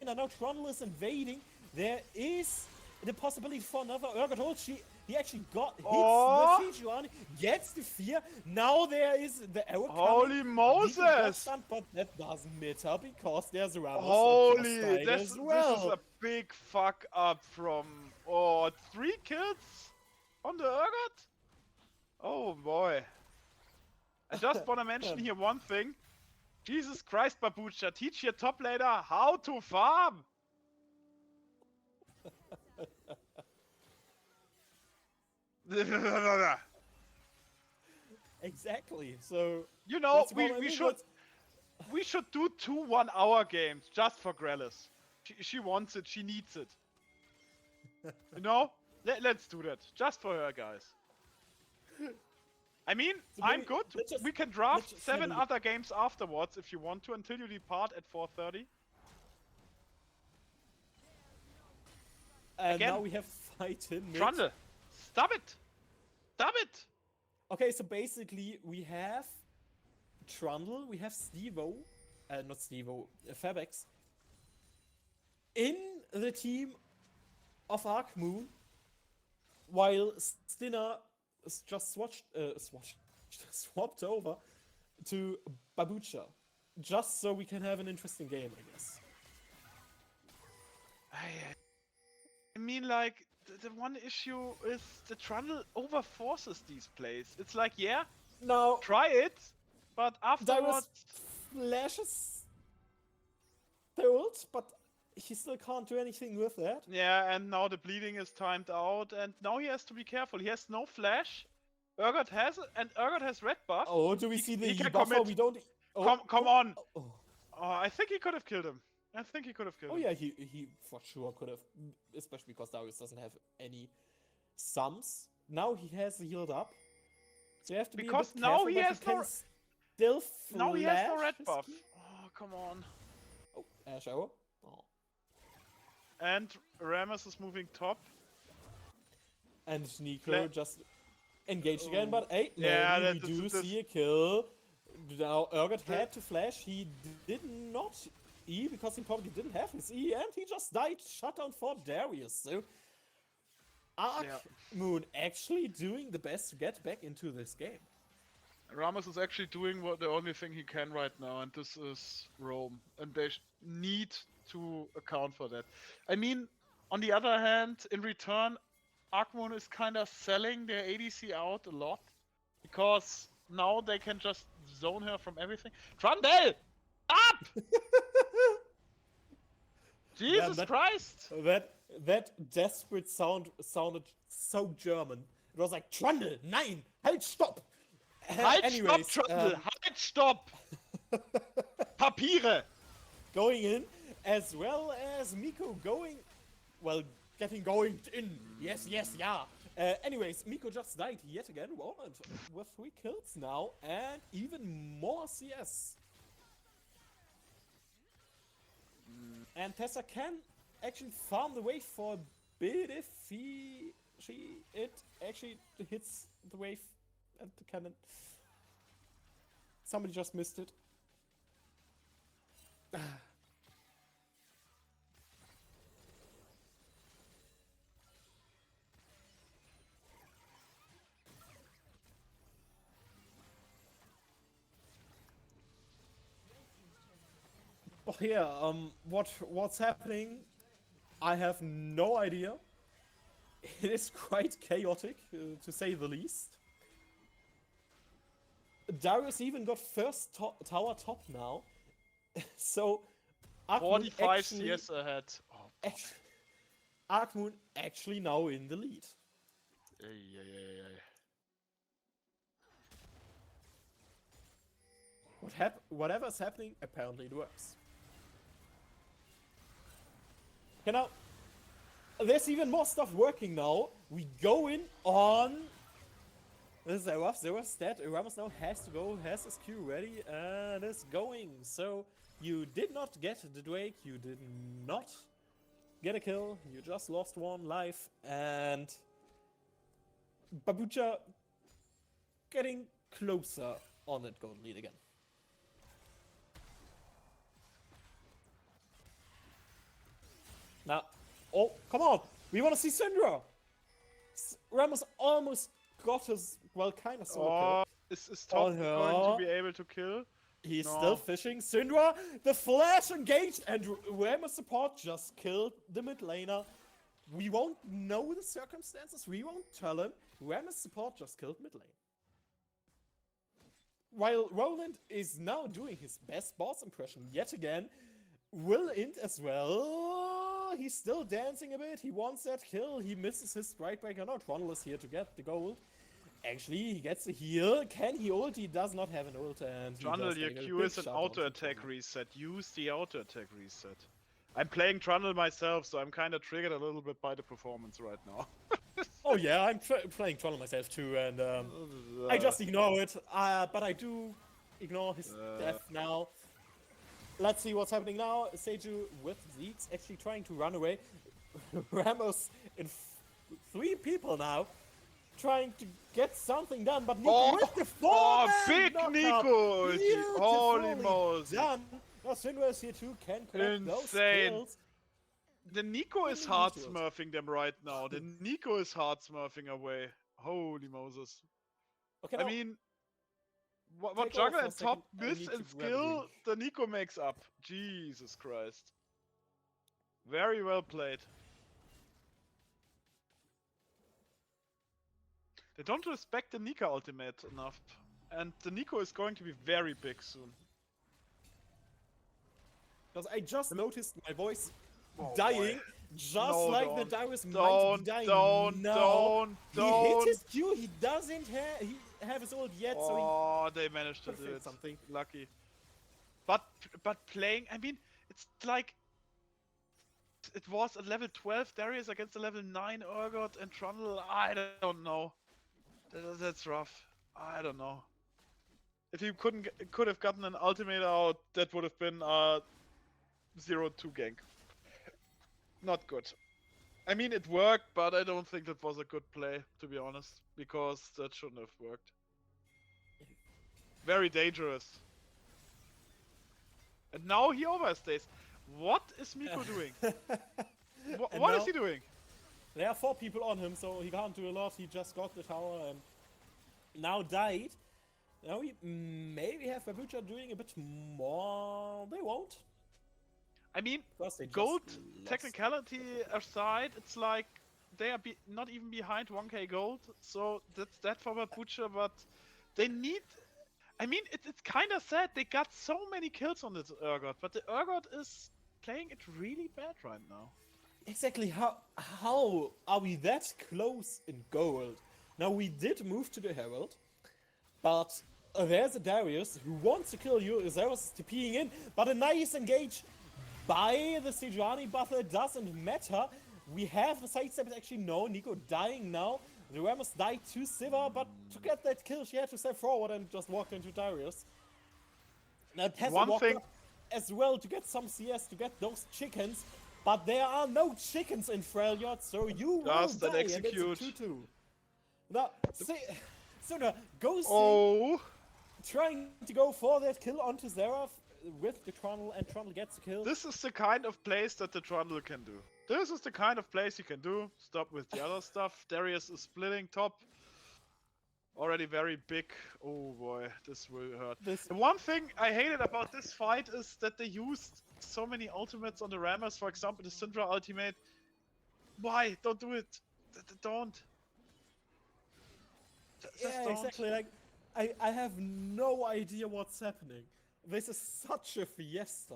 S3: And now Trundle is invading. There is the possibility for another Urgot ult. He actually hits
S1: Oh.
S3: the Sejuani, gets the fear. Now there is the arrow
S1: Holy
S3: coming.
S1: Moses!
S3: Nico got stunned, but that doesn't matter because there's a Rammus
S1: Holy,
S3: side
S1: this
S3: as
S1: is
S3: well.
S1: a big fuck up from... Oh, 3 kills on the Urgot? Oh boy. I just wanna mention here one thing. Jesus Christ, Babucha, teach your top laner how to farm!
S3: Exactly. So
S1: You know,
S3: that's
S1: we,
S3: what I
S1: we
S3: mean.
S1: should we should do 2 1-hour games just for Grelis. She wants it, she needs it. You know? Let's do that. Just for her, guys. I mean,
S3: So
S1: I'm
S3: maybe
S1: good.
S3: let's just-
S1: We can
S3: let's
S1: draft
S3: just
S1: 7
S3: have a look.
S1: other games afterwards if you want to until you depart at 4:30.
S3: And
S1: Again.
S3: now we have fight in mid.
S1: Trundle, stop it! Stop it!
S3: Okay, so basically we have Trundle, we have Stevo, not Stevo, Fabex, in the team of ARK Moon, while Stinner is just swapped over to Babucha, just so we can have an interesting game, I guess.
S1: I mean, like, the one issue is the Trundle overforces these plays. It's like, yeah,
S3: Now,
S1: try it, but
S3: Dyrus
S1: afterwards...
S3: flashes the ult, but he still can't do anything with that.
S1: Yeah, and now the bleeding is timed out, and now he has to be careful. He has no flash. Urgot has it, and Urgot has red buff.
S3: Oh, do we see the
S1: he can
S3: buffer?
S1: commit.
S3: We don't. Oh,
S1: Come on!
S3: Oh.
S1: Oh, I think he could have killed him. I think he could have killed
S3: Oh
S1: him.
S3: yeah, he for sure could have, especially because Darius doesn't have any sums. Now he has healed up, so you have to be
S1: Because
S3: a bit
S1: now
S3: careful,
S1: he
S3: but
S1: has
S3: you can
S1: no-
S3: still
S1: Now he has no
S3: flash
S1: red
S3: his
S1: buff.
S3: key.
S1: Oh, come on.
S3: Oh, Ash Hour. Oh.
S1: And Rammus is moving top.
S3: And Nico
S1: Fla-
S3: just engaged again,
S1: Oh.
S3: but hey,
S1: Yeah,
S3: maybe
S1: that-
S3: we do
S1: this-
S3: see a kill. Now Urgot
S1: The-
S3: had to flash. He did not E because he probably didn't have his E, and he just died. Shutdown for Darius. So ARK
S1: Yeah.
S3: Moon actually doing the best to get back into this game.
S1: Rammus is actually doing the only thing he can right now, and this is roam. And they need to account for that. I mean, on the other hand, in return, Arkmoon is kind of selling their ADC out a lot. Because now they can just zone her from everything. Trundle! Up! Jesus
S3: that-
S1: Christ!
S3: That desperate sounded so German. It was like Trundle, nein, halt, stopp.
S1: Halt,
S3: Anyways,
S1: stopp, Trundle! Halt, stopp! Papiere!
S3: going in, as well as Miko getting going in. Yes, yeah. Anyways, Miko just died yet again, with 3 kills now, and even more CS. And Tessa can actually farm the wave for a bit if it actually hits the wave and the cannon. Somebody just missed it. Oh yeah, what's happening? I have no idea. It is quite chaotic, to say the least. Darius even got first tower top now, so ARK Moon
S1: 45
S3: actually,
S1: CS ahead. Oh, boy.
S3: ARK Moon actually now in the lead.
S1: Ay, ay, ay, ay.
S3: Whatever's happening, apparently it works. Okay, now, there's even more stuff working now. We go in on Zeroth dead. Ramos now has to go, has his Q ready, and is going. So, you did not get the Drake, you did not get a kill, you just lost 1 life, and Babucha getting closer on that gold lead again. Now, oh, come on! We want to see Syndra! Ramos almost got his, well, kind of solo
S1: Oh,
S3: kill.
S1: is Top
S3: Oh,
S1: going
S3: yeah.
S1: to be able to kill?
S3: He's
S1: no.
S3: still fishing. Syndra, the flash engaged, and Ramos support just killed the mid laner. We won't know the circumstances, we won't tell him. Ramos support just killed mid lane. While Roland is now doing his best boss impression yet again, Will Int as well. He's still dancing a bit. He wants that kill. He misses his strike breaker. Now Trundle is here to get the gold. Actually, he gets a heal. Can he ult? He does not have an ult, and he
S1: Trundle,
S3: does
S1: your
S3: gain a
S1: Q
S3: big
S1: is an
S3: shot
S1: auto
S3: onto
S1: attack
S3: Trundle.
S1: reset. Use the auto attack reset. I'm playing Trundle myself, so I'm kind of triggered a little bit by the performance right now.
S3: Oh yeah, I'm playing Trundle myself too, and I just ignore it. But I do ignore his death now. Let's see what's happening now. Seju with Zeke's actually trying to run away. Ramos in 3 people now, trying to get something done, but Nico with the foreman
S1: big
S3: knockout.
S1: Nico! Holy
S3: Beautifully
S1: Moses!
S3: done. Now Sinwes here too can collect those
S1: Insane.
S3: kills.
S1: The Nico is
S3: Only
S1: hard
S3: these two.
S1: smurfing them right now. The Nico is hard smurfing away. Holy Moses.
S3: Okay,
S1: I
S3: now,
S1: mean, what
S3: take over
S1: jungle
S3: for a
S1: and top
S3: second. I
S1: this
S3: need to
S1: and
S3: grab a
S1: skill
S3: drink.
S1: the Nico makes up. Jesus Christ. Very well played. They don't respect the Nika ultimate enough. And the Nico is going to be very big soon.
S3: Because I just noticed my voice
S1: Oh,
S3: dying,
S1: boy.
S3: just
S1: No,
S3: like the
S1: don't.
S3: Darius might
S1: Don't,
S3: be dying
S1: don't,
S3: now.
S1: don't.
S3: He hit his Q, he doesn't have his ult yet, so
S1: Oh, they managed
S3: he
S1: to
S3: could
S1: do
S3: fix
S1: it.
S3: something.
S1: Lucky. But playing, I mean, it's like it was a level 12 Darius against a level 9 Urgot and Trundle. I don't know. That's rough. I don't know. If he could have gotten an ultimate out, that would have been a 0-2 gank. Not good. I mean, it worked, but I don't think that was a good play, to be honest, because that shouldn't have worked. Very dangerous. And now he overstays. What is Miko doing? What is he doing?
S3: There are 4 people on him, so he can't do a lot. He just got the tower and now died. Now we maybe have Babucha doing a bit more. They won't.
S1: I mean,
S3: Because they just
S1: gold
S3: lost.
S1: technicality aside, it's like they are not even behind 1k gold, so that's that for BABUCHA, but they need... I mean, it's kind of sad. They got so many kills on this Urgot, but the Urgot is playing it really bad right now.
S3: Exactly, how are we that close in gold? Now we did move to the Herald, but there's a Darius who wants to kill you. Zeros is TPing in, but a nice engage by the Sejuani buffer doesn't matter. We have the sidestep. Actually, no, Nico dying now. The Ramos died to Siva, but to get that kill, she had to step forward and just walked into Darius. Now Tesla walked up as well to get some CS, to get those chickens, but there are no chickens in Freljord, so you will
S1: Just
S3: die,
S1: an execute.
S3: and it's a 2-2. Now, Suna goes trying to go for that kill onto Xerath with the Trundle, and Trundle gets the kill.
S1: This is the kind of place that the Trundle can do. This is the kind of place you can do. Stop with the other stuff. Darius is splitting top. Already very big. Oh boy, this will hurt. The one thing I hated about this fight is that they used so many ultimates on the Rammers. For example, the Syndra ultimate. Why? Don't do it. Don't.
S3: Yeah,
S1: don't.
S3: exactly. Like, I have no idea what's happening. This is such a fiesta.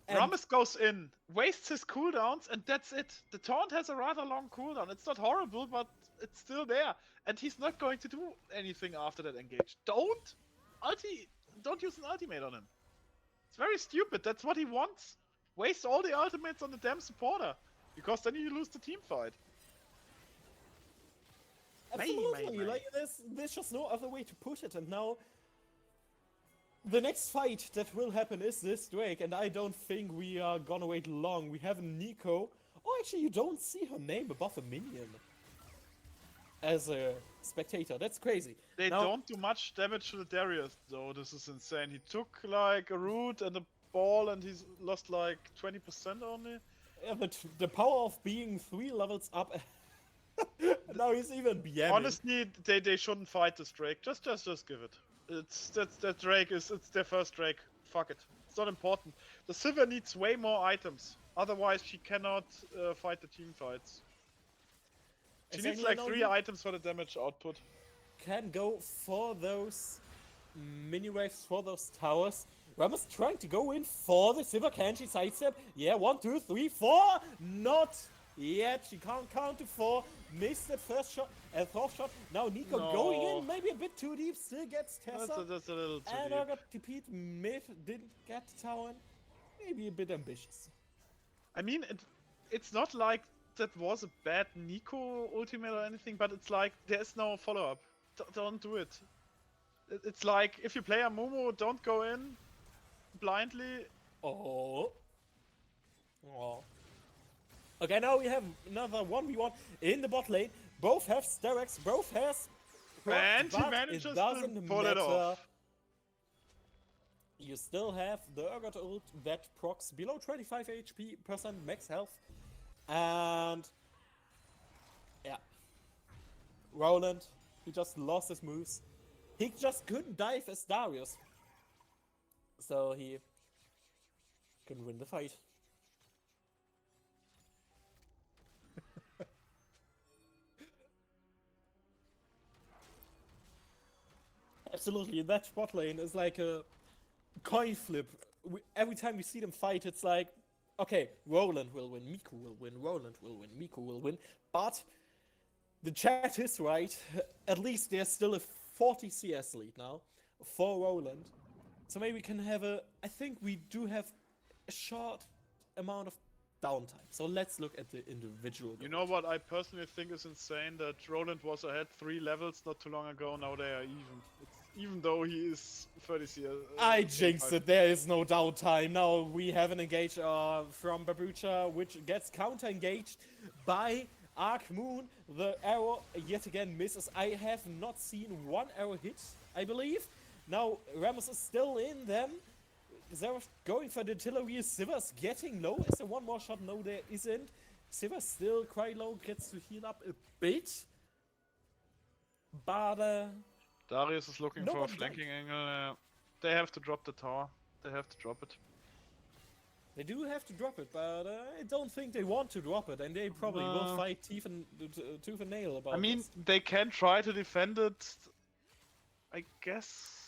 S1: Rammus goes in, wastes his cooldowns, and that's it. The taunt has a rather long cooldown. It's not horrible, but it's still there. And he's not going to do anything after that engage. Don't use an ultimate on him. It's very stupid. That's what he wants. Waste all the ultimates on the damn supporter. Because then you lose the team fight.
S3: Absolutely. Like, there's just no other way to put it. And now, the next fight that will happen is this Drake, and I don't think we are gonna wait long. We have Nico. Oh, actually, you don't see her name above a minion as a spectator. That's crazy.
S1: They don't do much damage to the Darius, though. This is insane. He took like a root and a ball, and he's lost like 20% only.
S3: Yeah, but the power of being 3 levels up. Now he's even BMing.
S1: Honestly, they shouldn't fight this Drake. Just give it. That Drake it's their first Drake. Fuck it. It's not important. The Silver needs way more items. Otherwise, she cannot fight the team fights. She needs like 3 items for the damage output.
S3: Can go for those mini waves, for those towers. Ramos trying to go in for the Silver. Can she sidestep? Yeah, 1, 2, 3, 4. Not Yet she can't count to 4. Missed that first shot, fourth shot. Now Nico going
S1: No.
S3: in, maybe a bit too deep. Still gets Tessa.
S1: That's a little too
S3: And
S1: deep.
S3: I got TP'd mid. Didn't get tower. Maybe a bit ambitious.
S1: I mean, it's not like that was a bad Nico ultimate or anything, but it's like there's no follow-up. Don't do it. It's like if you play a Momo, don't go in blindly.
S3: Oh. Oh. Okay, now we have another 1v1 in the bot lane. Both have Sterex, both has proc,
S1: And he
S3: but
S1: manages
S3: it
S1: to
S3: doesn't
S1: pull it
S3: matter.
S1: off.
S3: You still have the Urgot ult that procs below 25 HP percent max health. And yeah. Roland, he just lost his moves. He just couldn't dive as Darius. So he couldn't win the fight. Absolutely, that bot lane is like a coin flip. Every time we see them fight, it's like, okay, Roland will win, Miku will win, Roland will win, Miku will win. But the chat is right. At least there's still a 40 CS lead now for Roland. So maybe we can have a... I think we do have a short amount of downtime. So let's look at the individual.
S1: You know what I personally think is insane? That Roland was ahead 3 levels not too long ago, now they are even. Even though he is 30 CS.
S3: I jinxed it, there is no downtime. Now we have an engage from BABUCHA, which gets counter-engaged by ARK Moon. The arrow yet again misses. I have not seen one arrow hit, I believe. Now Ramos is still in them. They're going for the artillery. Siva's getting low. Is there one more shot? No, there isn't. Siva still quite low, gets to heal up a bit. But
S1: Darius is looking
S3: No
S1: for a
S3: one
S1: flanking angle. They have to drop the tower. They have to drop it.
S3: they do have to drop it, but I don't think they want to drop it, and they probably will
S1: No.
S3: fight tooth and nail about
S1: I mean,
S3: this.
S1: they can try to defend it, I guess.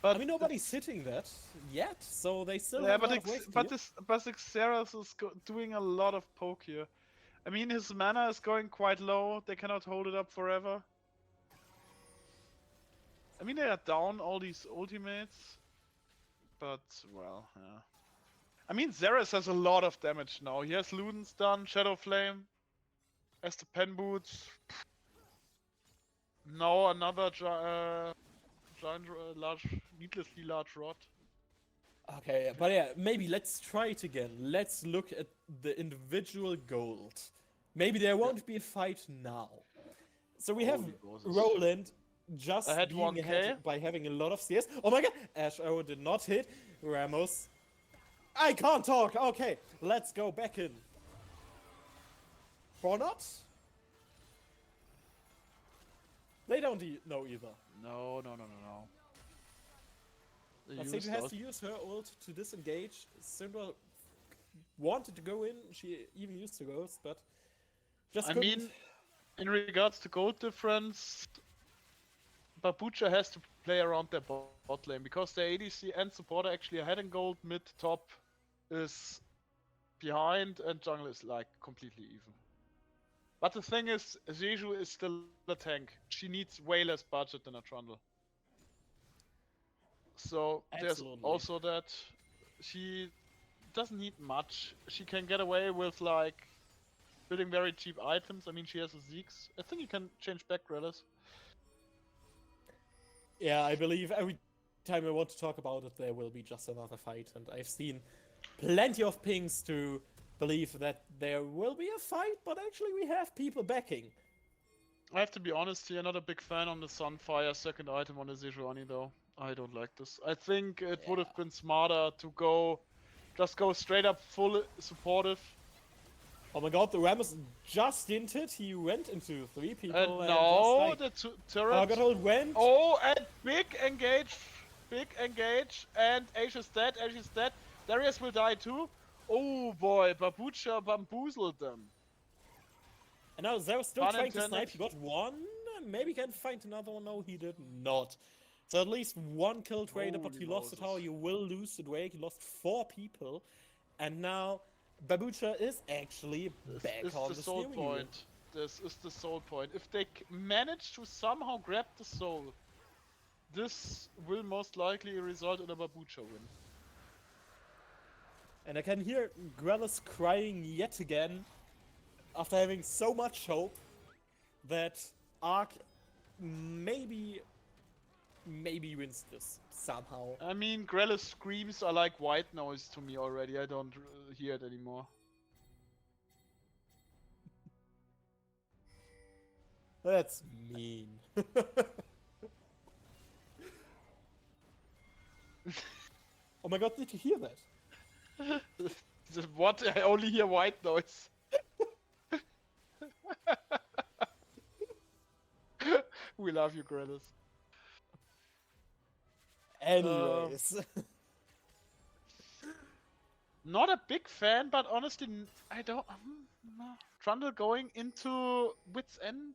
S1: But
S3: I mean, nobody's sitting that yet, so they still
S1: yeah,
S3: have a
S1: but
S3: lot of ways to
S1: but
S3: clear.
S1: Xerath is doing a lot of poke here. I mean, his mana is going quite low. They cannot hold it up forever. I mean, they are down all these ultimates, but well, yeah. I mean, Xerath has a lot of damage now. He has Luden's done, Shadow Flame, has the Pen Boots. Now another giant, needlessly large rod.
S3: Okay, but yeah, maybe let's try it again. Let's look at the individual gold. Maybe there won't be a fight now. So we have
S1: Holy Moses.
S3: Roland just
S1: Ahead
S3: being
S1: 1K.
S3: ahead by having a lot of CS. Oh my god! Ash Arrow did not hit. Ramos. I can't talk! Okay, let's go back in. Or not? They don't know either.
S1: No. They
S3: But
S1: used
S3: Satan has
S1: us.
S3: to use her ult to disengage. Syndra wanted to go in. She even used the ghost, but just
S1: I
S3: couldn't.
S1: mean, in regards to gold difference, BABUCHA has to play around their bot lane because their ADC and supporter actually ahead in gold, mid, top is behind, and jungle is like completely even. But the thing is, Jeju is still a tank. She needs way less budget than a Trundle. So there's
S3: Absolutely.
S1: also that she doesn't need much. She can get away with like building very cheap items. I mean, she has a Zeeks. I think you can change back Relics.
S3: Yeah, I believe every time I want to talk about it, there will be just another fight, and I've seen plenty of pings to believe that there will be a fight, but actually we have people backing.
S1: I have to be honest here, not a big fan on the Sunfire second item on the Sejuani though. I don't like this. I think it would have been smarter to just go straight up full supportive.
S3: Oh my god, the Ramos just hinted. He went into 3 people.
S1: And
S3: and
S1: no,
S3: just
S1: the
S3: like,
S1: turret.
S3: Urgot went.
S1: Oh, and big engage, and Ash is dead. Darius will die too. Oh boy, BABUCHA bamboozled them.
S3: And now Zero still
S1: Pun
S3: trying to
S1: intended.
S3: snipe. He got one. Maybe can find another one. No, he did not. So at least one kill traded, but
S1: Holy
S3: he lost the tower.
S1: Moses.
S3: You will lose the Drake. He lost 4 people. And now Babucha is actually back
S1: This is
S3: on
S1: the
S3: the
S1: soul
S3: steering wheel.
S1: point. This is the soul point. If they manage to somehow grab the soul, this will most likely result in a Babucha win.
S3: And I can hear Grellis crying yet again after having so much hope that ARK maybe wins this somehow.
S1: I mean, Grellis screams are like white noise to me already. I don't hear it anymore.
S3: That's mean. Oh my god, did you hear that?
S1: What? I only hear white noise. We love you, Grellis.
S3: Anyways.
S1: Not a big fan, but honestly, I don't. Trundle going into Wit's End.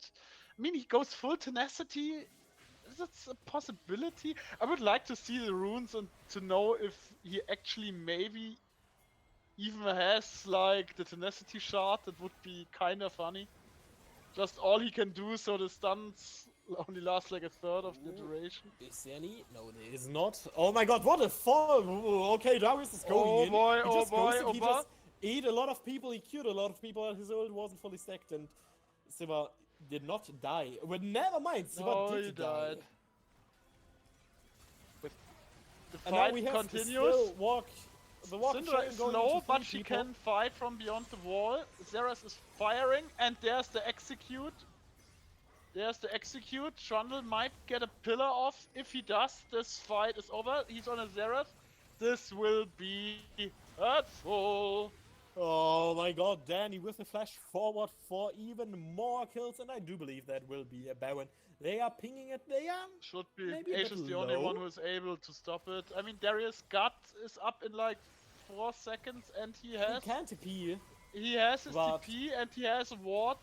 S1: I mean, he goes full tenacity. That's a possibility. I would like to see the runes and to know if he actually maybe even has like the tenacity shard. That would be kind of funny. Just all he can do, so the stuns only last like a third of the duration.
S3: Is there any? No, there is not. Oh my god, what a fall! Okay, Darius is going in.
S1: Boy,
S3: He
S1: oh
S3: just
S1: boy,
S3: ghosted,
S1: oh
S3: he
S1: boy.
S3: just ate a lot of people, he cured a lot of people, and his ult wasn't fully stacked, and Siva did not die. Well, never mind, Siva
S1: No,
S3: did
S1: he
S3: die.
S1: died. The
S3: And now
S1: fight
S3: we have
S1: continues.
S3: still the walk
S1: Syndra is
S3: going
S1: slow,
S3: into
S1: but
S3: three
S1: she
S3: people.
S1: can fight from beyond the wall. Xerath is firing, and there's the execute. There's the execute. Trundle might get a pillar off. If he does, this fight is over. He's on a Xerath. This will be hurtful.
S3: Oh my god, Danny with the flash forward for even more kills, and I do believe that will be a Baron. They are pinging it, they are
S1: Should be.
S3: maybe a
S1: Ashe
S3: bit
S1: is the only
S3: low.
S1: one who is able to stop it. I mean, Darius' gut is up in like 4 seconds, and he
S3: He
S1: has
S3: can't TP.
S1: He has his
S3: But
S1: TP and he has a ward.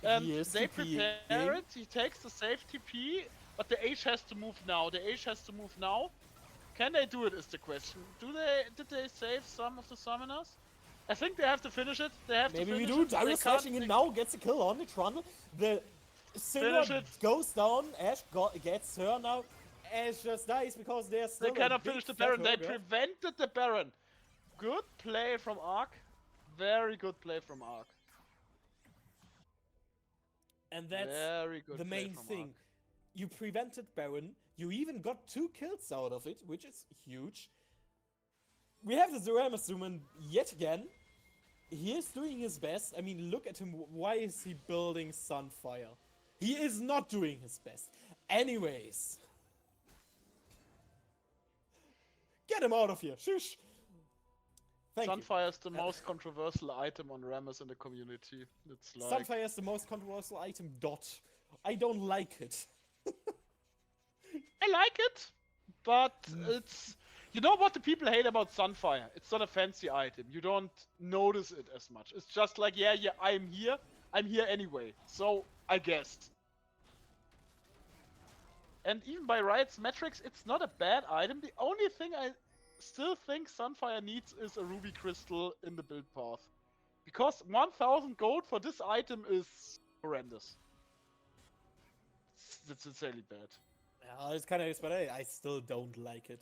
S1: And
S3: he is
S1: they
S3: TP-ing.
S1: prepare it. He takes the safe TP, but the Ashe has to move now. The Ashe has to move now. Can they do it is the question. Did they save some of the summoners? I think they have to finish it. They have
S3: Maybe
S1: to
S3: we
S1: finish
S3: do.
S1: it. They
S3: Darius
S1: can't
S3: flashing in now, gets a kill on the Trundle. The
S1: Finish
S3: Syndra
S1: it.
S3: goes down, Ashe gets her now. Ashe just dies because there's still
S1: They cannot
S3: a big
S1: finish the
S3: fat
S1: Baron. They
S3: ogre.
S1: prevented the Baron. Good play from ARK. Very good play from ARK.
S3: And that's
S1: Very good
S3: the
S1: play
S3: main
S1: from
S3: thing.
S1: ARK.
S3: You prevented Baron. You even got 2 kills out of it, which is huge. We have the Zeramis Summon yet again. He is doing his best. I mean, look at him. Why is he building Sunfire? He is not doing his best. Anyways. Get him out of here. Shush. Thank you.
S1: Sunfire is the most controversial item on Rammus in the community. It's like
S3: Sunfire is the most controversial item. I don't like it.
S1: I like it, but it's you know what the people hate about Sunfire? It's not a fancy item. You don't notice it as much. It's just like yeah, I'm here anyway. So I guess. And even by Riot's metrics, it's not a bad item. The only thing I still think Sunfire needs is a ruby crystal in the build path. Because 1000 gold for this item is horrendous. It's insanely bad.
S3: Yeah, it's kind of nice, but I still don't like it.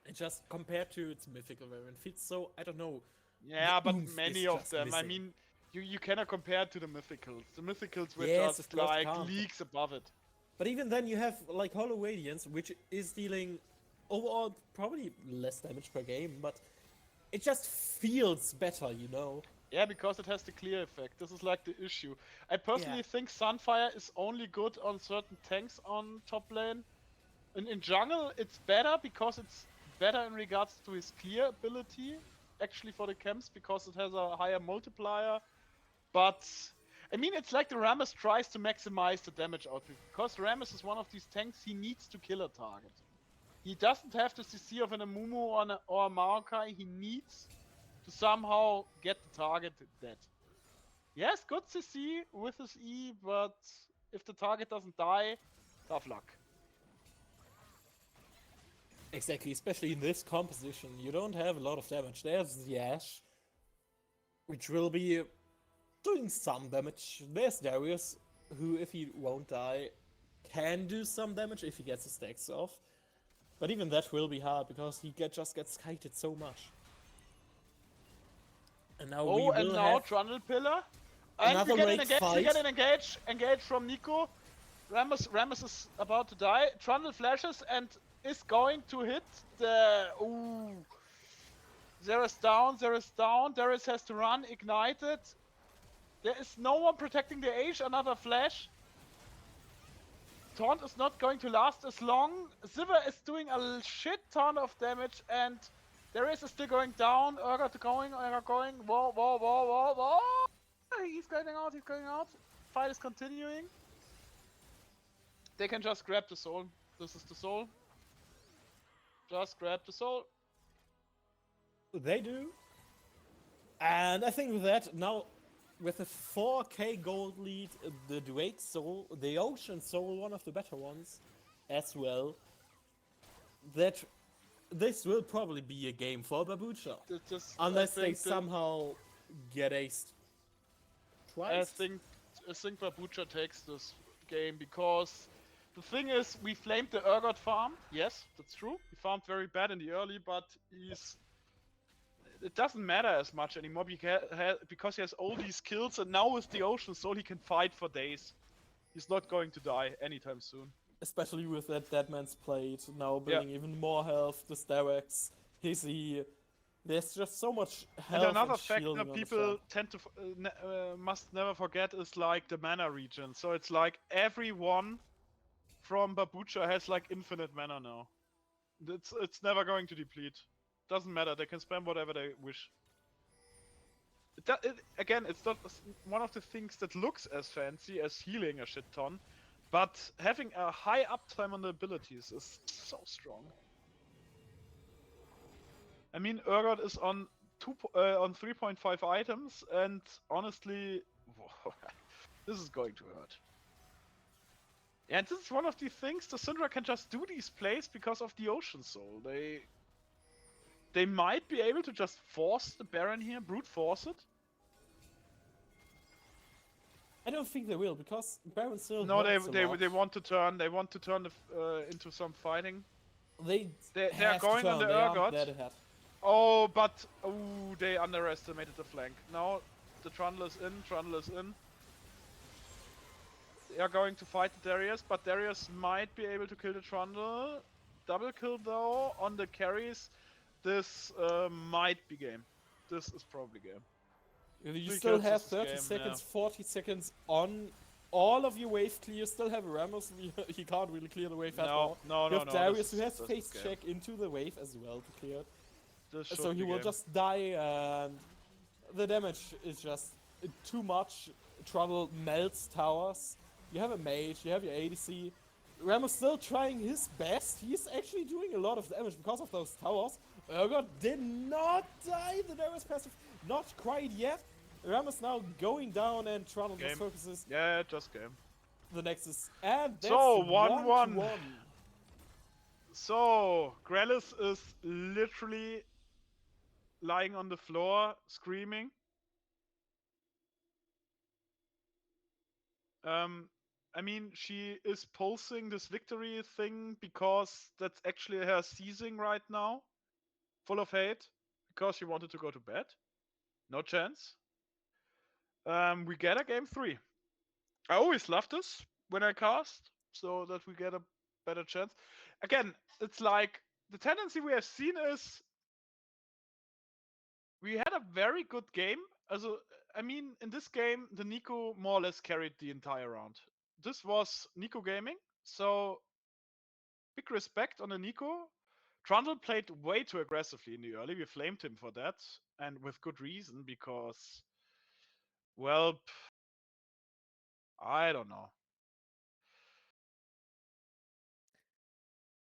S3: It just compared to its mythical variant feels so, I don't know.
S1: Yeah,
S3: the
S1: but
S3: oomph
S1: many
S3: is
S1: of
S3: just
S1: them, I
S3: missing.
S1: mean, you cannot compare it to the mythicals. The mythicals were
S3: Yes, of
S1: just
S3: course
S1: like
S3: can't.
S1: leagues above it.
S3: But even then you have like Hollow Radiance, which is dealing overall probably less damage per game, but it just feels better, you know?
S1: Yeah, because it has the clear effect. This is like the issue. I personally
S3: Yeah.
S1: think Sunfire is only good on certain tanks on top lane. In jungle, it's better because it's better in regards to his clear ability, actually for the camps, because it has a higher multiplier. But, I mean, it's like the Rammus tries to maximize the damage output. Because Rammus is one of these tanks, he needs to kill a target. He doesn't have the CC of an Amumu or a Maokai, he needs to somehow get the target dead. Yes, good CC with his E, but if the target doesn't die, tough luck.
S3: Exactly, especially in this composition. You don't have a lot of damage. There's the Ashe. which will be doing some damage. There's Darius, who, if he won't die, can do some damage if he gets his stacks off. But even that will be hard because he just gets kited so much. And now we
S1: and
S3: will
S1: now
S3: have
S1: Trundle Pillar. And
S3: another
S1: we get
S3: late
S1: an engage,
S3: fight.
S1: we get an engage from Nico. Rammus is about to die. Trundle flashes and is going to hit the... Ooh. There is down. Darius has to run, ignited. There is no one protecting the Age, another flash. Taunt is not going to last as long. Ziver is doing a shit ton of damage and Darius is still going down. Urgot going. Whoa. He's going out. Fight is continuing. They can just grab the soul. This is the soul. Just grab the soul.
S3: They do. And I think with that, now with a 4k gold lead, the Drake Soul, the Ocean Soul, one of the better ones as well, that this will probably be a game for Babucha. Unless they somehow get aced twice.
S1: I think Babucha takes this game because the thing is, we flamed the Urgot farm. Yes, that's true. He farmed very bad in the early, but it doesn't matter as much anymore because he has all these kills, and now with the Ocean Soul he can fight for days. He's not going to die anytime soon.
S3: Especially with that Deadman's Plate now building even more health, the Starex, Hizzy. There's just so much health.
S1: And another factor people tend to must never forget is like the mana region. So it's like everyone from Babucha has like infinite mana now. It's never going to deplete. Doesn't matter. They can spam whatever they wish. Again, it's not one of the things that looks as fancy as healing a shit ton, but having a high uptime on the abilities is so strong. I mean, Urgot is on 3.5 items, and honestly, this is going to hurt. And this is one of the things the Syndra can just do these plays because of the Ocean Soul. They might be able to just force the Baron here, brute force it.
S3: I don't think they will because Baron still.
S1: No, they want to turn. They want to turn into some fighting.
S3: They
S1: are going on the Urgot. Oh, but they underestimated the flank. Now the Trundle is in. They are going to fight the Darius, but Darius might be able to kill the Trundle. Double kill though on the carries. This might be game. This is probably game.
S3: You still have 30 seconds, 40 seconds on all of your wave clear. Still have Ramos. He can't really clear the wave at all.
S1: No.
S3: You have Darius who has face check into the wave as well to clear it. So he will just die, and the damage is just too much. Trouble melts towers. You have a mage, you have your ADC. Ramos still trying his best. He's actually doing a lot of damage because of those towers. Urgot did not die. The Darius passive, not quite yet. Ramos now going down, and Trouble just focuses.
S1: Yeah, just game.
S3: The Nexus, and that's
S1: so
S3: 1-1.
S1: So Grellis is literally lying on the floor, screaming. I mean, she is pulsing this victory thing because that's actually her seizing right now. Full of hate. Because she wanted to go to bed. No chance. We get a game 3. I always love this when I cast, so that we get a better chance. Again, it's like, the tendency we have seen is we had a very good game. I mean, in this game, the Nico more or less carried the entire round. This was Nico gaming, so big respect on the Nico. Trundle played way too aggressively in the early. We flamed him for that, and with good reason, because, well, I don't know.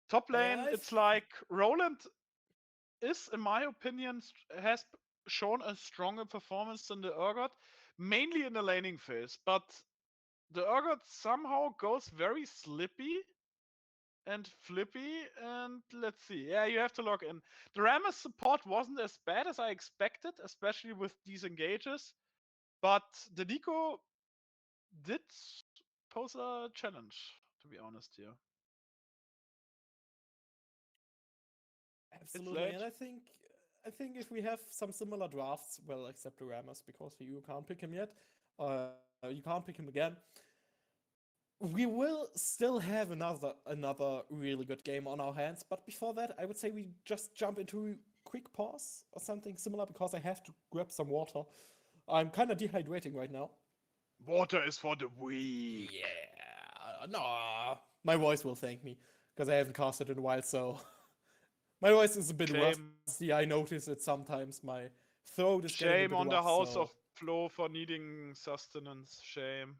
S1: Top lane, it's like Roland is, in my opinion, has shown a stronger performance than the Urgot, mainly in the laning phase, but the Urgot somehow goes very slippy and Flippy, and let's see. Yeah, you have to log in. The Rammus support wasn't as bad as I expected, especially with these engages, but the Nico did pose a challenge, to be honest here.
S3: Absolutely,
S1: late.
S3: and I think if we have some similar drafts, well, except the Rammers, because you can't pick him yet, you can't pick him again. We will still have another really good game on our hands, but before that, I would say we just jump into quick pause or something similar because I have to grab some water. I'm kind of dehydrating right now.
S1: Water is for the weak.
S3: Yeah, no, my voice will thank me because I haven't casted in a while, so my voice is a bit
S1: Shame.
S3: rusty. I notice it sometimes. My throat is getting a
S1: Shame
S3: bit
S1: on the
S3: rough.
S1: House
S3: So
S1: of Flo for needing sustenance. Shame.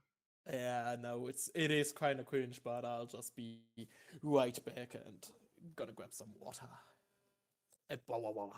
S3: yeah, no, it is kind of cringe, but I'll just be right back and gonna grab some water. And blah, blah, blah.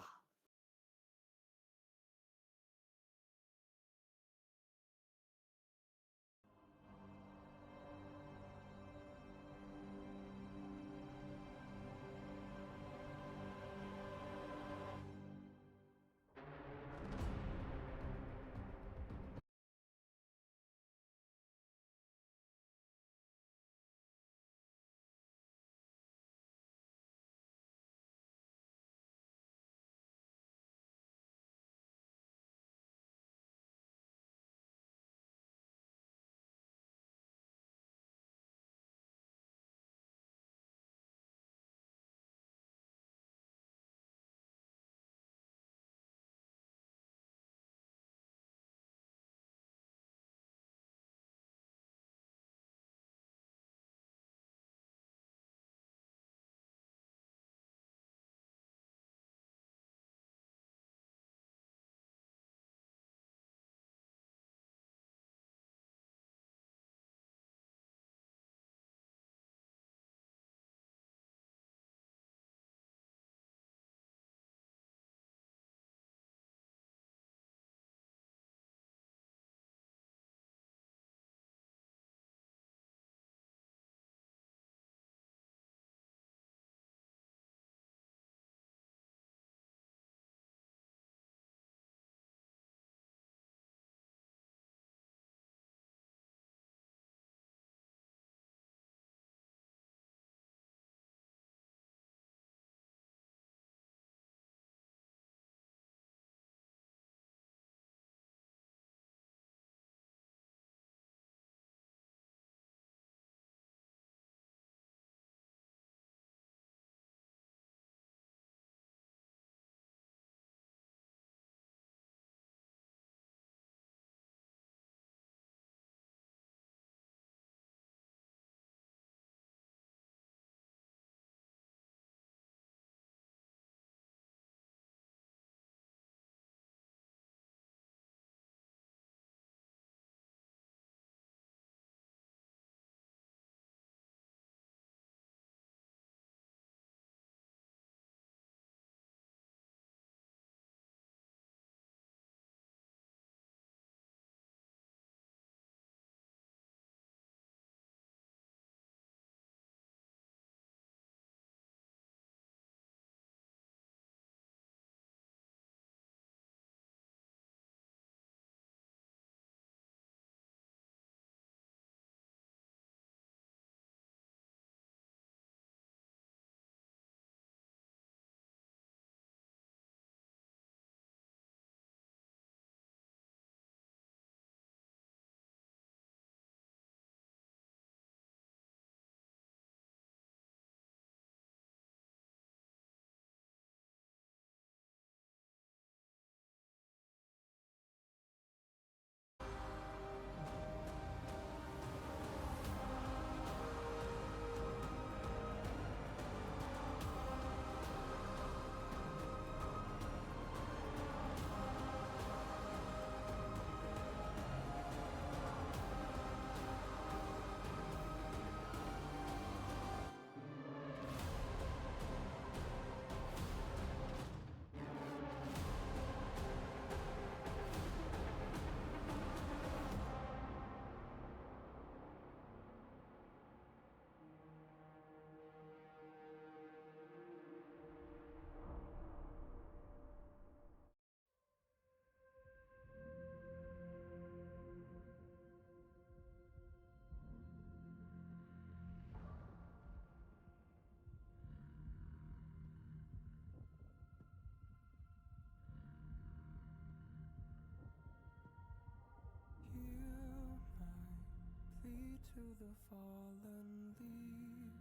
S4: fallen, leave me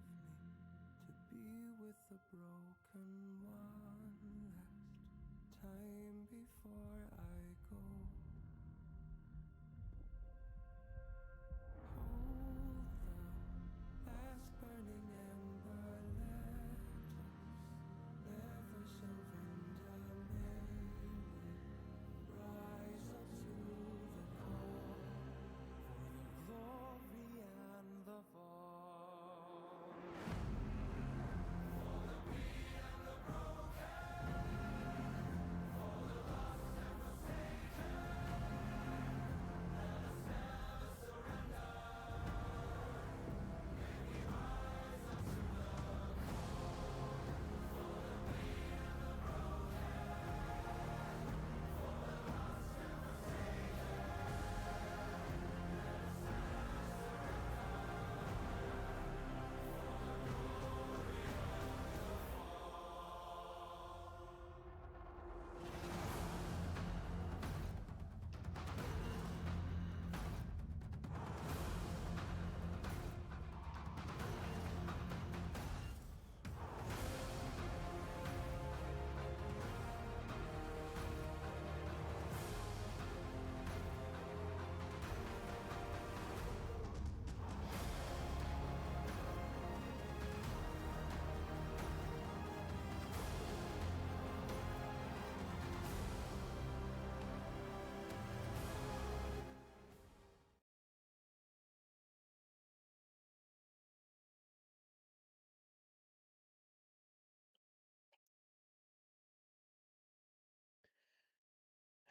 S4: to be with the broken one last time before I go. Hold the last burning ember, never shall rise up to the call for the glory and the fall.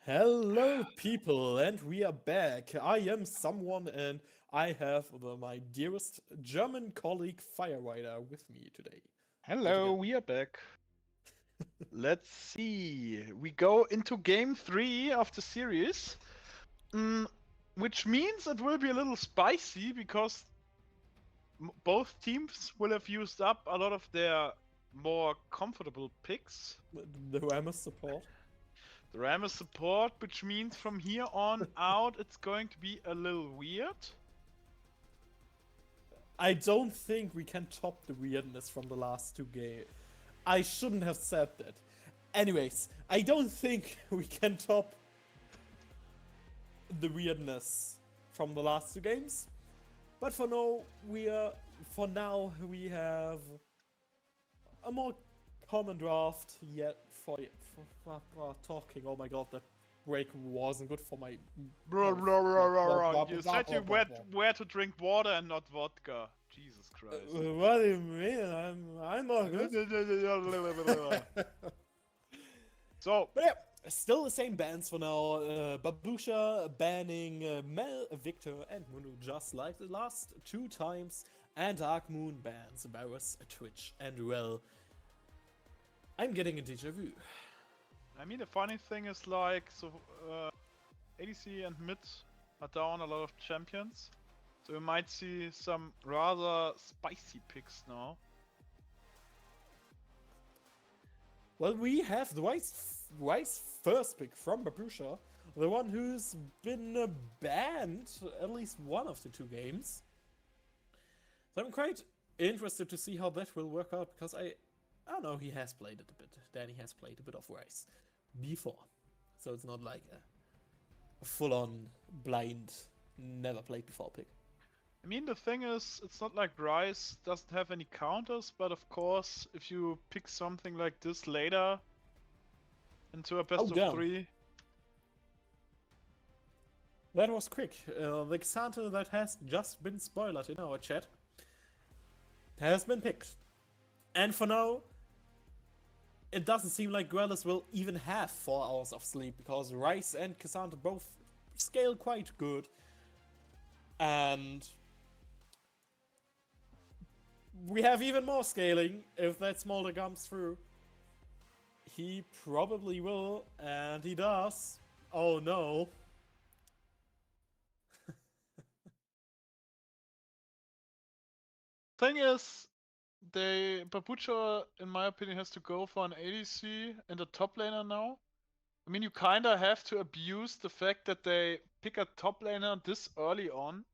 S3: Hello, people, and we are back. I am someone, and I have my dearest German colleague Firerider with me today.
S1: Hello, we are back. Let's see. We go into game 3 of the series, which means it will be a little spicy because both teams will have used up a lot of their more comfortable picks.
S3: The Rammus support.
S1: The Ram is support, which means from here on out it's going to be a little weird.
S3: I don't think we can top the weirdness from the last two games. I shouldn't have said that. Anyways, I don't think we can top the weirdness from the last two games. But for now, we have a more common draft yet for talking. Oh my god, that break wasn't good for my.
S1: You said you where to drink water and not vodka. Jesus Christ.
S3: What do you mean? I'm not good.
S1: So,
S3: But yeah, still the same bans for now. Babusha banning Mel, Victor, and Munu just like the last two times. And Dark Moon bans Varus, Twitch, and well, I'm getting a deja vu.
S1: I mean, the funny thing is like, so ADC and mid are down a lot of champions. So we might see some rather spicy picks now.
S3: Well, we have the wise first pick from Babusha, the one who's been banned at least one of the two games. So I'm quite interested to see how that will work out, because I don't know, he has played it a bit. Danny has played a bit of Rice before. So it's not like a full-on blind, never played before pick.
S1: I mean, the thing is, it's not like Rice doesn't have any counters, but of course, if you pick something like this later into a best of 3.
S3: That was quick. The Xante that has just been spoiled in our chat has been picked. And for now, it doesn't seem like Grelis will even have 4 hours of sleep, because Rice and Cassandra both scale quite good. And we have even more scaling if that Smolder comes through. He probably will, and he does. Oh no.
S1: Thing is, BABUCHA, in my opinion, has to go for an ADC and a top laner now. I mean, you kinda have to abuse the fact that they pick a top laner this early on.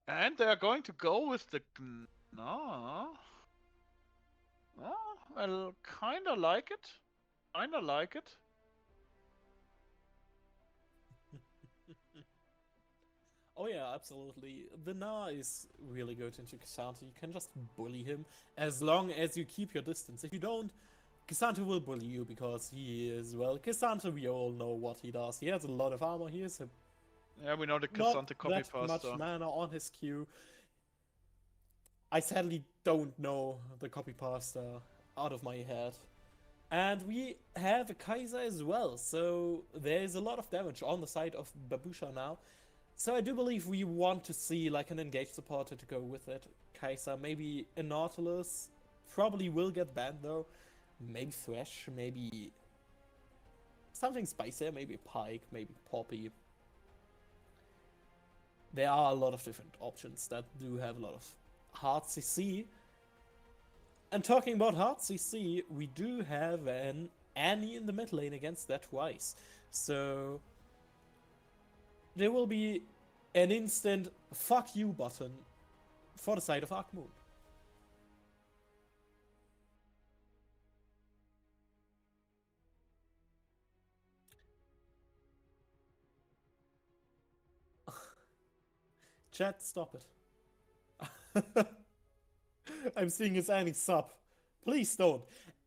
S1: And they are going to go with the Gnar. Oh, I kinda like it. Kinda like it.
S3: Oh yeah, absolutely. The Na is really good into K'Sante. You can just bully him as long as you keep your distance. If you don't, K'Sante will bully you because he is, well, K'Sante, we all know what he does. He has a lot of armor. He has
S1: Yeah, we know the
S3: not
S1: Cassante copy
S3: that much
S1: pasta.
S3: mana on his queue. I sadly don't know the copy pasta out of my head. And we have a Kaiser as well, so there's a lot of damage on the side of BABUCHA now. So I do believe we want to see like an engaged supporter to go with it. Kaiser, maybe a Nautilus, probably will get banned though. Maybe Thresh, maybe something spicier, maybe Pike, maybe Poppy. There are a lot of different options that do have a lot of hard CC. And talking about hard CC, we do have an Annie in the mid lane against that twice. So there will be an instant fuck you button for the side of ARK Moon. Chat, stop it. I'm seeing his Annie sub. Please don't.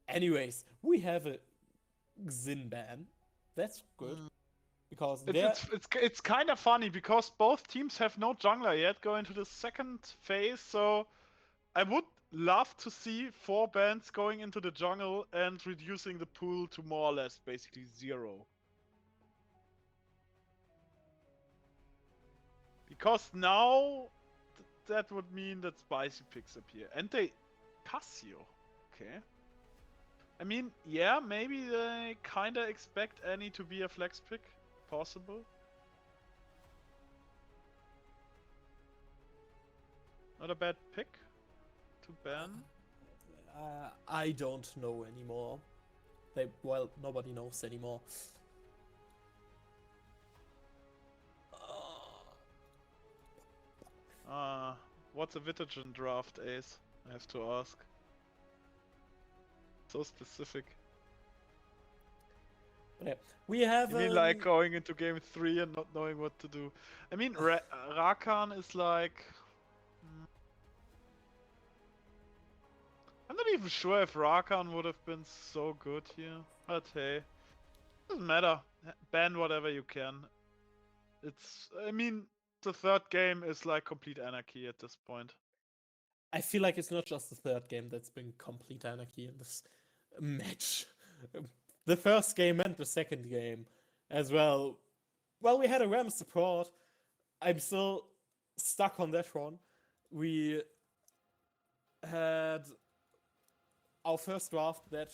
S3: Anyways, we have a Xin ban. That's good. Because
S1: it's kind of funny because both teams have no jungler yet going into the second phase, so I would love to see 4 bans going into the jungle and reducing the pool to more or less basically 0. Because now that would mean that Spicy picks up here. And they Cassio. Okay. I mean, yeah, maybe they kinda expect Annie to be a flex pick. Possible. Not a bad pick to ban.
S3: I don't know anymore. Well, nobody knows anymore.
S1: What's a Vitagen draft, Ace? I have to ask. So specific.
S3: Yeah, we have.
S1: You mean like going into game 3 and not knowing what to do? I mean, Rakan is like. I'm not even sure if Rakan would have been so good here, but hey, doesn't matter. Ban whatever you can. I mean, the third game is like complete anarchy at this point.
S3: I feel like it's not just the third game that's been complete anarchy in this match. The first game and the second game as well. Well, we had a Ram support. I'm still stuck on that one. We had our first draft that,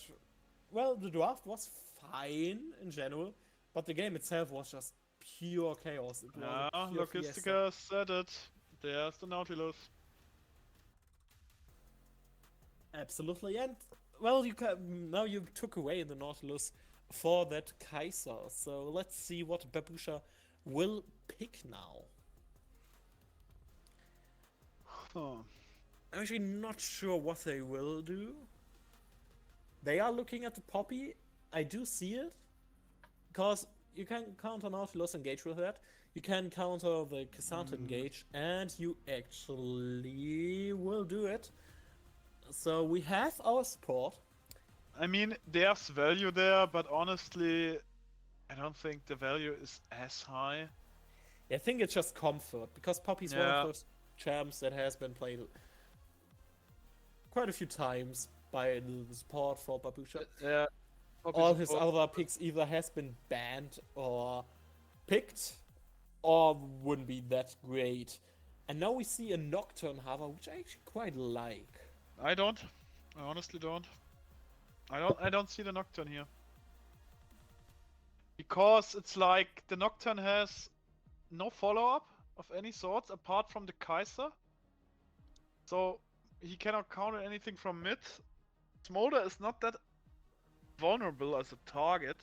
S3: well, the draft was fine in general, but the game itself was just pure chaos. It was a pure fiesta.
S1: Logistica said it. There's the Nautilus.
S3: Absolutely, and well, now you took away the Nautilus for that Kaiser. So let's see what BABUCHA will pick now.
S1: Huh.
S3: I'm actually not sure what they will do. They are looking at the Poppy. I do see it. Because you can counter Nautilus engage with that. You can counter the K'Sante engage. And you actually will do it. So we have our support.
S1: I mean, there's value there, but honestly, I don't think the value is as high.
S3: I think it's just comfort, because Poppy's one of those champs that has been played quite a few times by the support for BABUCHA.
S1: Yeah.
S3: All his other picks either has been banned or picked, or wouldn't be that great. And now we see a Nocturne Hover, which I actually quite like.
S1: I don't. I honestly don't. I don't see the Nocturne here. Because it's like the Nocturne has no follow-up of any sorts apart from the Kaiser. So he cannot counter anything from mid. Smolder is not that vulnerable as a target.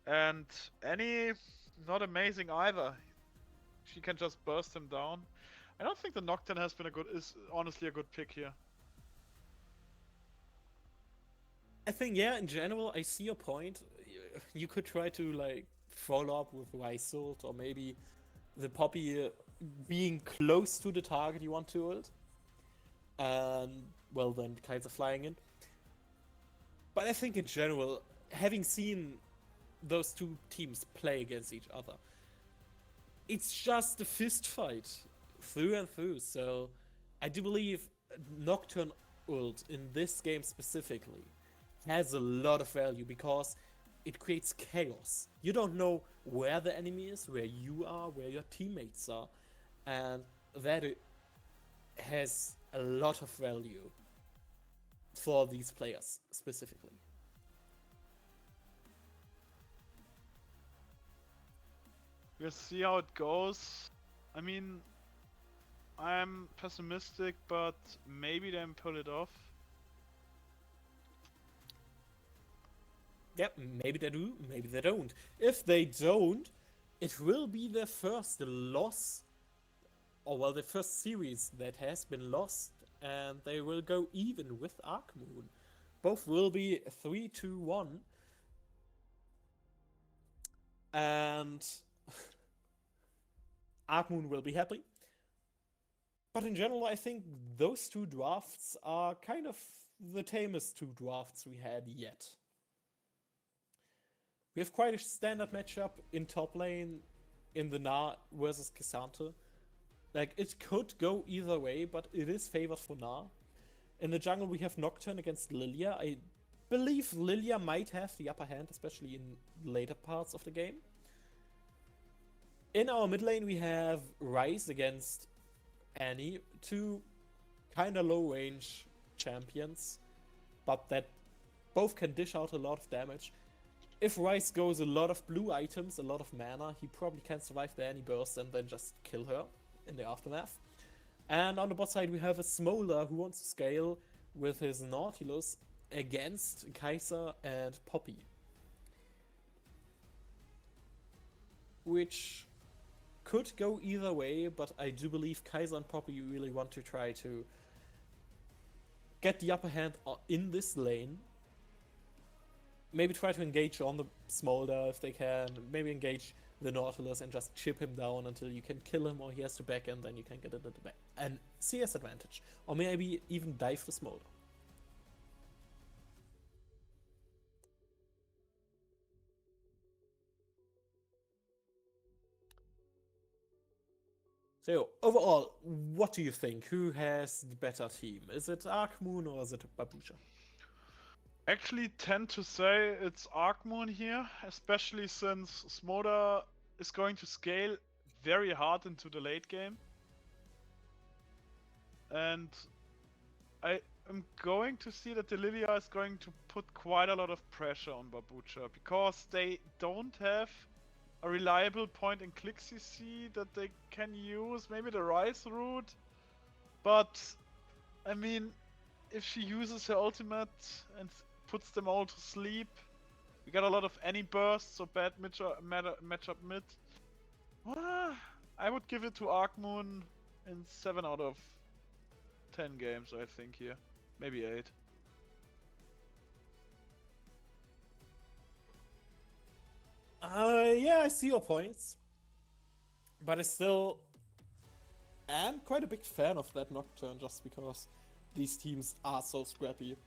S1: And Annie, not amazing either. she can just burst him down. I don't think the Nocturne is honestly a good pick here.
S3: I think, yeah, in general, I see your point. You could try to, like, follow up with Rice Ult, or maybe the Poppy being close to the target you want to ult. And, well, then Kaiser flying in. But I think in general, having seen those two teams play against each other, it's just a fist fight through and through. So I do believe Nocturne ult in this game specifically has a lot of value because it creates chaos. You don't know where the enemy is, where you are, where your teammates are, and that has a lot of value for these players specifically.
S1: We'll see how it goes. I mean, I'm pessimistic, but maybe they pull it off.
S3: Yep, maybe they do, maybe they don't. If they don't, it will be their first loss, or well, the first series that has been lost, and they will go even with ARK Moon. Both will be 3-2-1. And ARK Moon will be happy. But in general, I think those two drafts are kind of the tamest two drafts we had yet. We have quite a standard matchup in top lane in the Na versus K'Sante. Like, it could go either way, but it is favored for Na. In the jungle, we have Nocturne against Lilia. I believe Lilia might have the upper hand, especially in later parts of the game. In our mid lane, we have Ryze against Annie, two kind of low range champions, but that both can dish out a lot of damage. If Ryze goes a lot of blue items, a lot of mana, he probably can survive the Annie burst and then just kill her in the aftermath. And on the bot side, we have a Smolder who wants to scale with his Nautilus against Kaiser and Poppy, which could go either way, but I do believe Kaiser and Poppy really want to try to get the upper hand in this lane. Maybe try to engage on the Smolder if they can. Maybe engage the Nautilus and just chip him down until you can kill him, or he has to back and then you can get into the back. And CS advantage. Or maybe even dive the Smolder. So, overall, what do you think? Who has the better team? Is it ARK Moon or is it BABUCHA?
S1: Actually tend to say it's ARK Moon here, especially since Smolder is going to scale very hard into the late game. And I am going to see that the Lilia is going to put quite a lot of pressure on BABUCHA, because they don't have a reliable point and click CC that they can use. Maybe the Ryze route, but I mean, if she uses her ultimate and puts them all to sleep, we got a lot of Annie bursts, so bad matchup mid. I would give it to ARK Moon in 7 out of 10 games, I think, here. Maybe 8.
S3: Yeah, I see your points. But I still am quite a big fan of that Nocturne just because these teams are so scrappy.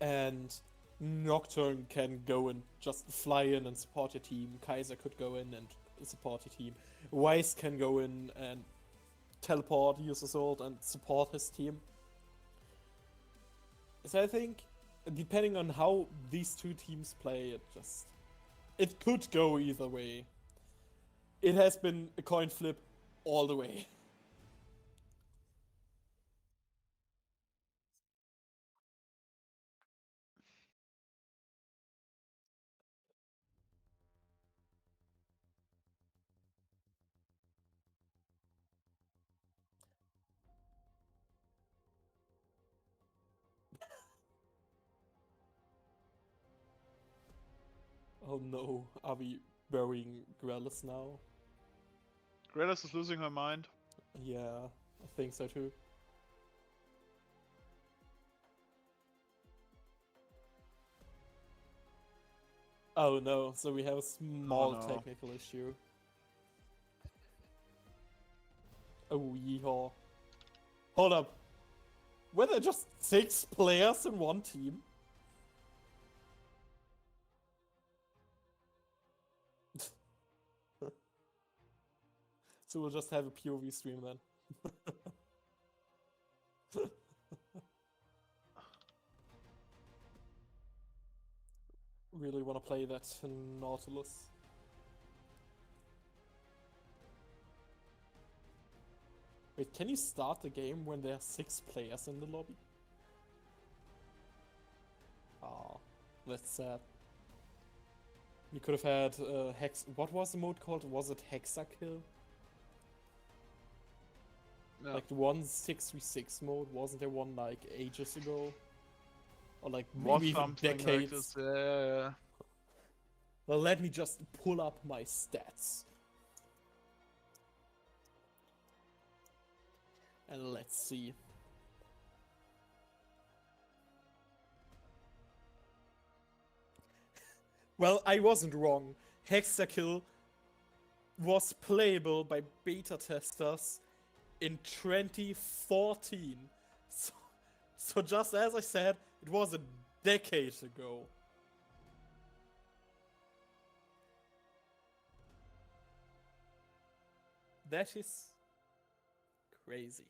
S3: And Nocturne can go and just fly in and support your team. Kaiser could go in and support your team. Ryze can go in and teleport, use his ult, and support his team. So I think, depending on how these two teams play, it could go either way. It has been a coin flip all the way. Oh no, are we burying Grellis now?
S1: Grelis is losing her mind.
S3: Yeah, I think so too. Oh no, so we have a small
S1: no.
S3: technical issue. Oh, yeehaw. Hold up. Were there just 6 players in one team? So we'll just have a POV stream then. Really want to play that Nautilus. Wait, can you start the game when there are 6 players in the lobby? Ah, that's sad. We could have had Hex. What was the mode called? Was it Hexakill?
S1: Yeah.
S3: Like the one 6v6 mode? Wasn't there one like ages ago? Or like
S1: Was
S3: maybe even
S1: something like
S3: decades?
S1: this. Yeah.
S3: Well, let me just pull up my stats. And let's see. Well, I wasn't wrong. Hexakill was playable by beta testers in 2014. So just as I said, it was a decade ago. That is crazy.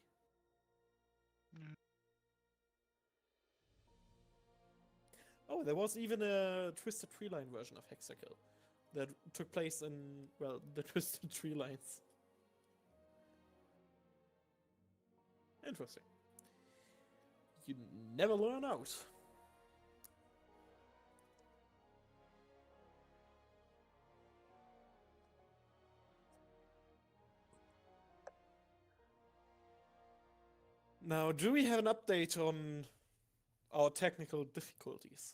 S3: Oh, there was even a Twisted Tree Line version of Hexakill that took place in, well, the Twisted Tree Lines. Interesting. You never learn out. Now, do we have an update on our technical difficulties?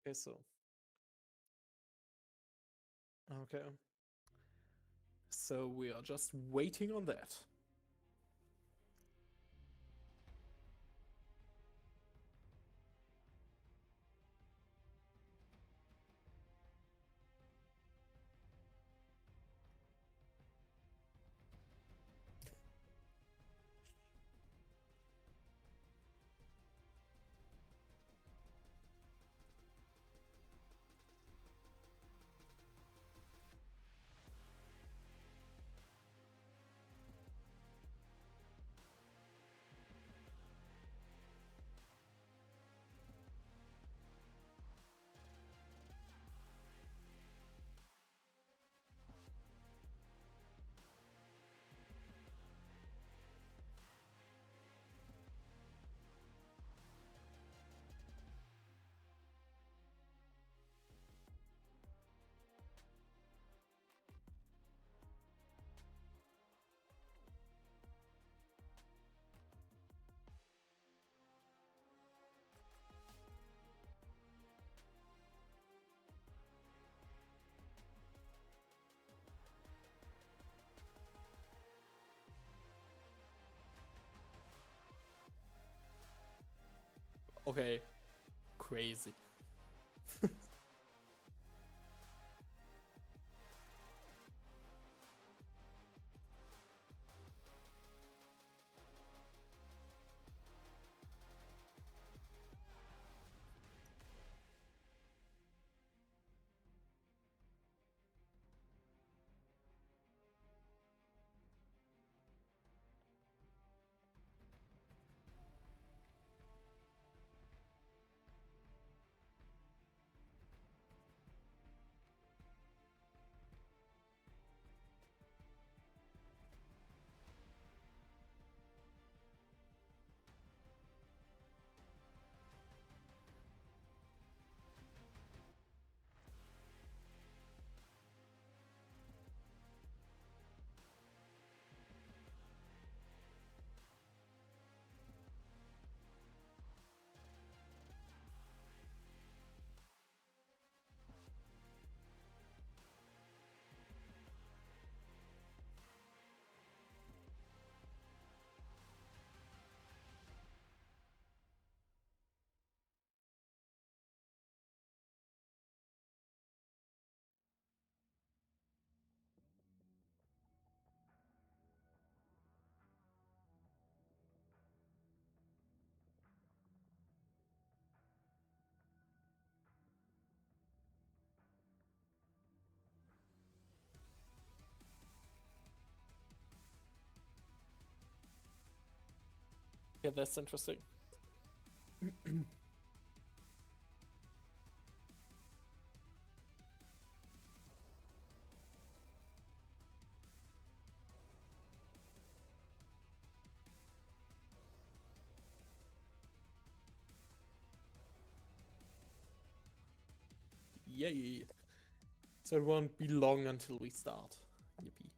S3: Okay, so. Okay. So we are just waiting on that. Okay. Crazy. Yeah, that's interesting. Yay! So it won't be long until we start. Yippee.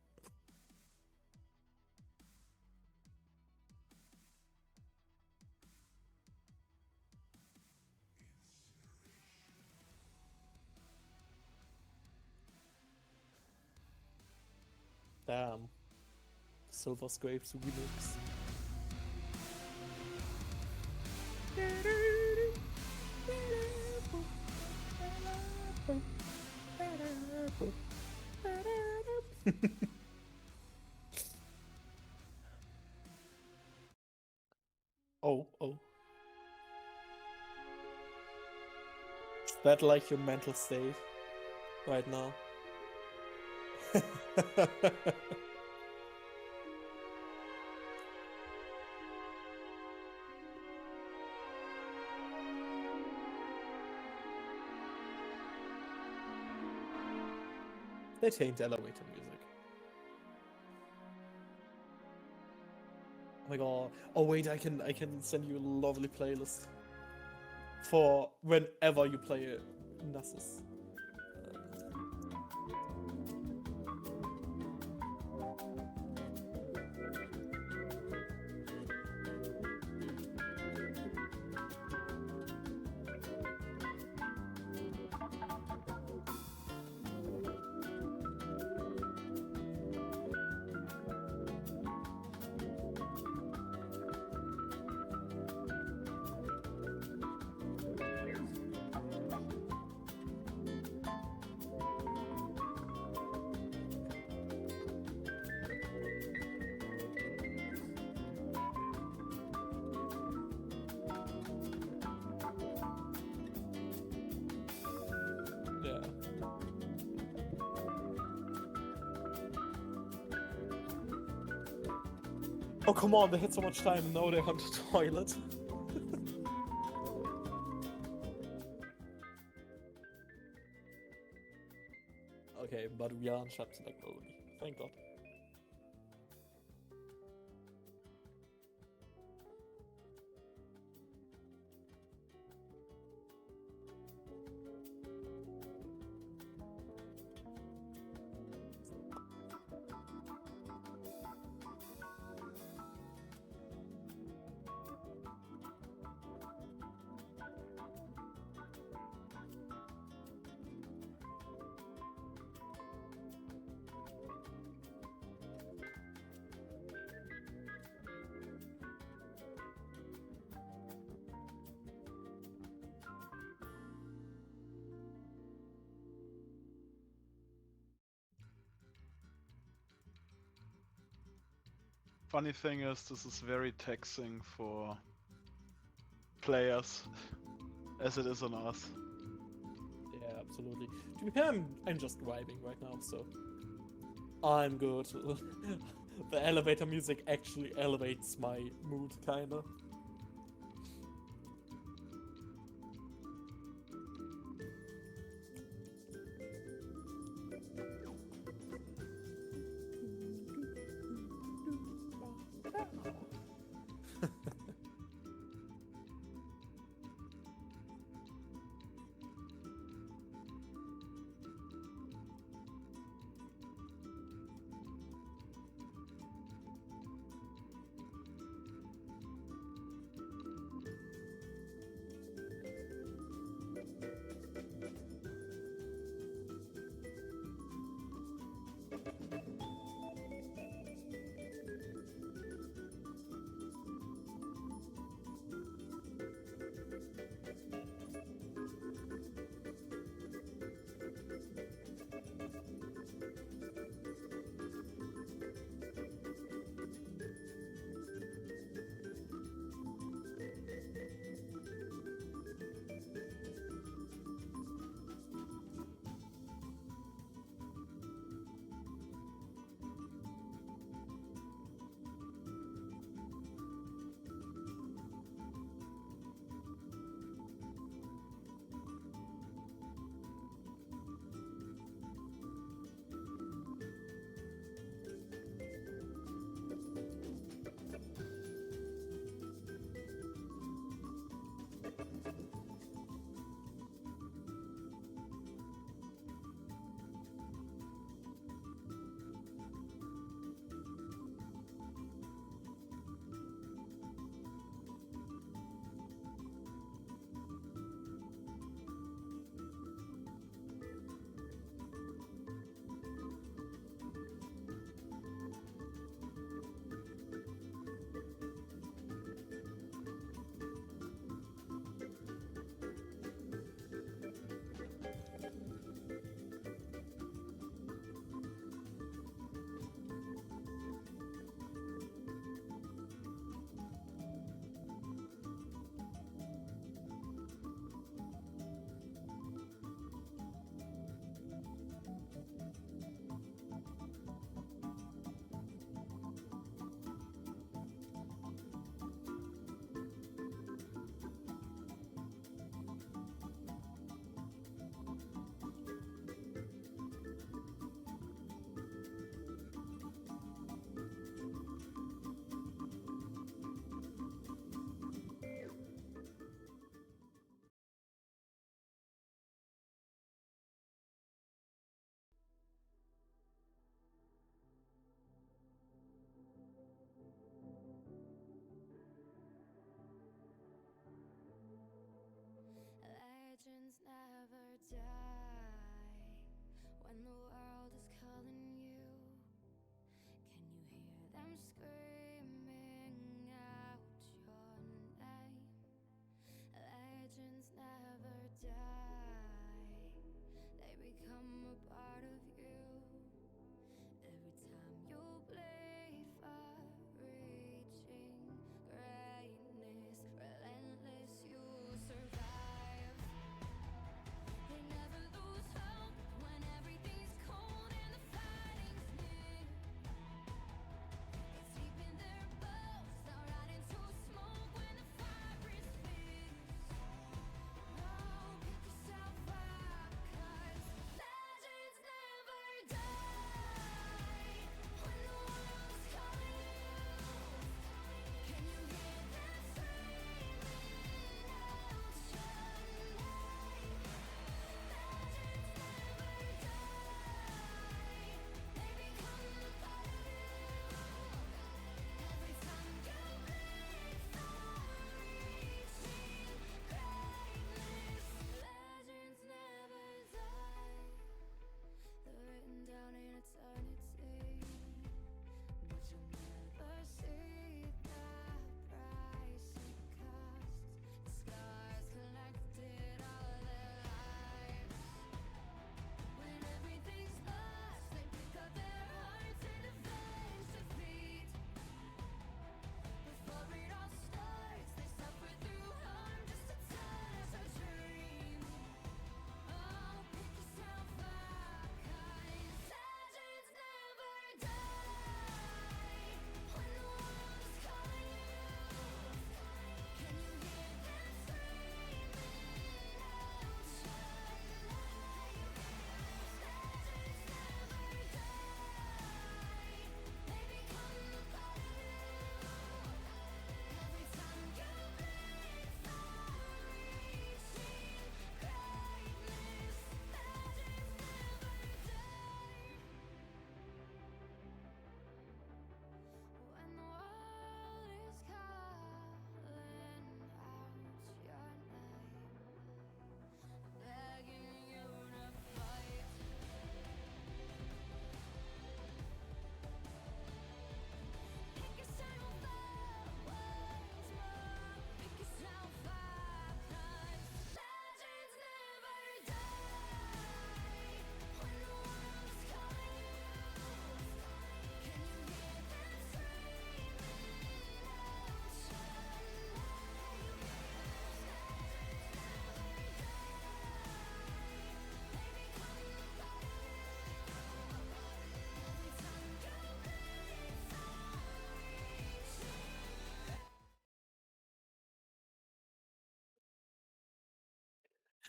S3: Damn. Silver Scrapes remix. Oh. Is that like your mental state right now? They changed elevator music. Oh my god. Oh wait, I can send you a lovely playlist for whenever you play Nessus. Yeah. Oh come on, they had so much time, now they're on the toilet. Okay, but we are on chat select only. Thank god.
S1: Funny thing is, this is very taxing for players, as it is on us.
S3: Yeah, absolutely. To be fair, I'm just vibing right now, so I'm good. The elevator music actually elevates my mood, kinda.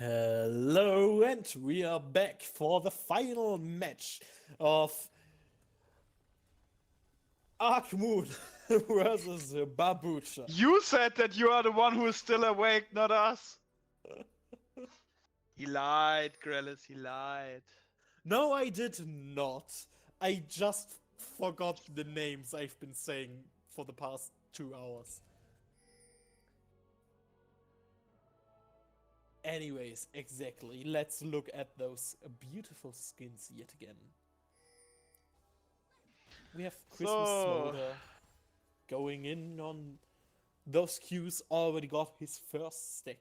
S3: Hello, and we are back for the final match of ARK Moon versus BABUCHA.
S1: You said that you are the one who is still awake, not us. He lied, Grellis, he lied.
S3: No, I did not. I just forgot the names I've been saying for the past 2 hours. Anyways, exactly. Let's look at those beautiful skins yet again. We have Christmas Smolder going in on those queues, already got his first stack.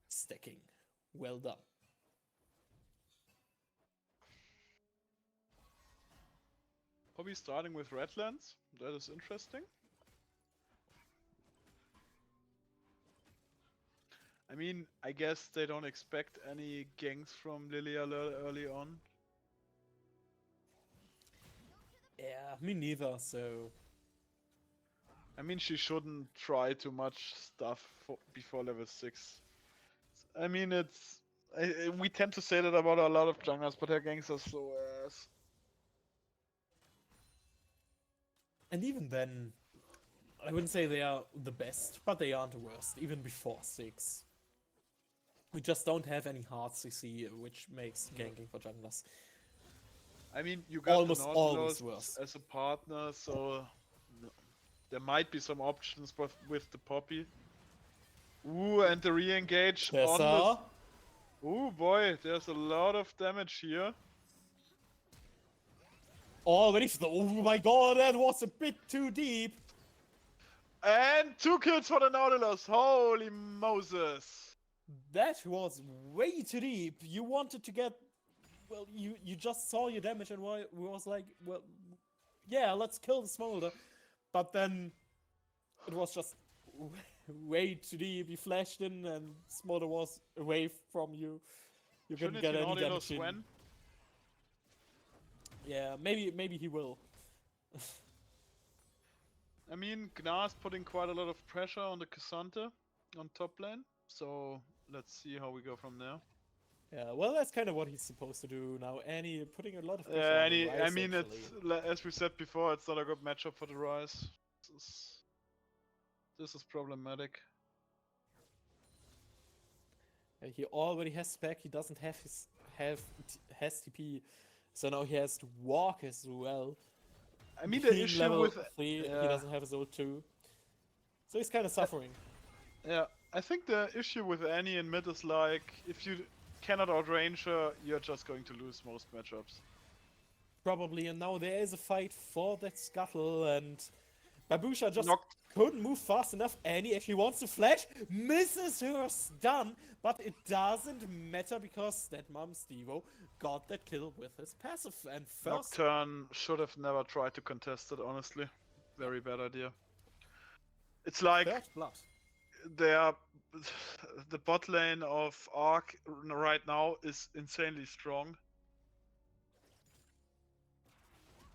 S3: Stacking. Well done.
S1: Probably starting with Redlands. That is interesting. I mean, I guess they don't expect any ganks from Lilia early on.
S3: Yeah, me neither, so...
S1: I mean, she shouldn't try too much stuff before level 6. I mean, we tend to say that about a lot of junglers, but her ganks are so ass.
S3: And even then, I wouldn't say they are the best, but they aren't the worst, even before 6. We just don't have any hard CC, which makes ganking for junglers.
S1: I mean, you got
S3: Almost
S1: the
S3: always
S1: Nautilus
S3: worse.
S1: as a partner, so there might be some options with the Poppy. Ooh, and the re-engage on
S3: Tessa?
S1: the... Ooh boy, there's a lot of damage here.
S3: Already, oh my god, that was a bit too deep.
S1: And 2 kills for the Nautilus, holy Moses.
S3: That was way too deep. You wanted to get... Well, you just saw your damage and was like, well, yeah, let's kill the Smolder. But then it was just way too deep. You flashed in and Smolder was away from you. You couldn't get any damage in.
S1: When?
S3: Yeah, maybe he will.
S1: I mean, Gnar's putting quite a lot of pressure on the Cassandra on top lane, so let's see how we go from there.
S3: Yeah, well, that's kind of what he's supposed to do now. Annie putting a lot of pressure on the Ryze,
S1: I mean,
S3: actually.
S1: it's as we said before, it's not a good matchup for the Ryze. This is problematic.
S3: He already has spec. He doesn't have has TP, so now he has to walk as well.
S1: I mean, the
S3: Being
S1: issue
S3: level
S1: with
S3: 3, he
S1: yeah.
S3: doesn't have his ult 2, so he's kind of suffering.
S1: Yeah, I think the issue with Annie in mid is like, if you cannot outrange her, you're just going to lose most matchups.
S3: Probably, and now there is a fight for that scuttle, and BABUCHA just
S1: Knocked.
S3: couldn't move fast enough. Annie actually wants to flash, misses her stun, but it doesn't matter because that Mom Stevo got that kill with his passive, and first...
S1: Nocturne should have never tried to contest it, honestly. Very bad idea. It's like
S3: Third blood.
S1: the bot lane of ARK right now is insanely strong.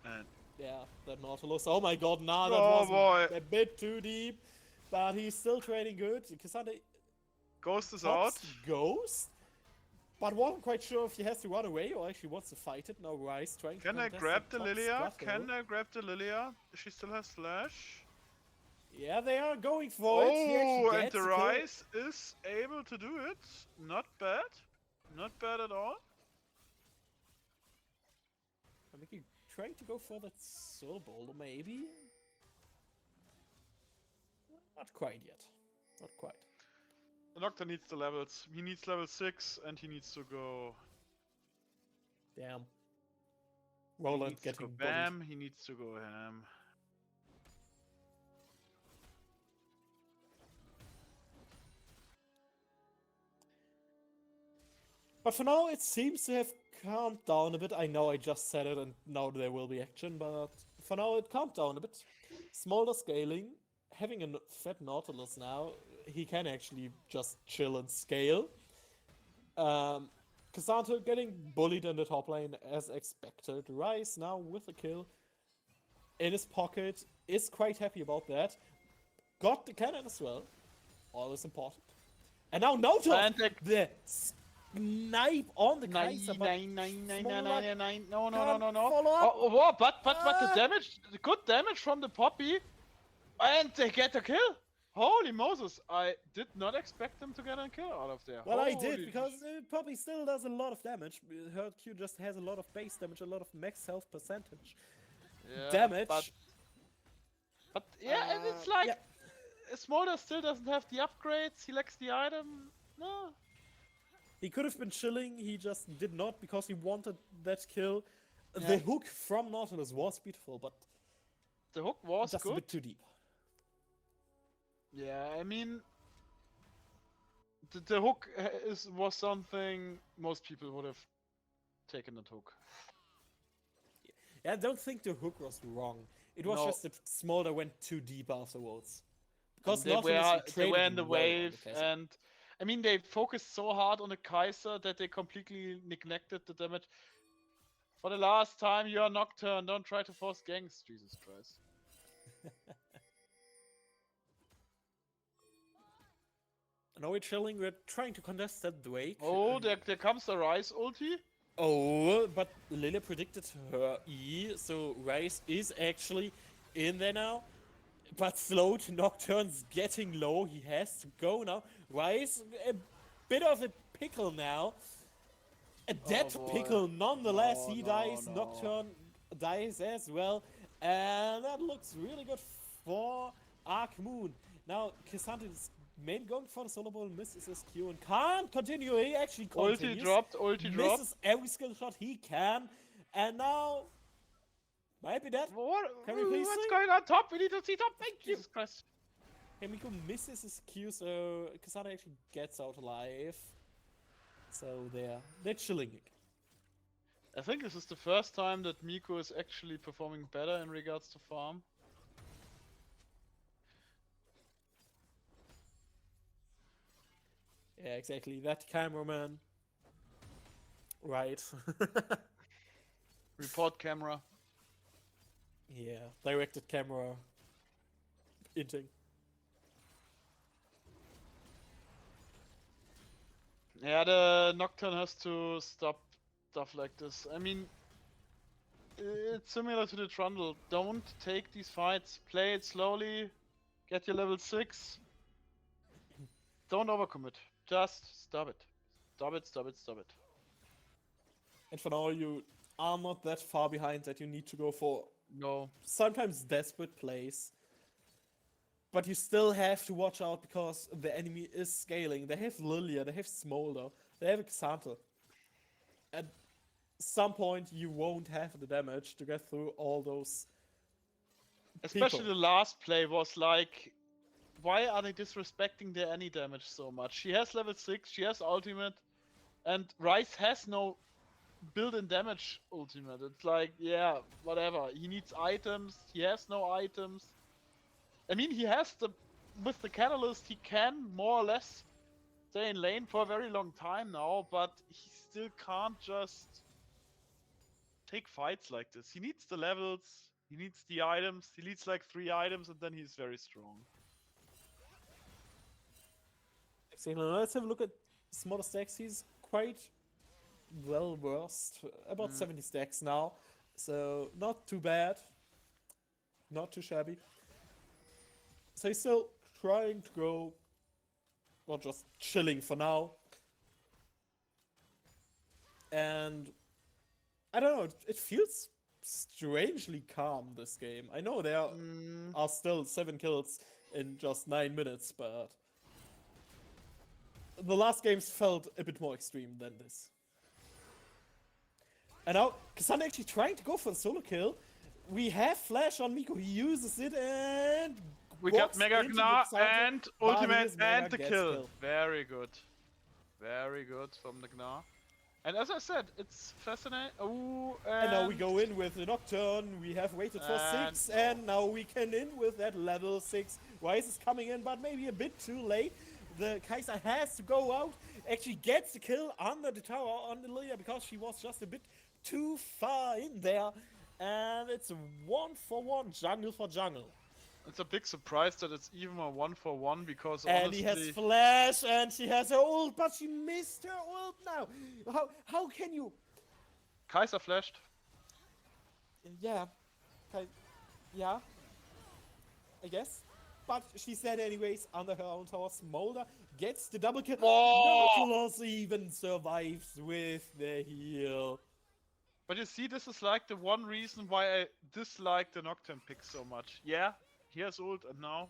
S1: And
S3: Yeah, that Nautilus. Oh my god, nah, that
S1: Oh,
S3: was
S1: boy.
S3: a bit too deep. But he's still trading good. Cassandra
S1: Ghost is out.
S3: pops Ghost. But wasn't quite sure if he has to run away or actually wants to fight it. Now Ryze trying
S1: Can
S3: to
S1: I
S3: contest
S1: grab
S3: the
S1: the
S3: top
S1: Lilia?
S3: scuttle.
S1: Can I grab the Lilia? She still has Slash.
S3: Yeah, they are going for it. He actually
S1: Oh, and
S3: gets
S1: the
S3: kill.
S1: Ryze is able to do it. Not bad. Not bad at all.
S3: I think he trying to go for that Soul Boulder, maybe? Not quite yet. Not quite.
S1: The Nocturne needs the levels. He needs level 6 and he needs to go...
S3: Damn.
S1: He
S3: Roland
S1: needs to
S3: getting
S1: go
S3: bodied.
S1: bam. He needs to go ham.
S3: But for now, it seems to have calmed down a bit. I know I just said it and now there will be action, but for now it calmed down a bit. Smaller scaling, having a fat Nautilus now, he can actually just chill and scale. Cassandra getting bullied in the top lane as expected. Ryze now with a kill in his pocket, is quite happy about that. Got the cannon as well, always important. And now Noto,
S1: And
S3: the snipe on the
S1: Nine,
S3: Kaiser, but
S1: nine, nine, nine,
S3: Smolak
S1: nine, nine, nine. No, no, no,
S3: can't
S1: no, no.
S3: follow up.
S1: Oh, but the
S3: Ah.
S1: damage, the good damage from the Poppy, and they get a kill. Holy Moses! I did not expect them to get a kill out of there.
S3: Well, I
S1: Holy
S3: did, because Poppy still does a lot of damage. Her Q just has a lot of base damage, a lot of max health percentage
S1: yeah,
S3: damage.
S1: But yeah, and it's like Smolder still doesn't have the upgrades. He lacks the item. No.
S3: He could have been chilling, he just did not because he wanted that kill.
S1: Yeah.
S3: The hook from Nautilus was beautiful, but
S1: The hook was
S3: just a
S1: good.
S3: bit too deep.
S1: Yeah, I mean, the hook was something most people would have taken the hook.
S3: Yeah, I don't think the hook was wrong. It was
S1: No.
S3: just that Smolder went too deep afterwards. Because
S1: They
S3: Nautilus
S1: were
S3: traded
S1: in the
S3: well on the
S1: wave,
S3: Kaiser.
S1: and I mean they focused so hard on the Kaiser that they completely neglected the damage. For the last time, you are Nocturne. Don't try to force ganks. Jesus Christ.
S3: Now we're chilling, we're trying to contest that Drake.
S1: Oh, there comes the Rise ulti.
S3: Oh, but Lilia predicted her E, so Rice is actually in there now. But Slowed, Nocturne's getting low, he has to go now. Rice, a bit of a pickle now. A dead
S1: boy.
S3: pickle nonetheless,
S1: No,
S3: he
S1: no,
S3: dies,
S1: no.
S3: Nocturne dies as well. And that looks really good for Ark Moon. Now, Cassandra is maybe going for the solo ball, misses his Q and can't continue. He actually continues.
S1: Ulti dropped.
S3: Misses every skill shot he can. And now, might be dead. Can we please
S1: What's
S3: see?
S1: going on top? We need to see top.
S3: Thank you.
S1: Jesus Christ.
S3: Himiko misses his Q, so Cassandra actually gets out alive. So they're chilling.
S1: I think this is the first time that Miko is actually performing better in regards to farm.
S3: Yeah, exactly. That cameraman. Right.
S1: Report camera.
S3: Yeah, directed camera. Inting.
S1: Yeah, the Nocturne has to stop stuff like this. I mean, it's similar to the Trundle. Don't take these fights. Play it slowly. Get your level 6. Don't overcommit. Just stop it. Stop it, stop it, stop it.
S3: And for now, you are not that far behind that you need to go for
S1: No.
S3: sometimes desperate plays. But you still have to watch out because the enemy is scaling. They have Lilia, they have Smolder, they have Xantel. At some point, you won't have the damage to get through all those.
S1: Especially
S3: people.
S1: the last play was like, why are they disrespecting their any damage so much? She has level 6, she has ultimate, and Rice has no built-in damage ultimate. It's like, yeah, whatever. He needs items, he has no items. I mean, he has with the Catalyst, he can more or less stay in lane for a very long time now, but he still can't just take fights like this. He needs the levels, he needs the items, he needs like 3 items, and then he's very strong.
S3: Exactly. Now let's have a look at Smolder stacks. He's quite well versed, about 70 stacks now, so not too bad, not too shabby. So he's still trying to go, well, just chilling for now. And I don't know, it feels strangely calm this game. I know there are still 7 kills in just 9 minutes, but the last games felt a bit more extreme than this. And now Cassandra actually trying to go for the solo kill. We have flash on Miko, he uses it and
S1: We got
S3: walks
S1: Mega
S3: into the
S1: Gnar
S3: Xantel.
S1: and
S3: But
S1: ultimate
S3: his Mega
S1: and the
S3: gets
S1: kill.
S3: killed.
S1: Very good. Very good from the Gnar. And as I said, it's fascinating. Ooh,
S3: And now we go in with the Nocturne, we have waited for
S1: And
S3: 6, and now we can in with that level 6. Rice is coming in, but maybe a bit too late. The Kaiser has to go out, actually gets the kill under the tower on the Lilia because she was just a bit too far in there. And it's a 1-for-1 jungle for jungle.
S1: It's a big surprise that it's even a 1-for-1 because
S3: And
S1: honestly,
S3: he has flash, and she has her ult, but she missed her ult now. How can you?
S1: Kaiser flashed.
S3: Yeah, yeah, I guess. But she's dead anyways, under her own tower. Smolder gets the double kill.
S1: Whoa!
S3: Nautilus even survives with the heal.
S1: But you see, this is like the one reason why I dislike the Nocturne pick so much. Yeah, he has ult, and now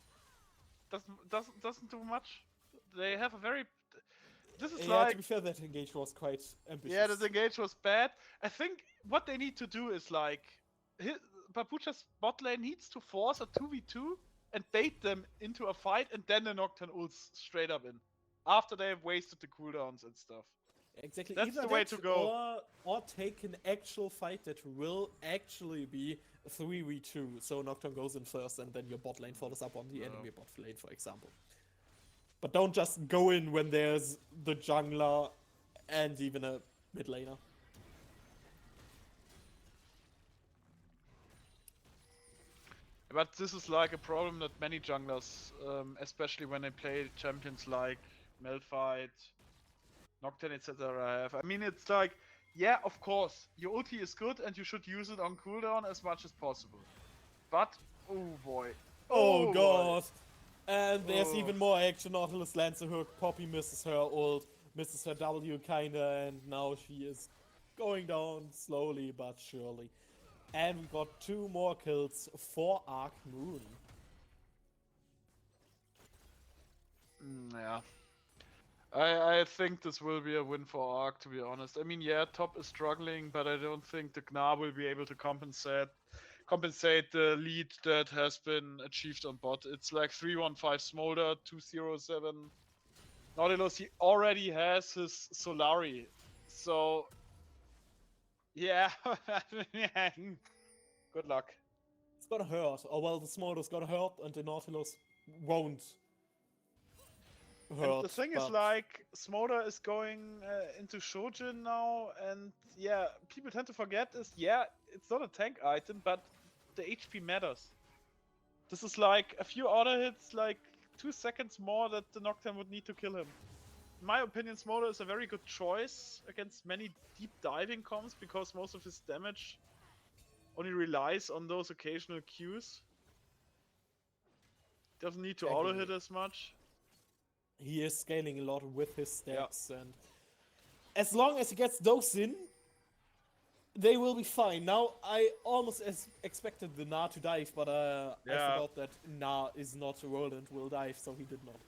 S1: doesn't do much. They have a very. This is
S3: Yeah,
S1: like
S3: to be fair, that engage was quite ambitious.
S1: yeah, the engage was bad. I think what they need to do is like, Babucha's bot lane needs to force a 2v2 and bait them into a fight, and then the Nocturne ults straight up in. After they have wasted the cooldowns and stuff.
S3: Exactly.
S1: That's
S3: Either
S1: the way
S3: that
S1: to go.
S3: or take an actual fight that will actually be 3v2. So Nocturne goes in first, and then your bot lane follows up on the enemy bot lane, for example. But don't just go in when there's the jungler and even a mid laner.
S1: But this is like a problem that many junglers, especially when they play champions like Malphite, Nocturne, etc. have. I mean, it's like, yeah, of course, your ulti is good and you should use it on cooldown as much as possible. But, oh boy.
S3: Oh
S1: boy.
S3: god! And there's
S1: Oh.
S3: even more action. Nautilus lands a hook, Poppy misses her ult, misses her W kinda, and now she is going down slowly but surely. And we got 2 more kills for ARK Moon.
S1: Yeah. I think this will be a win for ARK, to be honest. I mean, yeah, top is struggling, but I don't think the Gnar will be able to compensate the lead that has been achieved on bot. It's like 315 Smolder, 207 Nautilus. He already has his Solari. So, yeah. Good luck.
S3: It's gonna hurt. Oh well, the Smolder's gonna hurt, and the Nautilus won't hurt.
S1: And the thing is,
S3: but-
S1: like, Smolder is going into Shojin now, and yeah, people tend to forget is, yeah, it's not a tank item, but the HP matters. This is like a few auto hits, like 2 seconds more that the Nocturne would need to kill him. In my opinion, Smolder is a very good choice against many deep diving comps because most of his damage only relies on those occasional Qs. Doesn't need to auto hit as much.
S3: He is scaling a lot with his stacks, and as long as he gets those in, they will be fine. Now, I almost expected the Gnar to dive, but I forgot that Gnar is not a roll and will dive, so he did not.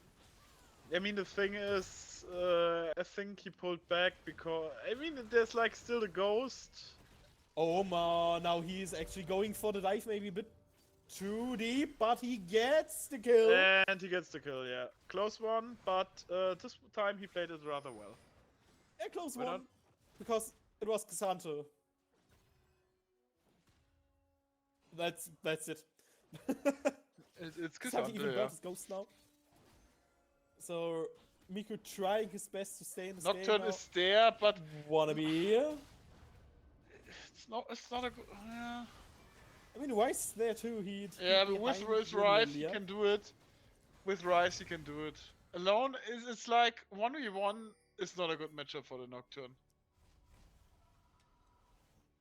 S1: I mean, the thing is, I think he pulled back because, I mean, there's like still the ghost.
S3: Oh man, now he's actually going for the dive, maybe a bit too deep, but he gets the kill.
S1: And he gets the kill, yeah. Close one, but this time he played it rather well.
S3: A close
S1: Why
S3: one,
S1: not?
S3: because it was Cassandra. That's it.
S1: It's
S3: Cassandra even
S1: Cassandra, yeah.
S3: brought his ghost now. So Miku trying his best to stay in this game
S1: Nocturne
S3: now.
S1: is there, but
S3: Wanna be here?
S1: it's not a good.
S3: I mean, Rice is there too. He'd
S1: Yeah,
S3: be
S1: but with
S3: behind
S1: Rice he
S3: Lilia.
S1: can do it. With Rice he can do it. Alone, it's like 1v1 is not a good matchup for the Nocturne.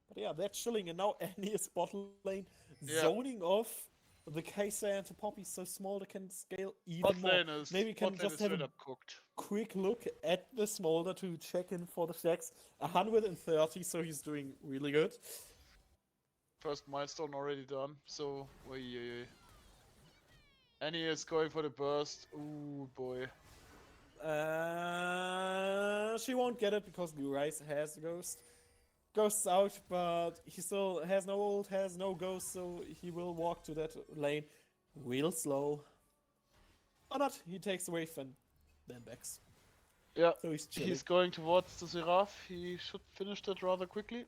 S3: But yeah, they're chilling, and now Annie is bot lane,
S1: Yeah.
S3: zoning off the Kaiser and the Poppy so small they can scale even
S1: Bot
S3: more.
S1: lane is,
S3: Maybe we can
S1: bot lane
S3: just
S1: is
S3: have
S1: straight
S3: a
S1: up cooked.
S3: quick look at the Smolder to check in for the stacks. 130, so he's doing really good.
S1: First milestone already done, so Annie is going for the burst. Ooh boy.
S3: She won't get it because the Rice has the ghost. Ghost's out, but he still has no ult, has no ghost, so he will walk to that lane real slow. Or not, he takes the wave and then backs.
S1: Yeah,
S3: So he's chilling.
S1: he's going towards the Seraph. He should finish that rather quickly.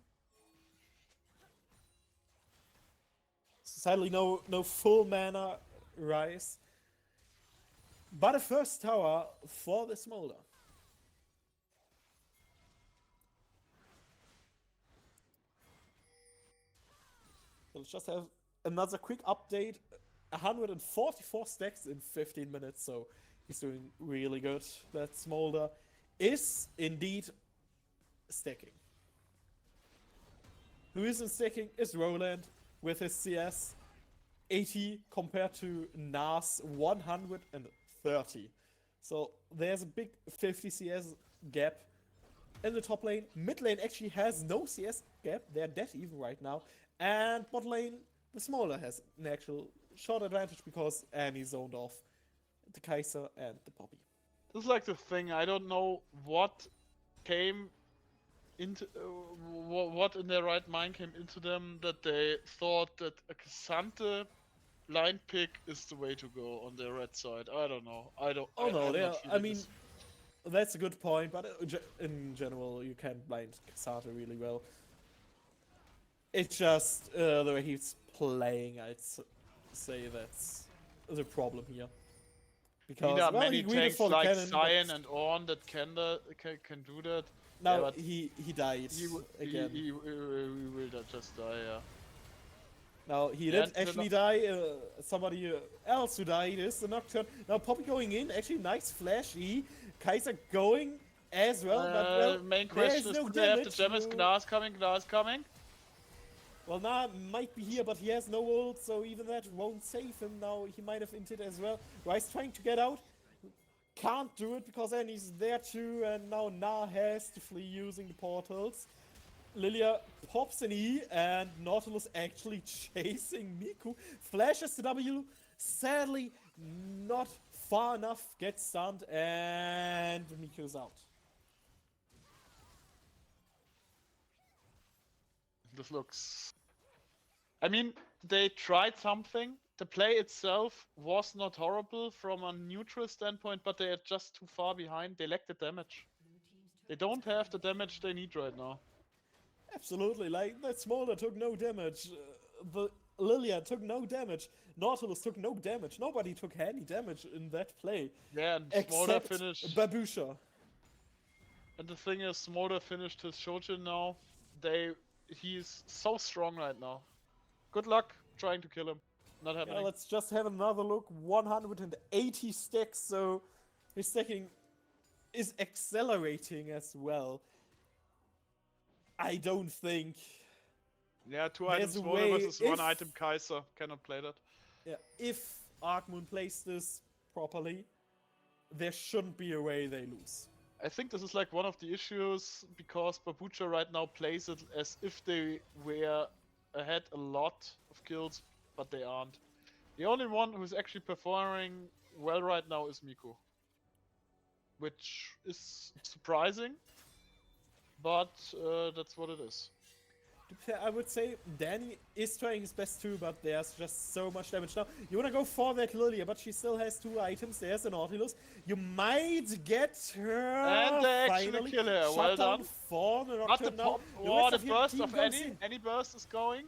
S3: Sadly, no full mana Rise. But a first tower for the Smolder. So let's just have another quick update 144 stacks in 15 minutes, so he's doing really good. That Smolder is indeed stacking. Who isn't stacking is Roland with his CS 80 compared to Nas 130. So there's a big 50 CS gap in the top lane. Mid lane actually has no CS gap. They're dead even right now. And bot lane, the Smaller has an actual short advantage because Annie zoned off the Kaiser and the Poppy.
S1: This is like the thing. I don't know what came into what in their right mind came into them that they thought that a Cassante line pick is the way to go on their red side. I don't know. I don't.
S3: Oh no,
S1: I'm
S3: they
S1: not
S3: are, I
S1: feeling
S3: mean,
S1: this.
S3: that's a good point, but in general, you can blind Kasata really well. It's just the way he's playing, say that's the problem here.
S1: I mean, there are
S3: Because, well,
S1: many
S3: he greeted
S1: tanks
S3: for the
S1: like
S3: cannon, but
S1: Cyan and Ornn that can do that.
S3: now
S1: yeah, but
S3: he died again.
S1: He will just die. Yeah.
S3: Now, he
S1: Yeah,
S3: did actually die. Somebody else who died is the Nocturne. Now, Poppy going in. Actually, nice flash. Kaiser going as well. But, well,
S1: Main
S3: there
S1: question
S3: is
S1: is,
S3: no
S1: do they have the
S3: damage.
S1: gem? Is Gnas coming? Gnas coming?
S3: Well, Nah might be here, but he has no ult, so even that won't save him. Now, he might have inted as well. Rice trying to get out. Can't do it because Annie's there too, and now Nah has to flee using the portals. Lilia pops an E, and Nautilus actually chasing Miku. Flashes the W, sadly not far enough, gets stunned, and Miku's out.
S1: This looks. I mean, they tried something. The play itself was not horrible from a neutral standpoint, but they are just too far behind. They lack the damage. They don't have the damage they need right now.
S3: Absolutely, like, that Smolder took no damage. The Lilia took no damage. Nautilus took no damage. Nobody took any damage in that play.
S1: Yeah, and Smolder
S3: Except
S1: finished.
S3: Babusha.
S1: And the thing is, Smolder finished his Shojin now. He's so strong right now. Good luck trying to kill him. Not
S3: Yeah,
S1: happening.
S3: let's just have another look. 180 stacks, so his stacking is accelerating as well. I don't think.
S1: Yeah, two
S3: There's
S1: items
S3: a
S1: Smolder
S3: way
S1: versus one
S3: if-
S1: item Kaiser. Cannot play that.
S3: Yeah, if Arkmoon plays this properly, there shouldn't be a way they lose.
S1: I think this is like one of the issues because BABUCHA right now plays it as if they were ahead a lot of kills, but they aren't. The only one who's actually performing well right now is Miku. Which is surprising, but that's what it is.
S3: I would say Danny is trying his best too, but there's just so much damage now. You wanna go for that Lilia, but she still has 2 items. There's the Nautilus. You might get her.
S1: And they actually
S3: finally.
S1: kill her.
S3: Shut
S1: Well
S3: down
S1: done.
S3: for the
S1: But the
S3: Nocturne now.
S1: pop,
S3: The
S1: oh,
S3: rest
S1: the
S3: of your
S1: burst
S3: team
S1: of
S3: goes in.
S1: any burst is going.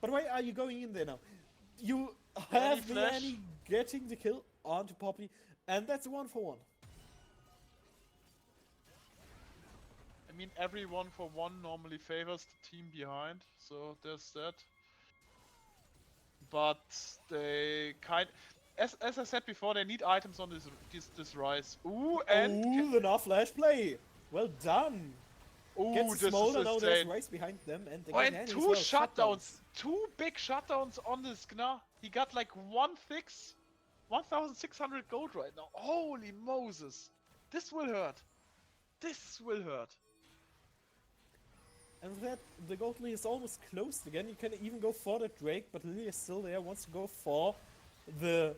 S3: But why are you going in there now? You
S1: Annie
S3: have the
S1: flash.
S3: Annie getting the kill onto Poppy, and that's a 1-for-1.
S1: I mean, every 1-for-1 normally favors the team behind, so there's that. But they as I said before, they need items on this rise. Ooh, and
S3: Ooh, the Nah flash play. Well done.
S1: ooh,
S3: Gets
S1: this
S3: Smolder,
S1: is
S3: now there's
S1: insane.
S3: Rice behind them, and they
S1: Oh,
S3: get
S1: and
S3: Annie as
S1: 2
S3: well.
S1: shutdowns, 2 big shutdowns on this Gna. He got like 1,600 gold right now. Holy Moses, this will hurt. This will hurt.
S3: And with that, the gold lead is almost closed again. You can even go for the Drake, but Lily is still there, wants to go for the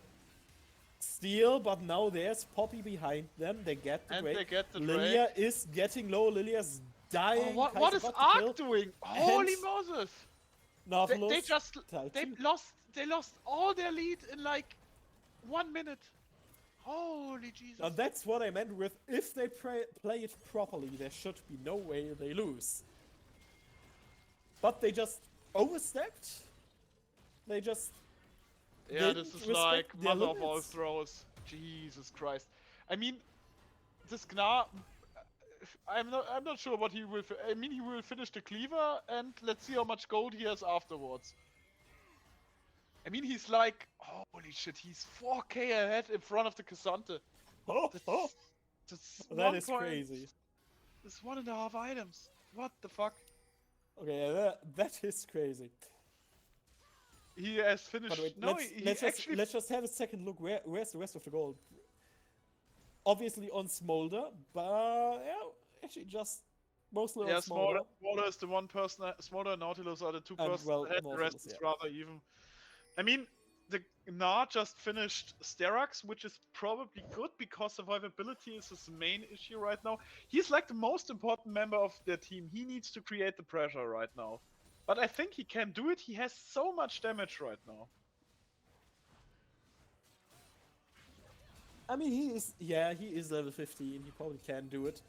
S3: steal, but now there's Poppy behind them. They get the
S1: And
S3: Drake.
S1: they get the
S3: Lilia
S1: Drake.
S3: is getting low. Lilia's dying.
S1: Oh, what
S3: Kaiser
S1: is
S3: got the kill.
S1: ARK doing? Holy
S3: And
S1: Moses!
S3: Nautilus
S1: They just
S3: tied
S1: they
S3: too.
S1: lost all their lead in like 1 minute. Holy Jesus!
S3: Now that's what I meant with if they play it properly, there should be no way they lose. But they just overstepped. They just
S1: Yeah,
S3: didn't
S1: this is
S3: respect
S1: like
S3: their
S1: mother of all
S3: limits.
S1: throws. Jesus Christ! I mean, this Gna. I'm not sure what he will. I mean, he will finish the cleaver, and let's see how much gold he has afterwards. I mean, he's like, holy shit, he's 4k ahead in front of the Cassante.
S3: Oh, oh,
S1: That's
S3: that
S1: 1
S3: is
S1: point.
S3: crazy.
S1: It's 1.5 items. What the fuck?
S3: Okay, yeah, that is crazy.
S1: He has finished.
S3: But wait,
S1: No,
S3: let's,
S1: he
S3: let's,
S1: actually.
S3: let's just have a second look. Where's the rest of the gold? Obviously on Smolder, but yeah, actually just mostly
S1: Yeah,
S3: on Smolder.
S1: Smolder is the one person. Smolder and Nautilus are the two
S3: And,
S1: persons
S3: well,
S1: ahead. The rest
S3: Nautilus,
S1: is
S3: yeah.
S1: rather even. I mean, the Gnar just finished Sterax, which is probably good because survivability is his main issue right now. He's like the most important member of their team. He needs to create the pressure right now. But I think he can do it. He has so much damage right now.
S3: I mean, he is level 15. He probably can do it.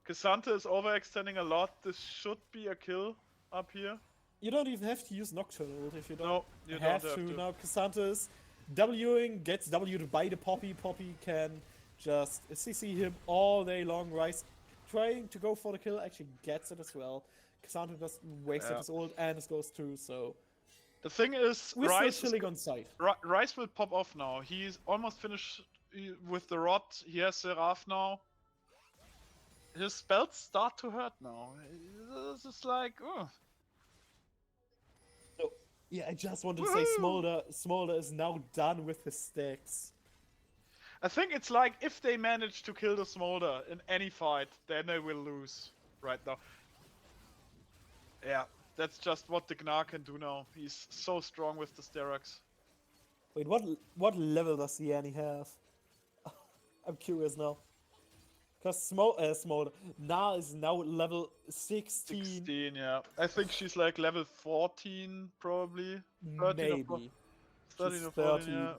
S1: Cassante is overextending a lot. This should be a kill up here.
S3: You don't even have to use Nocturnal if you don't
S1: No, you
S3: have
S1: don't have to.
S3: Now Cassante is Wing, gets W'd by the Poppy. Poppy can just CC him all day long. Rice trying to go for the kill, actually gets it as well. Cassante just wasted his ult and his goes through, so
S1: The thing is,
S3: we're
S1: Rice
S3: still chilling on site.
S1: Rice will pop off now. He's almost finished with the rod. He has Seraph now. His spells start to hurt now. This is like, oh.
S3: So, yeah, I just want to say Smolder is now done with his stacks.
S1: I think it's like if they manage to kill the Smolder in any fight, then they will lose right now. Yeah, that's just what the Gnar can do now. He's so strong with the Sterax.
S3: Wait, what level does Yanni have? I'm curious now. Because Smolder Na is now level 16.
S1: 16, yeah. I think she's like level 14, probably. 13
S3: Maybe.
S1: or 13
S3: She's
S1: or 14,
S3: 13.
S1: yeah.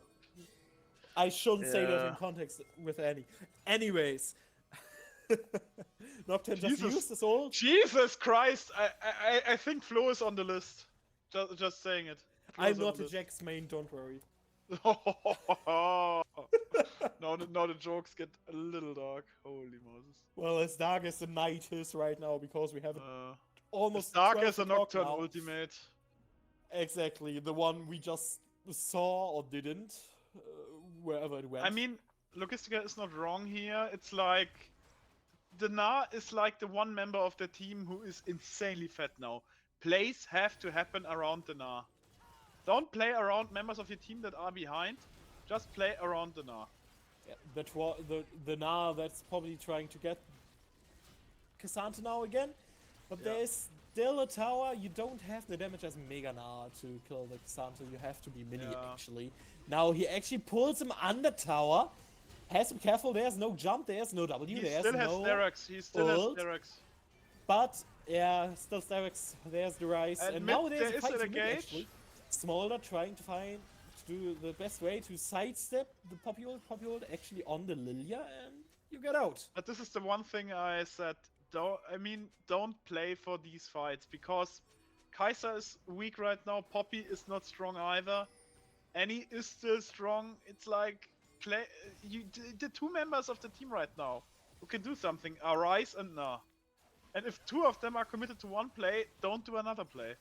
S3: I shouldn't say that in
S1: Yeah.
S3: context with Annie. Anyways. Nocturne just
S1: Jesus.
S3: used his ult.
S1: Jesus Christ! I think Flo is on the list. Just saying it. Flo
S3: I'm
S1: is on
S3: not
S1: the
S3: a Jax main, don't worry.
S1: list. now the jokes get a little dark. Holy Moses.
S3: Well, as dark as the night is right now, because we have it
S1: As
S3: almost
S1: dark
S3: 12
S1: as a
S3: o'clock
S1: Nocturne
S3: now.
S1: ultimate.
S3: Exactly, the one we just saw or didn't, wherever it went.
S1: I mean, Logistica is not wrong here. It's like the Gnar is like the one member of the team who is insanely fat now. Plays have to happen around the Gnar. Don't play around members of your team that are behind. Just play around the Gnar.
S3: yeah, the Na that's probably trying to get Cassante now again, but
S1: Yeah.
S3: there's still a tower. You don't have the damage as Mega Na to kill the Cassante. You have to be mini
S1: Yeah.
S3: actually. Now he actually pulls him under tower. Has to be careful. There's no jump. There's no W.
S1: He
S3: There's
S1: still has
S3: no.
S1: Sterax. He still
S3: ult.
S1: has Sterax.
S3: But yeah, still Sterax. There's the Rise,
S1: And
S3: and
S1: mid,
S3: now there's
S1: there
S3: a
S1: is
S3: fight
S1: an
S3: in mid,
S1: engage.
S3: actually. Smolder trying to do the best way to sidestep the Poppy ult actually on the Lilia, and you get out.
S1: But this is the one thing I said. Don't play for these fights because Kaiser is weak right now. Poppy is not strong either. Annie is still strong. It's like the two members of the team right now who can do something are Rice and Na. And if two of them are committed to one play, don't do another play.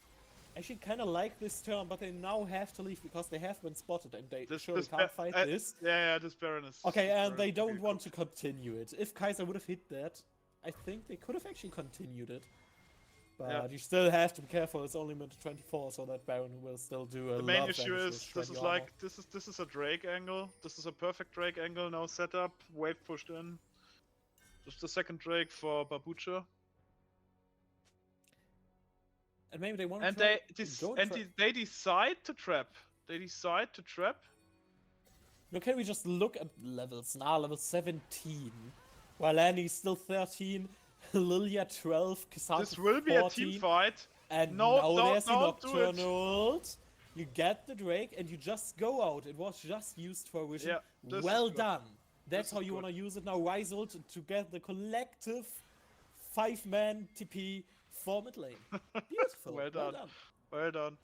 S3: I actually kind of like this turn, but they now have to leave because they have been spotted and they surely
S1: This
S3: can't fight this.
S1: Yeah, this Baron is.
S3: Okay, and
S1: Baron
S3: they
S1: is
S3: don't
S1: really
S3: want
S1: cooked.
S3: to continue it. If Kaiser would have hit that, I think they could have actually continued it. But
S1: Yeah.
S3: you still have to be careful. It's only meant to 24, so that Baron will still do a
S1: The
S3: lot
S1: main
S3: of
S1: issue
S3: damage
S1: is
S3: with 20 armor.
S1: this is a Drake angle. This is a perfect Drake angle now set up. Wave pushed in. Just the second Drake for Babucha.
S3: And maybe they want
S1: And
S3: to
S1: they decide to trap. They decide to trap.
S3: Now can we just look at levels now? Level 17. While Annie's still 13, Lilia 12, Cassandra
S1: This will be
S3: 14,
S1: a team fight.
S3: and
S1: No,
S3: now there's the
S1: don't do it.
S3: Nocturnal. You get the Drake and you just go out. It was just used for vision.
S1: Yeah, this is
S3: Well
S1: good.
S3: done. That's
S1: This
S3: how
S1: is
S3: you
S1: good.
S3: want to use it now. Rise ult to get the collective 5-man TP for mid lane. Beautiful.
S1: Well done. Well done.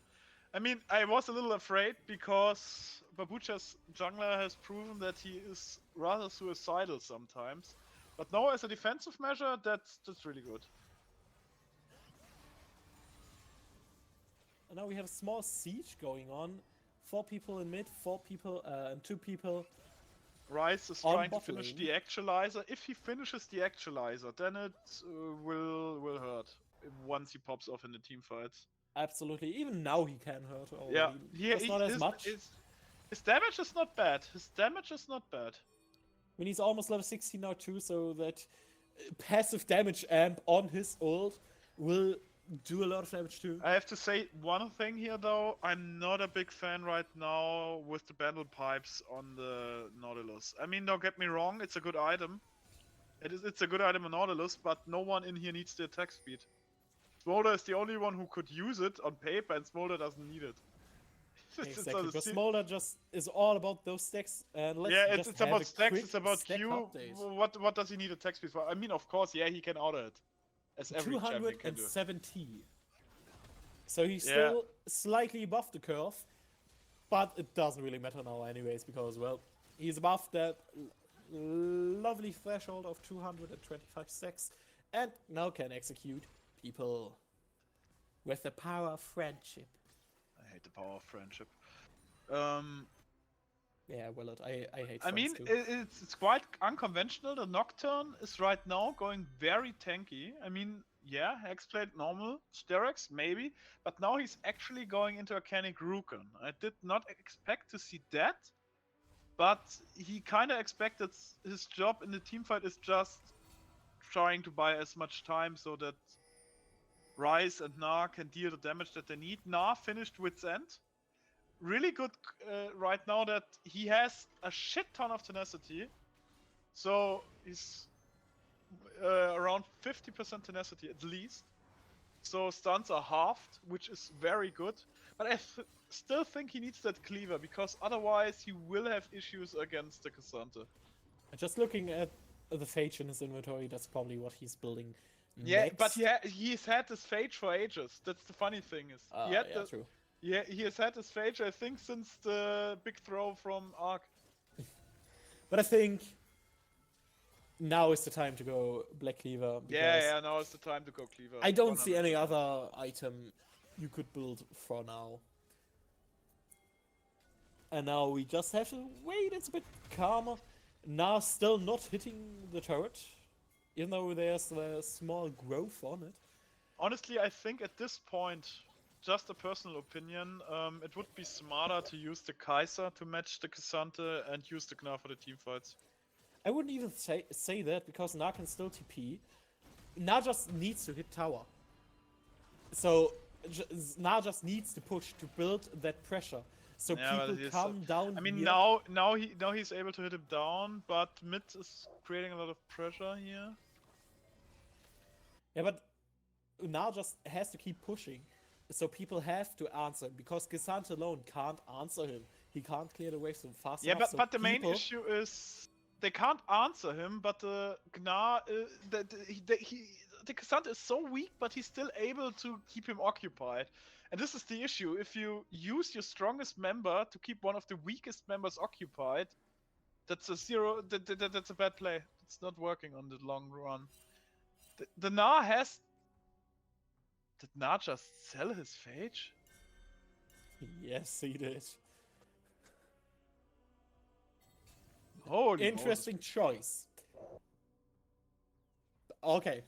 S1: I mean, I was a little afraid because Babucha's jungler has proven that he is rather suicidal sometimes. But now as a defensive measure, that's really good.
S3: And now we have a small siege going on 4 people in mid, 4 people, and 2 people.
S1: Rice is
S3: On
S1: trying to
S3: bot
S1: finish
S3: lane.
S1: the actualizer. If he finishes the actualizer, then it will hurt once he pops off in the team fights.
S3: Absolutely. Even now he can hurt already.
S1: Yeah, yeah,
S3: Just not as much.
S1: His damage is not bad. His damage is not bad.
S3: I mean, he's almost level 16 now too, so that passive damage amp on his ult will do a lot of damage too.
S1: I have to say one thing here though. I'm not a big fan right now with the battle pipes on the Nautilus. I mean, don't get me wrong, it's a good item. It's a good item on Nautilus, but no one in here needs the attack speed. Smolder is the only one who could use it on paper, and Smolder doesn't need it.
S3: Exactly, because Smolder just is all about those stacks, and let's
S1: yeah,
S3: just
S1: it's
S3: have
S1: about
S3: a
S1: stacks,
S3: quick
S1: it's about
S3: stack
S1: Q.
S3: update.
S1: What does he need attack speed for? I mean, of course, yeah, he can auto it. As every champion can do.
S3: 270. So he's still slightly above the curve, but it doesn't really matter now anyways, because, well, he's above that lovely threshold of 225 stacks, and now can execute people with the power of friendship.
S1: I hate the power of friendship.
S3: Yeah, well, I hate
S1: I mean,
S3: too.
S1: it's quite unconventional. The Nocturne is right now going very tanky. I mean, yeah, Hexblade normal, Sterex maybe, but now he's actually going into Arcanic Rukan. I did not expect to see that, but he kind of expected his job in the teamfight is just trying to buy as much time so that Rice and Na can deal the damage that they need. Na finished Wit's End. Really good right now that he has a shit ton of tenacity. So he's around 50% tenacity at least. So stuns are halved, which is very good. But I still think he needs that cleaver, because otherwise he will have issues against the Cassandra.
S3: Just looking at the Phage in his inventory, that's probably what he's building
S1: Yeah,
S3: next.
S1: but he's had this Phage for ages. That's the funny thing is.
S3: True.
S1: Yeah, he has had this Phage, I think, since the big throw from ARK.
S3: But I think now is the time to go Black Cleaver.
S1: Yeah, now is the time to go Cleaver.
S3: I don't see
S1: 100%.
S3: any other item you could build for now. And now we just have to wait, it's a bit calmer. Now still not hitting the turret, even though there's a small growth on it.
S1: Honestly, I think at this point, just a personal opinion, it would be smarter to use the Kaiser to match the Cassante and use the Gnar for the teamfights.
S3: I wouldn't even say that, because Na can still TP. Na just needs to hit tower. So Na just needs to push to build that pressure. So people come down.
S1: I mean,
S3: here.
S1: now he's able to hit him down, but mid is creating a lot of pressure here.
S3: Yeah, but Na just has to keep pushing. So people have to answer, because Cassante alone can't answer him. He can't clear the wave so fast enough.
S1: Yeah,
S3: so
S1: but the main issue is they can't answer him, but the Gnar, the Cassante is so weak, but he's still able to keep him occupied. And this is the issue. If you use your strongest member to keep one of the weakest members occupied, that's a zero. That's a bad play. It's not working on the long run. The Gnar has. Did Gnar just sell his Phage?
S3: Yes, he did.
S1: Holy
S3: Interesting choice. Okay.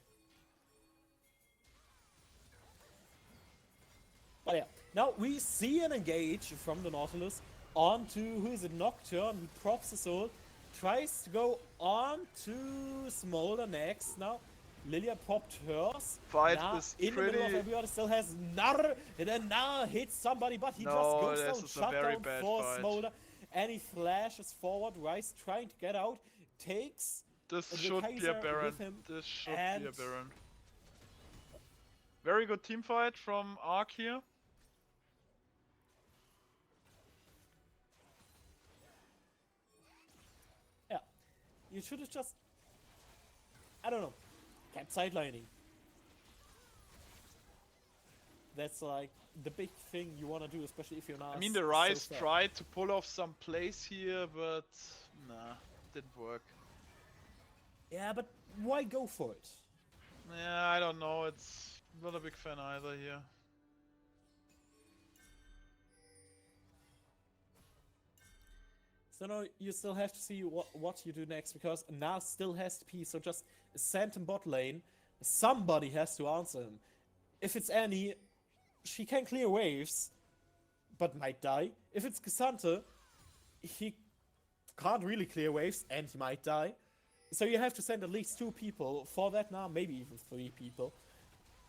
S3: But yeah, now we see an engage from the Nautilus onto, who is it, Nocturne. He props his ult, tries to go on to Smolder next. Now Lilia popped hers.
S1: Fight
S3: Now,
S1: is
S3: in the middle of
S1: pretty-
S3: everybody still has Nar, and then Nar hits somebody, but he
S1: No,
S3: just goes
S1: this
S3: down,
S1: is a
S3: shut
S1: very
S3: down
S1: bad
S3: for
S1: fight.
S3: Smolder, and he flashes forward. Rice trying to get out, takes
S1: This
S3: the
S1: should be
S3: Kaiser
S1: a Baron.
S3: with him,
S1: This should be a
S3: and-
S1: Baron. Very good team fight from ARK here.
S3: Yeah, you should have just, I don't know, kept sidelining. That's like the big thing you want to do, especially if you're not.
S1: I mean, the Rice tried to pull off some plays here, but nah, didn't work.
S3: Yeah, but why go for it?
S1: Yeah, I don't know. It's not a big fan either here.
S3: So now you still have to see what you do next, because Na still has to pee, so just send him bot lane. Somebody has to answer him. If it's Annie, she can clear waves, but might die. If it's Cassante, he can't really clear waves and he might die. So you have to send at least 2 people for that now, maybe even 3 people.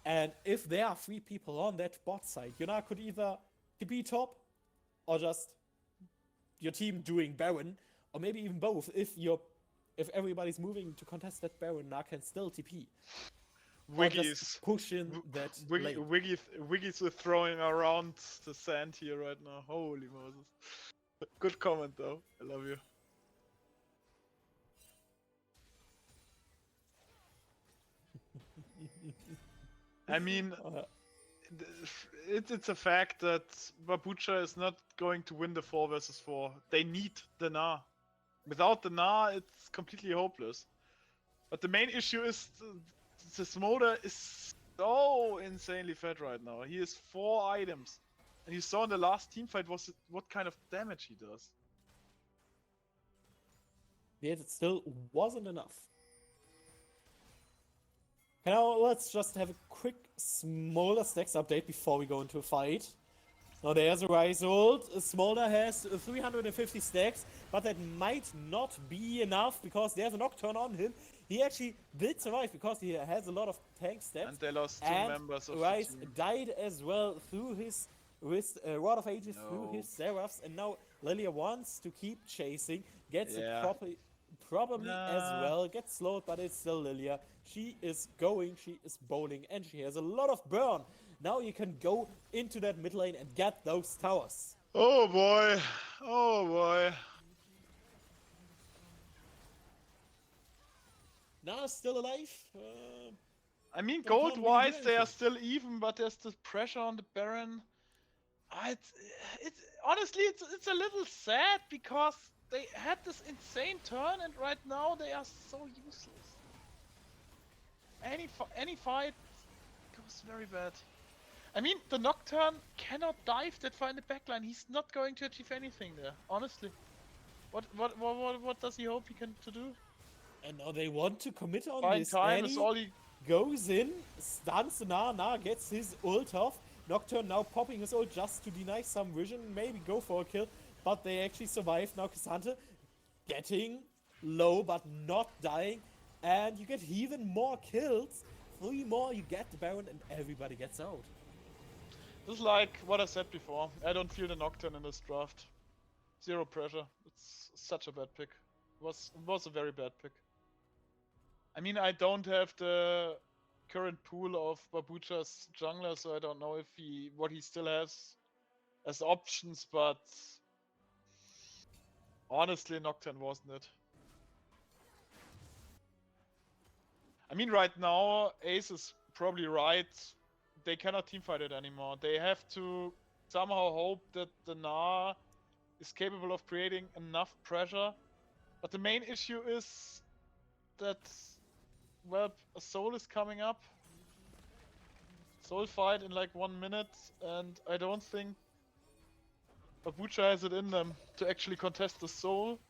S3: And if there are 3 people on that bot side, you now could either TP top or just your team doing Baron, or maybe even both. If everybody's moving to contest that Baron, now can still TP. Or just
S1: Wiggies.
S3: push in that lane.
S1: Wiggies are throwing around the sand here right now. Holy Moses. Good comment though. I love you. I mean, it's a fact that BABUCHA is not going to win the 4 versus 4. They need the Na. Without the Na, it's completely hopeless. But the main issue is the Smolder is so insanely fat right now. He has 4 items. And you saw in the last teamfight what kind of damage he does.
S3: Yet it still wasn't enough. Now let's just have a quick Smolder stacks update before we go into a fight. Now there's a Rise ult. Smolder has 350 stacks, but that might not be enough because there's a Nocturne on him. He actually did survive because he has a lot of tank steps.
S1: And they lost 2 members of
S3: Rise
S1: the team.
S3: died as well through his Rod of Ages, through his Seraphs, and now Lilia wants to keep chasing, gets a probably as well, gets slowed, but it's still Lilia. She is going, she is bowling, and she has a lot of burn. Now you can go into that mid lane and get those towers.
S1: Oh boy, oh boy.
S3: Now still alive.
S1: I mean,
S3: They can't really
S1: gold-wise,
S3: do
S1: they are
S3: anything.
S1: still even, but there's the pressure on the Baron. It's honestly, it's a little sad because they had this insane turn, and right now they are so useless. Any fight goes very bad. I mean, the Nocturne cannot dive that far in the backline. He's not going to achieve anything there, honestly. What does he hope he can to do?
S3: And now they want to commit on
S1: Fine
S3: this.
S1: time is
S3: Annie
S1: all he.
S3: goes in, stuns the Na, gets his ult off. Nocturne now popping his ult just to deny some vision, maybe go for a kill, but they actually survive. Now Cassante getting low but not dying, and you get even more kills. 3 more, you get the Baron, and everybody gets out.
S1: This is like what I said before. I don't feel the Nocturne in this draft. 0 pressure. It's such a bad pick. It was a very bad pick. I mean, I don't have the current pool of BABUCHA's jungler, so I don't know if what he still has as options, but honestly, Nocturne wasn't it. I mean, right now, Ace is probably right. They cannot teamfight it anymore. They have to somehow hope that the Na is capable of creating enough pressure. But the main issue is that, well, a Soul is coming up. Soul fight in like 1 minute, and I don't think BABUCHA has it in them to actually contest the Soul.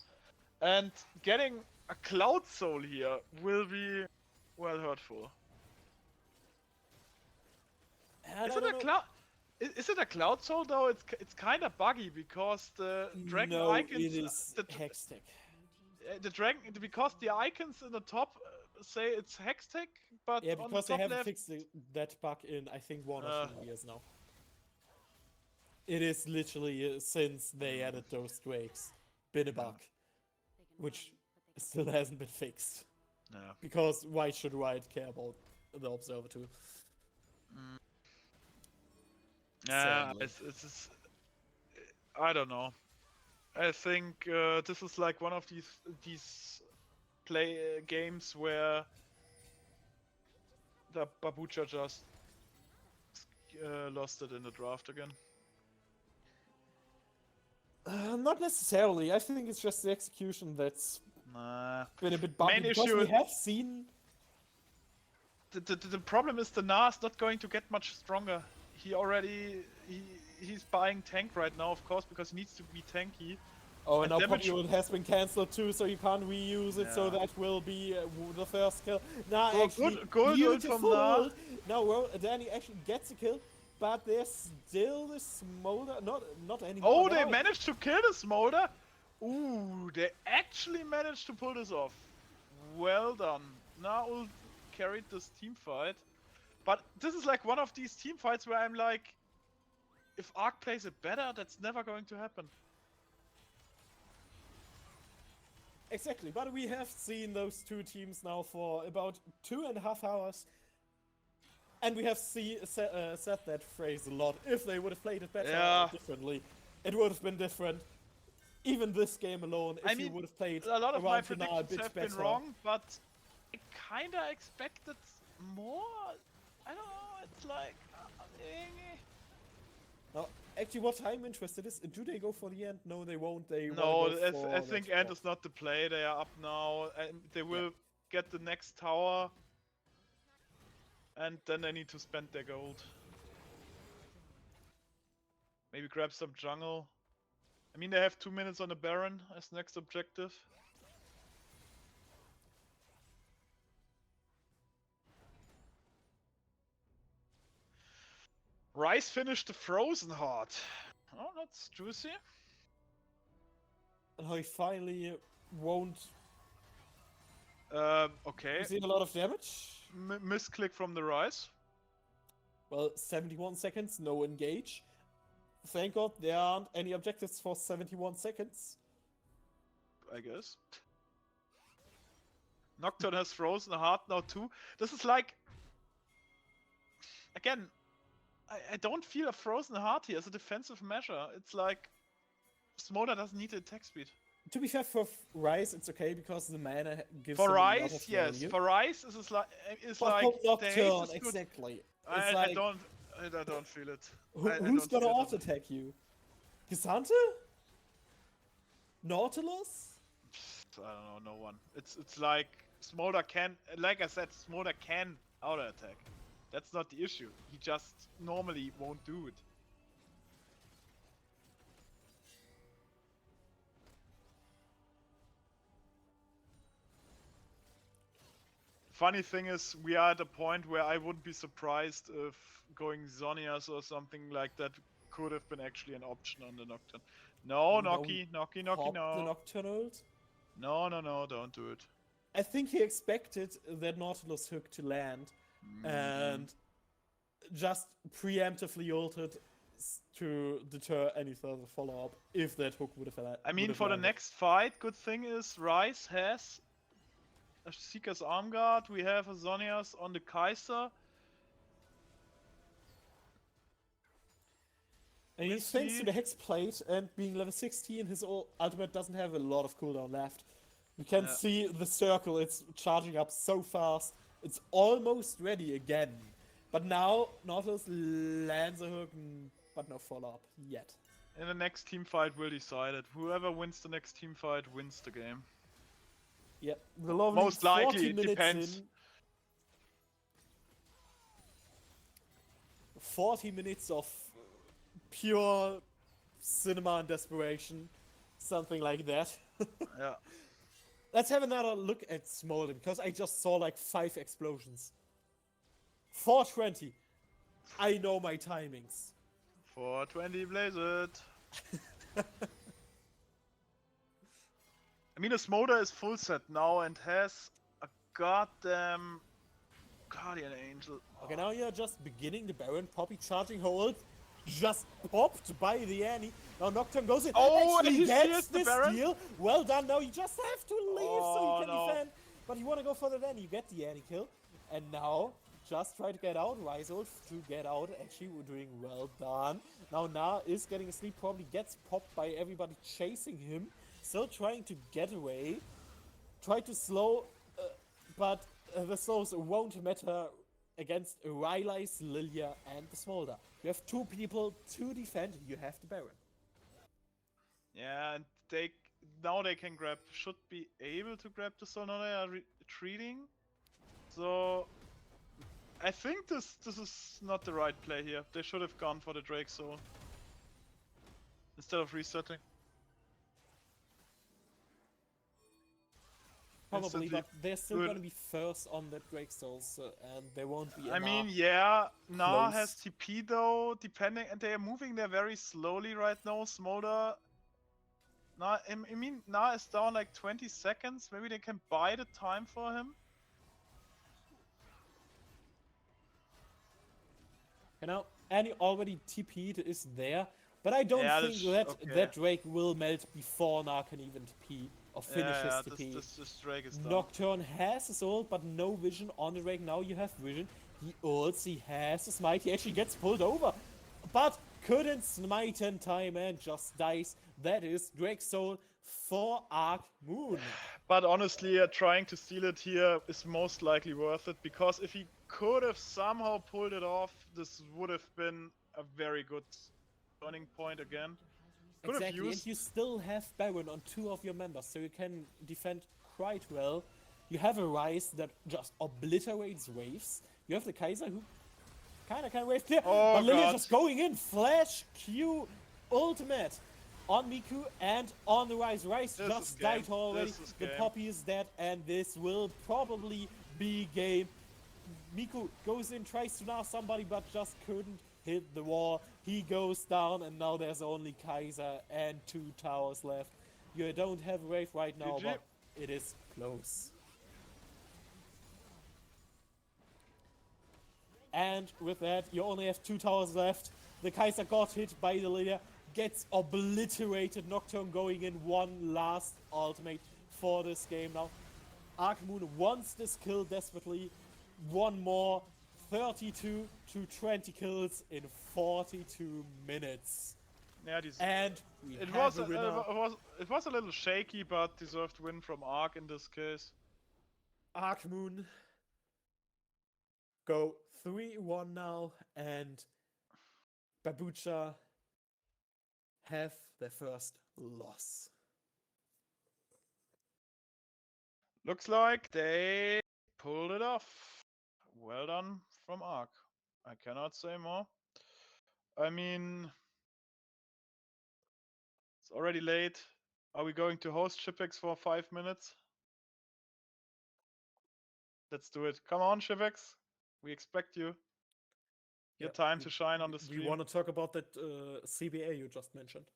S1: And getting a Cloud Soul here will be, well, hurtful. Is it a Cloud Soul though? It's kind of buggy because the dragon
S3: No,
S1: icons.
S3: it is Hextech.
S1: The dragon, because the icons in the top say it's Hextech, but
S3: Yeah,
S1: on
S3: because
S1: the
S3: they
S1: top
S3: haven't
S1: left,
S3: fixed that bug in, I think, 1 or 2 years now. It is literally, since they added those Drakes, been a bug. Which still hasn't been fixed.
S1: yeah.
S3: Because why should Riot care about the Observer too?
S1: Yeah,
S3: Sadly.
S1: it's I don't know. I think this is like one of these games where the BABUCHA just lost it in the draft again.
S3: Not necessarily. I think it's just the execution that's
S1: Nah.
S3: been a bit buggy.
S1: Main
S3: Because
S1: issue
S3: we
S1: is-
S3: have seen...
S1: The problem is the Na is not going to get much stronger. He's buying tank right now, of course, because he needs to be tanky.
S3: Oh, and now
S1: damage-
S3: Poppy has been cancelled too, so you can't reuse it. So
S1: Yeah.
S3: that will be the first kill. Now,
S1: Oh,
S3: actually,
S1: good ult
S3: beautiful
S1: from Na.
S3: ult. Now, Danny actually gets a kill, but there's still this smolder. Not anymore.
S1: Oh, they
S3: now.
S1: managed to kill the Smolder. Ooh, they actually managed to pull this off. Well done. Naul carried this team fight. But this is like one of these team fights where I'm like, if ARK plays it better, that's never going to happen.
S3: Exactly, but we have seen those two teams now for about 2.5 hours. And we have said that phrase a lot. If they would have played it better
S1: Yeah.
S3: or differently, it would have been different. Even this game alone, if
S1: I
S3: you
S1: mean,
S3: would have played
S1: a lot of my
S3: around Final a
S1: predictions
S3: bit
S1: have
S3: better.
S1: been wrong, but I kinda expected more. I don't know, it's like...
S3: Now, actually, what I'm interested is, do they go for the end? No, they won't. They
S1: No,
S3: wanna go for
S1: I
S3: the
S1: think
S3: top.
S1: End is not the play. They are up now, and they will get the next tower. And then they need to spend their gold. Maybe grab some jungle. I mean, they have 2 minutes on the Baron as next objective. Rice finished the Frozen Heart. Oh, that's juicy.
S3: And how he finally won't
S1: Okay.
S3: receive a lot of damage.
S1: Misclick from the Rice.
S3: Well, 71 seconds, no engage. Thank God there aren't any objectives for 71 seconds.
S1: I guess. Nocturne has Frozen Heart now too. This is like... Again, I don't feel a Frozen Heart here as a defensive measure. It's like... Smolder doesn't need the attack speed.
S3: To be fair, for Rice, it's okay because the mana gives
S1: For
S3: him a lot
S1: Rice,
S3: of
S1: yes.
S3: value.
S1: For Rice, it's like... It's
S3: But
S1: like
S3: for
S1: the haste
S3: Nocturne,
S1: is good.
S3: exactly. It's
S1: I
S3: like,
S1: don't feel it.
S3: who's
S1: don't
S3: gonna
S1: feel it.
S3: auto-attack you? Gisante? Nautilus?
S1: I don't know, no one. It's like Smolder can, like I said, Smolder can auto attack. That's not the issue. He just normally won't do it. Funny thing is, we are at a point where I wouldn't be surprised if going Zonias or something like that could have been actually an option on the Nocturne. No,
S3: No,
S1: Noki,
S3: Pop the
S1: no.
S3: Nocturne ult?
S1: No, don't do it.
S3: I think he expected that Nautilus hook to land and just preemptively ulted to deter any further follow-up if that hook would have landed.
S1: I mean, for the next fight, good thing is Rice has a Seeker's Arm Guard, we have a Zonias on the Kaiser.
S3: And he's thanks to the Hex Plate and being level 16, his ultimate doesn't have a lot of cooldown left. You can see the circle, it's charging up so fast. It's almost ready again. But now, Nautilus lands a hook, but no follow-up yet.
S1: And the next team fight will decide it. Whoever wins the next team fight wins the game.
S3: Yeah, the lovely
S1: Most likely,
S3: 40
S1: it
S3: minutes
S1: depends.
S3: in. 40 minutes of pure cinema and desperation. Something like that.
S1: Yeah.
S3: Let's have another look at Smolder, because I just saw like 5 explosions. 420. I know my timings.
S1: 420 blaze it. I mean, the Smolder is full set now and has a goddamn Guardian Angel.
S3: Okay, now you're just beginning the Baron. Poppy charging hold. Just popped by the Annie. Now Nocturne goes in.
S1: Oh,
S3: actually
S1: and he
S3: gets
S1: steals the
S3: this
S1: Baron?
S3: steal. Well done. Now you just have to leave so
S1: Oh,
S3: you can
S1: no.
S3: defend. But you want to go for the Annie. You get the Annie kill. And now just try to get out. Rise ult to get out. Actually, we're doing well done. Now Na is getting a sleep. Probably gets popped by everybody chasing him. Still trying to get away. Try to slow, but the slows won't matter against Rylai's, Lilia, and the Smolder. You have 2 people to defend, you have the Baron.
S1: Yeah, and now they can grab, should be able to grab the soul. Now they are retreating. So I think this is not the right play here. They should have gone for the Drake Soul instead of resetting.
S3: Probably,
S1: instantly
S3: but they're still
S1: good.
S3: gonna be first on that Drake Souls, and they won't be
S1: I mean,
S3: enough.
S1: yeah, Na has
S3: close.
S1: TP though, depending, and they are moving there very slowly right now. Smolder, I mean, Na is down like 20 seconds. Maybe they can buy the time for him.
S3: You know, Annie already TP'd is there, but I don't
S1: Yeah,
S3: think
S1: that's
S3: that
S1: okay.
S3: that Drake will melt before Na can even TP or finish his TP.
S1: This Drake is done.
S3: Nocturne has his ult, but no vision on the Drake. Now you have vision. He ults, he has the smite, he actually gets pulled over, but couldn't smite in time and just dies. That is Drake's soul for Ark Moon.
S1: But honestly, trying to steal it here is most likely worth it, because if he could have somehow pulled it off, this would have been a very good turning point again. Could have
S3: Exactly, and
S1: used.
S3: you still have Baron on 2 of your members, so you can defend quite well. You have a Ryze that just obliterates waves. You have the Kaiser who kinda can wave clear,
S1: Oh,
S3: but Lilia
S1: God.
S3: just going in, flash, Q, ultimate on Miku and on the Ryze. Ryze
S1: This
S3: just
S1: is game.
S3: died already,
S1: This is
S3: the
S1: game.
S3: Poppy is dead, and this will probably be game. Miku goes in, tries to nail somebody, but just couldn't hit the wall. He goes down, and now there's only Kaiser and 2 towers left. You don't have a wave right now,
S1: GG.
S3: but it is close. And with that, you only have 2 towers left. The Kaiser got hit by the Lilia, gets obliterated. Nocturne going in, one last ultimate for this game now. Ark Moon wants this kill desperately. One more, 32 to 20 kills in 42 minutes.
S1: Yeah,
S3: And we
S1: it
S3: have
S1: was
S3: a winner.
S1: it was a little shaky, but deserved win from ARK in this case.
S3: Ark Moon go 3-1 now, and BABUCHA have their first loss.
S1: Looks like they pulled it off. Well done from ARK. I cannot say more. I mean, it's already late. Are we going to host Shipex for 5 minutes? Let's do it. Come on, Shipex. We expect you. Your time to shine on the
S3: We
S1: stream.
S3: want to talk about that CBA you just mentioned.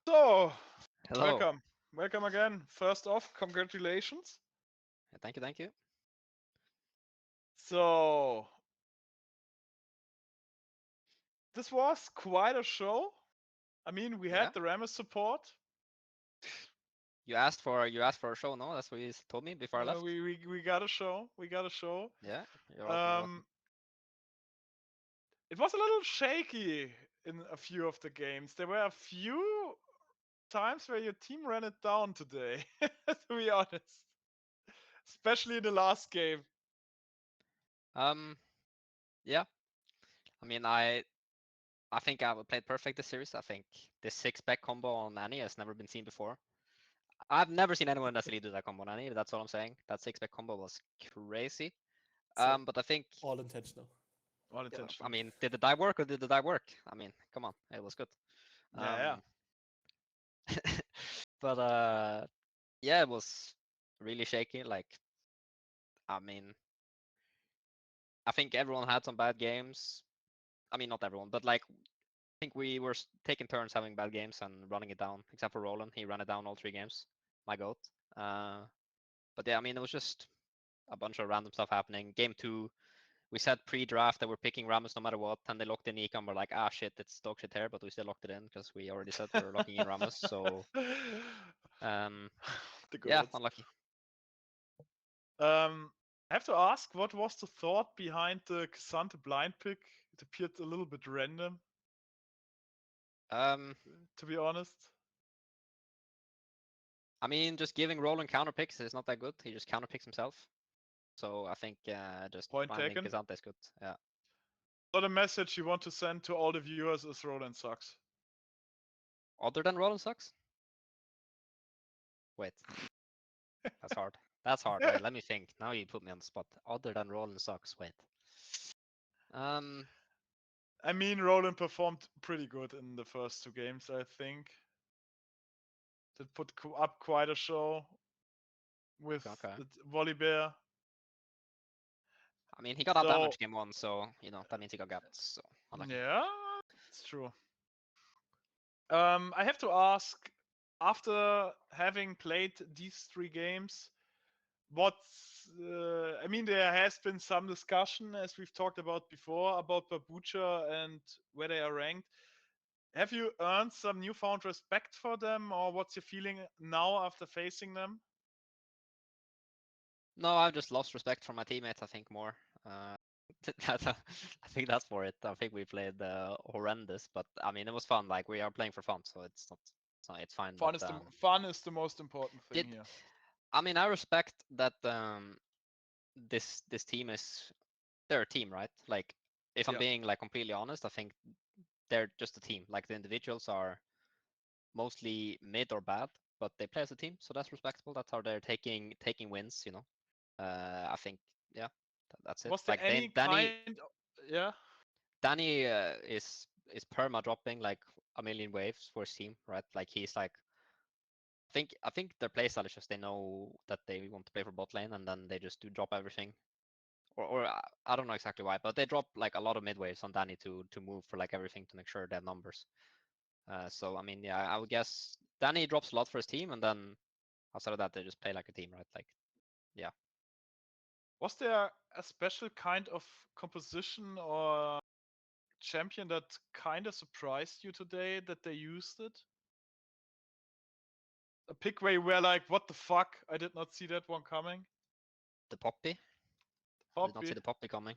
S1: So,
S2: Hello.
S1: welcome. Welcome again. First off, congratulations.
S2: Thank you, thank you.
S1: So, this was quite a show. I mean, we had
S2: Yeah.
S1: the Rammus support.
S2: You asked for a show, no? That's what you told me before I left.
S1: We got a show. We got a show.
S2: Yeah, you're welcome. You're welcome.
S1: It was a little shaky in a few of the games. There were a few times where your team ran it down today, to be honest. Especially in the last game.
S2: Yeah. I mean, I think I played perfect this series. I think this 6-back combo on Annie has never been seen before. I've never seen anyone in SLE do that combo on Annie. That's all I'm saying. That 6-back combo was crazy.
S3: So,
S2: But I think,
S3: all intentional.
S1: All
S2: I
S1: intentional.
S2: mean, did the die work or did the die work? I mean, come on, it was good.
S1: Yeah.
S2: But yeah, it was really shaky. Like, I mean, I think everyone had some bad games. I mean, not everyone, but like, I think we were taking turns having bad games and running it down, except for Roland. He ran it down all 3 games. My goat. But yeah, I mean, it was just a bunch of random stuff happening. Game 2, we said pre-draft that we're picking Rammus no matter what, and they locked in Econ. We're like, ah, shit, it's dog shit here, but we still locked it in because we already said we were locking in Rammus. So,
S1: The
S2: yeah,
S1: goats.
S2: unlucky.
S1: I have to ask, what was the thought behind the Xante blind pick? It appeared a little bit random, to be honest.
S2: I mean, just giving Roland counter picks is not that good. He just counter picks himself. So I think just
S1: Point
S2: finding
S1: taken.
S2: Xante is good. Yeah.
S1: So the message you want to send to all the viewers is Roland sucks.
S2: Other than Roland sucks? Wait, that's hard. That's hard. Wait, let me think. Now you put me on the spot. Other than Roland sucks. Wait.
S1: I mean, Roland performed pretty good in the first 2 games, I think. That put up quite a show with
S2: Okay.
S1: the Volibear.
S2: I mean, he got out
S1: So,
S2: damage game 1, so you know that means he got gapped. So unlucky.
S1: yeah, it's true. I have to ask, after having played these 3 games, what's I mean, there has been some discussion, as we've talked about before, about BABUCHA and where they are ranked. Have you earned some newfound respect for them, or what's your feeling now after facing them?
S2: No, I've just lost respect for my teammates. I think more. I think that's for it. I think we played horrendous, but I mean it was fun. Like we are playing for fun, so it's not. It's fine.
S1: Fun
S2: But
S1: is the fun is the most important thing
S2: did
S1: here.
S2: I mean I respect that this team is they're a team, right? Like if I'm
S1: Yeah.
S2: being like completely honest, I think they're just a team. Like the individuals are mostly mid or bad, but they play as a team, so that's respectable. That's how they're taking wins, you know. I think yeah, that's it.
S1: Was there
S2: Like
S1: any
S2: Danny
S1: yeah?
S2: Danny is perma dropping like a million waves for his team, right? Like he's like I think their playstyle is just they know that they want to play for bot lane and then they just do drop everything. Or I don't know exactly why, but they drop like a lot of mid waves on Danny to move for like everything to make sure they have numbers. So I mean, yeah, I would guess Danny drops a lot for his team, and then outside of that, they just play like a team, right? Like, yeah.
S1: Was there a special kind of composition or champion that kind of surprised you today that they used it? A pick where you were like, what the fuck? I did not see that one coming.
S2: The Poppy. I did not see
S1: Poppy.
S2: the Poppy coming.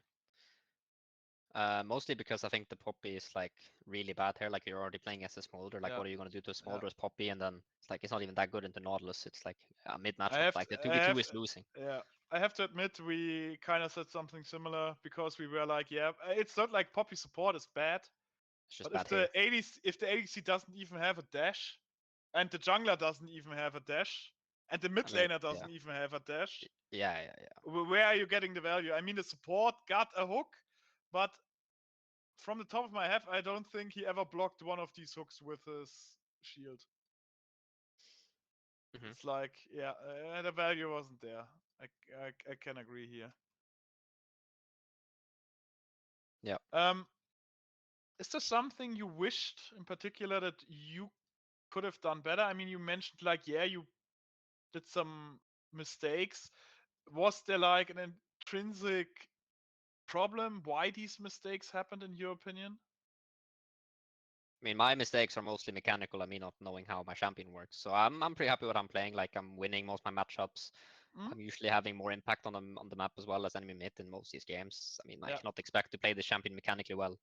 S2: Mostly because I think the Poppy is like really bad here. Like you're already playing as a Smolder. Like
S1: Yeah.
S2: what are you gonna do to a
S1: Yeah.
S2: Smolder as Poppy? And then it's like it's not even that good into Nautilus. It's like a mid
S1: I
S2: matchup.
S1: have
S2: Like the
S1: I
S2: 2v2
S1: have
S2: is losing.
S1: yeah. I have to admit we kind of said something similar because we were like, yeah, it's not like Poppy support is bad,
S2: It's just
S1: but
S2: bad here.
S1: if the ADC doesn't even have a dash, and the jungler doesn't even have a dash, and the mid
S2: I mean,
S1: laner
S2: yeah,
S1: doesn't even have a dash,
S2: yeah.
S1: where are you getting the value? I mean, the support got a hook, but from the top of my head, I don't think he ever blocked one of these hooks with his shield.
S2: Mhm.
S1: It's like, yeah, the value wasn't there. I can agree here.
S2: Yeah.
S1: Is there something you wished in particular that you could have done better? I mean, you mentioned like, yeah, you did some mistakes. Was there like an intrinsic problem why these mistakes happened in your opinion?
S2: I mean, my mistakes are mostly mechanical. I mean, not knowing how my champion works. So I'm pretty happy what I'm playing. Like I'm winning most of my matchups.
S1: Mm?
S2: I'm usually having more impact on the map as well as enemy mid in most of these games. I mean, I
S1: Yeah.
S2: cannot expect to play the champion mechanically well.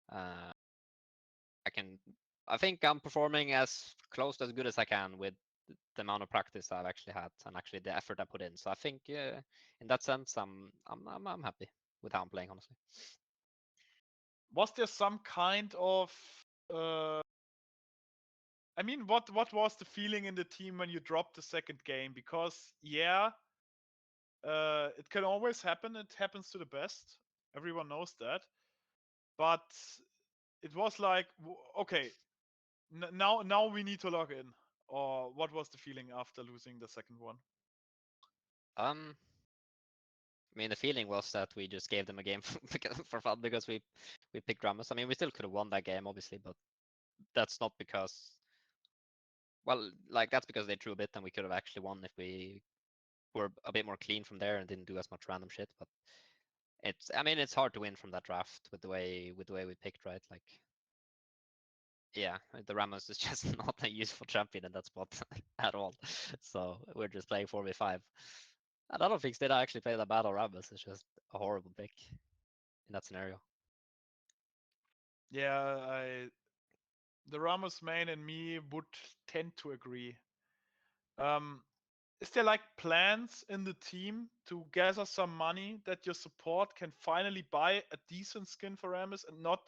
S2: I can. I think I'm performing as close to as good as I can with the amount of practice I've actually had and actually the effort I put in. So I think, in that sense, I'm happy with how I'm playing, honestly.
S1: Was there some kind of uh I mean, what was the feeling in the team when you dropped the second game? Because yeah, it can always happen. It happens to the best. Everyone knows that. But it was like, okay, now we need to log in. Or what was the feeling after losing the second one?
S2: I mean, the feeling was that we just gave them a game for fun because we picked Ramos. I mean, we still could have won that game, obviously, but that's not because, well, like that's because they threw a bit and we could have actually won if we were a bit more clean from there and didn't do as much random shit. But I mean, it's hard to win from that draft with the way we picked, right? Like, yeah, the Ramos is just not a useful champion in that spot at all. So we're just playing 4v5. And I don't think Stida actually play that bad on Ramos. It's just a horrible pick in that scenario.
S1: Yeah, the Ramos main and me would tend to agree. Is there like plans in the team to gather some money that your support can finally buy a decent skin for Ramos and not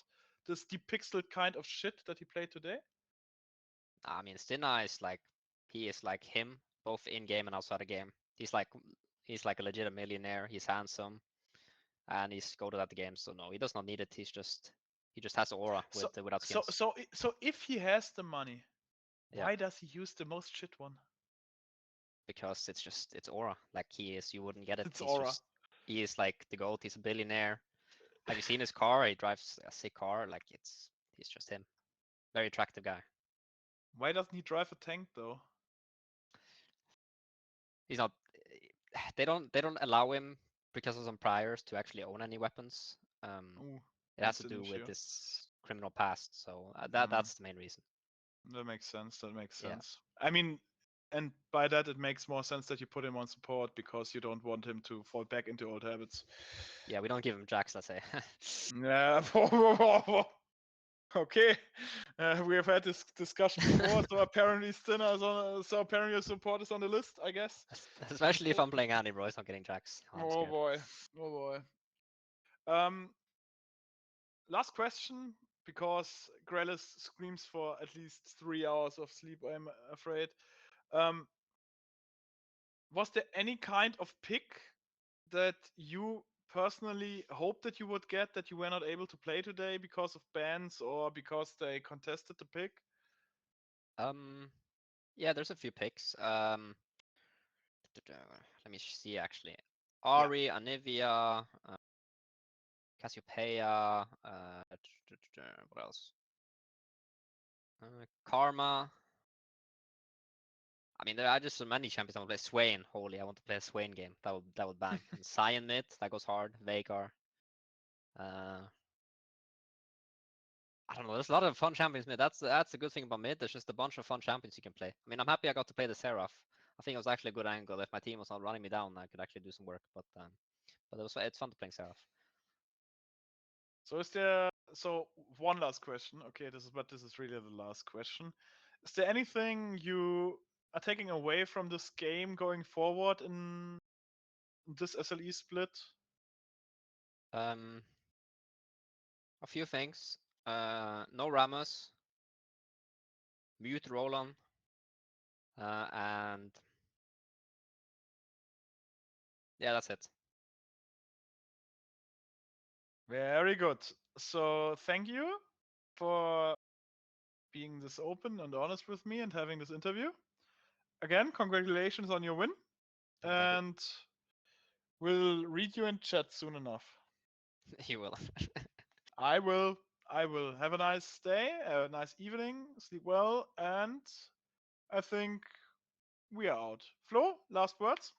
S1: this depixel kind of shit that he played today?
S2: I mean, Stinna is like he is like him, both in game and outside the game. He's like a legit millionaire. He's handsome, and he's goated at the game. So no, he does not need it. He just has aura with without skins.
S1: So if he has the money,
S2: Yeah.
S1: why does he use the most shit one?
S2: Because it's aura. Like he is, you wouldn't get it.
S1: It's aura.
S2: He is like the goat. He's a billionaire. Have you seen his car? He drives a sick car. Like he's just him. Very attractive guy.
S1: Why doesn't he drive a tank though?
S2: He's not. They don't allow him because of some priors to actually own any weapons.
S1: Ooh,
S2: It has
S1: that's
S2: to
S1: an
S2: do with
S1: issue.
S2: this criminal past. So
S1: Mm.
S2: that's the main reason.
S1: That makes sense. That makes
S2: Yeah.
S1: sense. I mean, and by that it makes more sense that you put him on support because you don't want him to fall back into old habits.
S2: Yeah, we don't give him jacks, let's say.
S1: Yeah. Okay. We have had this discussion before, so apparently Stinner is on. So apparently your support is on the list, I guess.
S2: Especially if I'm playing Andy, bro. He's not getting jacks. I'm
S1: Oh
S2: scared.
S1: boy. Oh boy. Last question, because Grelis screams for at least 3 hours of sleep, I'm afraid. Was there any kind of pick that you personally hoped that you would get that you were not able to play today because of bans or because they contested the pick?
S2: Yeah, there's a few picks. Let me see actually. Ari, Anivia, Cassiopeia, what else? Karma. I mean, there are just so many champions I want to play. Swain, holy, I want to play a Swain game. That would bang. And Cyan mid, that goes hard. Veigar. I don't know. There's a lot of fun champions mid. That's the good thing about mid. There's just a bunch of fun champions you can play. I mean, I'm happy I got to play the Seraph. I think it was actually a good angle. If my team was not running me down, I could actually do some work. But it's fun to play Seraph.
S1: So one last question. Okay, this is really the last question. Is there anything you are taking away from this game going forward in this SLE split?
S2: A few things. No Ramos. Mute Roland. And yeah, that's it.
S1: Very good. So thank you for being this open and honest with me and having this interview. Again, congratulations on your win.
S2: Thank you.
S1: And we'll read you in chat soon enough.
S2: You will.
S1: I will. Have a nice day, a nice evening, sleep well, and I think we are out. Flo, last words?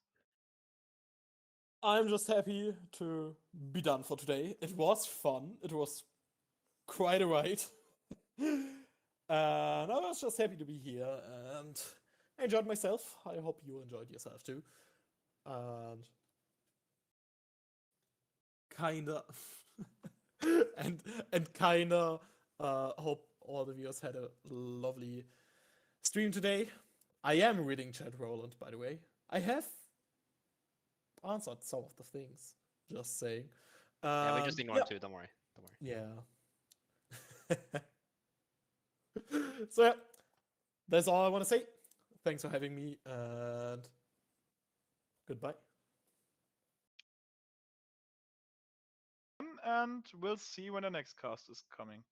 S3: I'm just happy to be done for today. It was fun. It was quite a ride. And I was just happy to be here and I enjoyed myself. I hope you enjoyed yourself too. And kinda and kinda hope all the viewers had a lovely stream today. I am reading chat, Roland, by the way. I have answered some of the things. Just saying.
S2: Yeah, we just ignore him too. Don't worry. Don't worry.
S3: Yeah. So yeah, that's all I want to say. Thanks for having me and goodbye.
S1: And we'll see when the next cast is coming.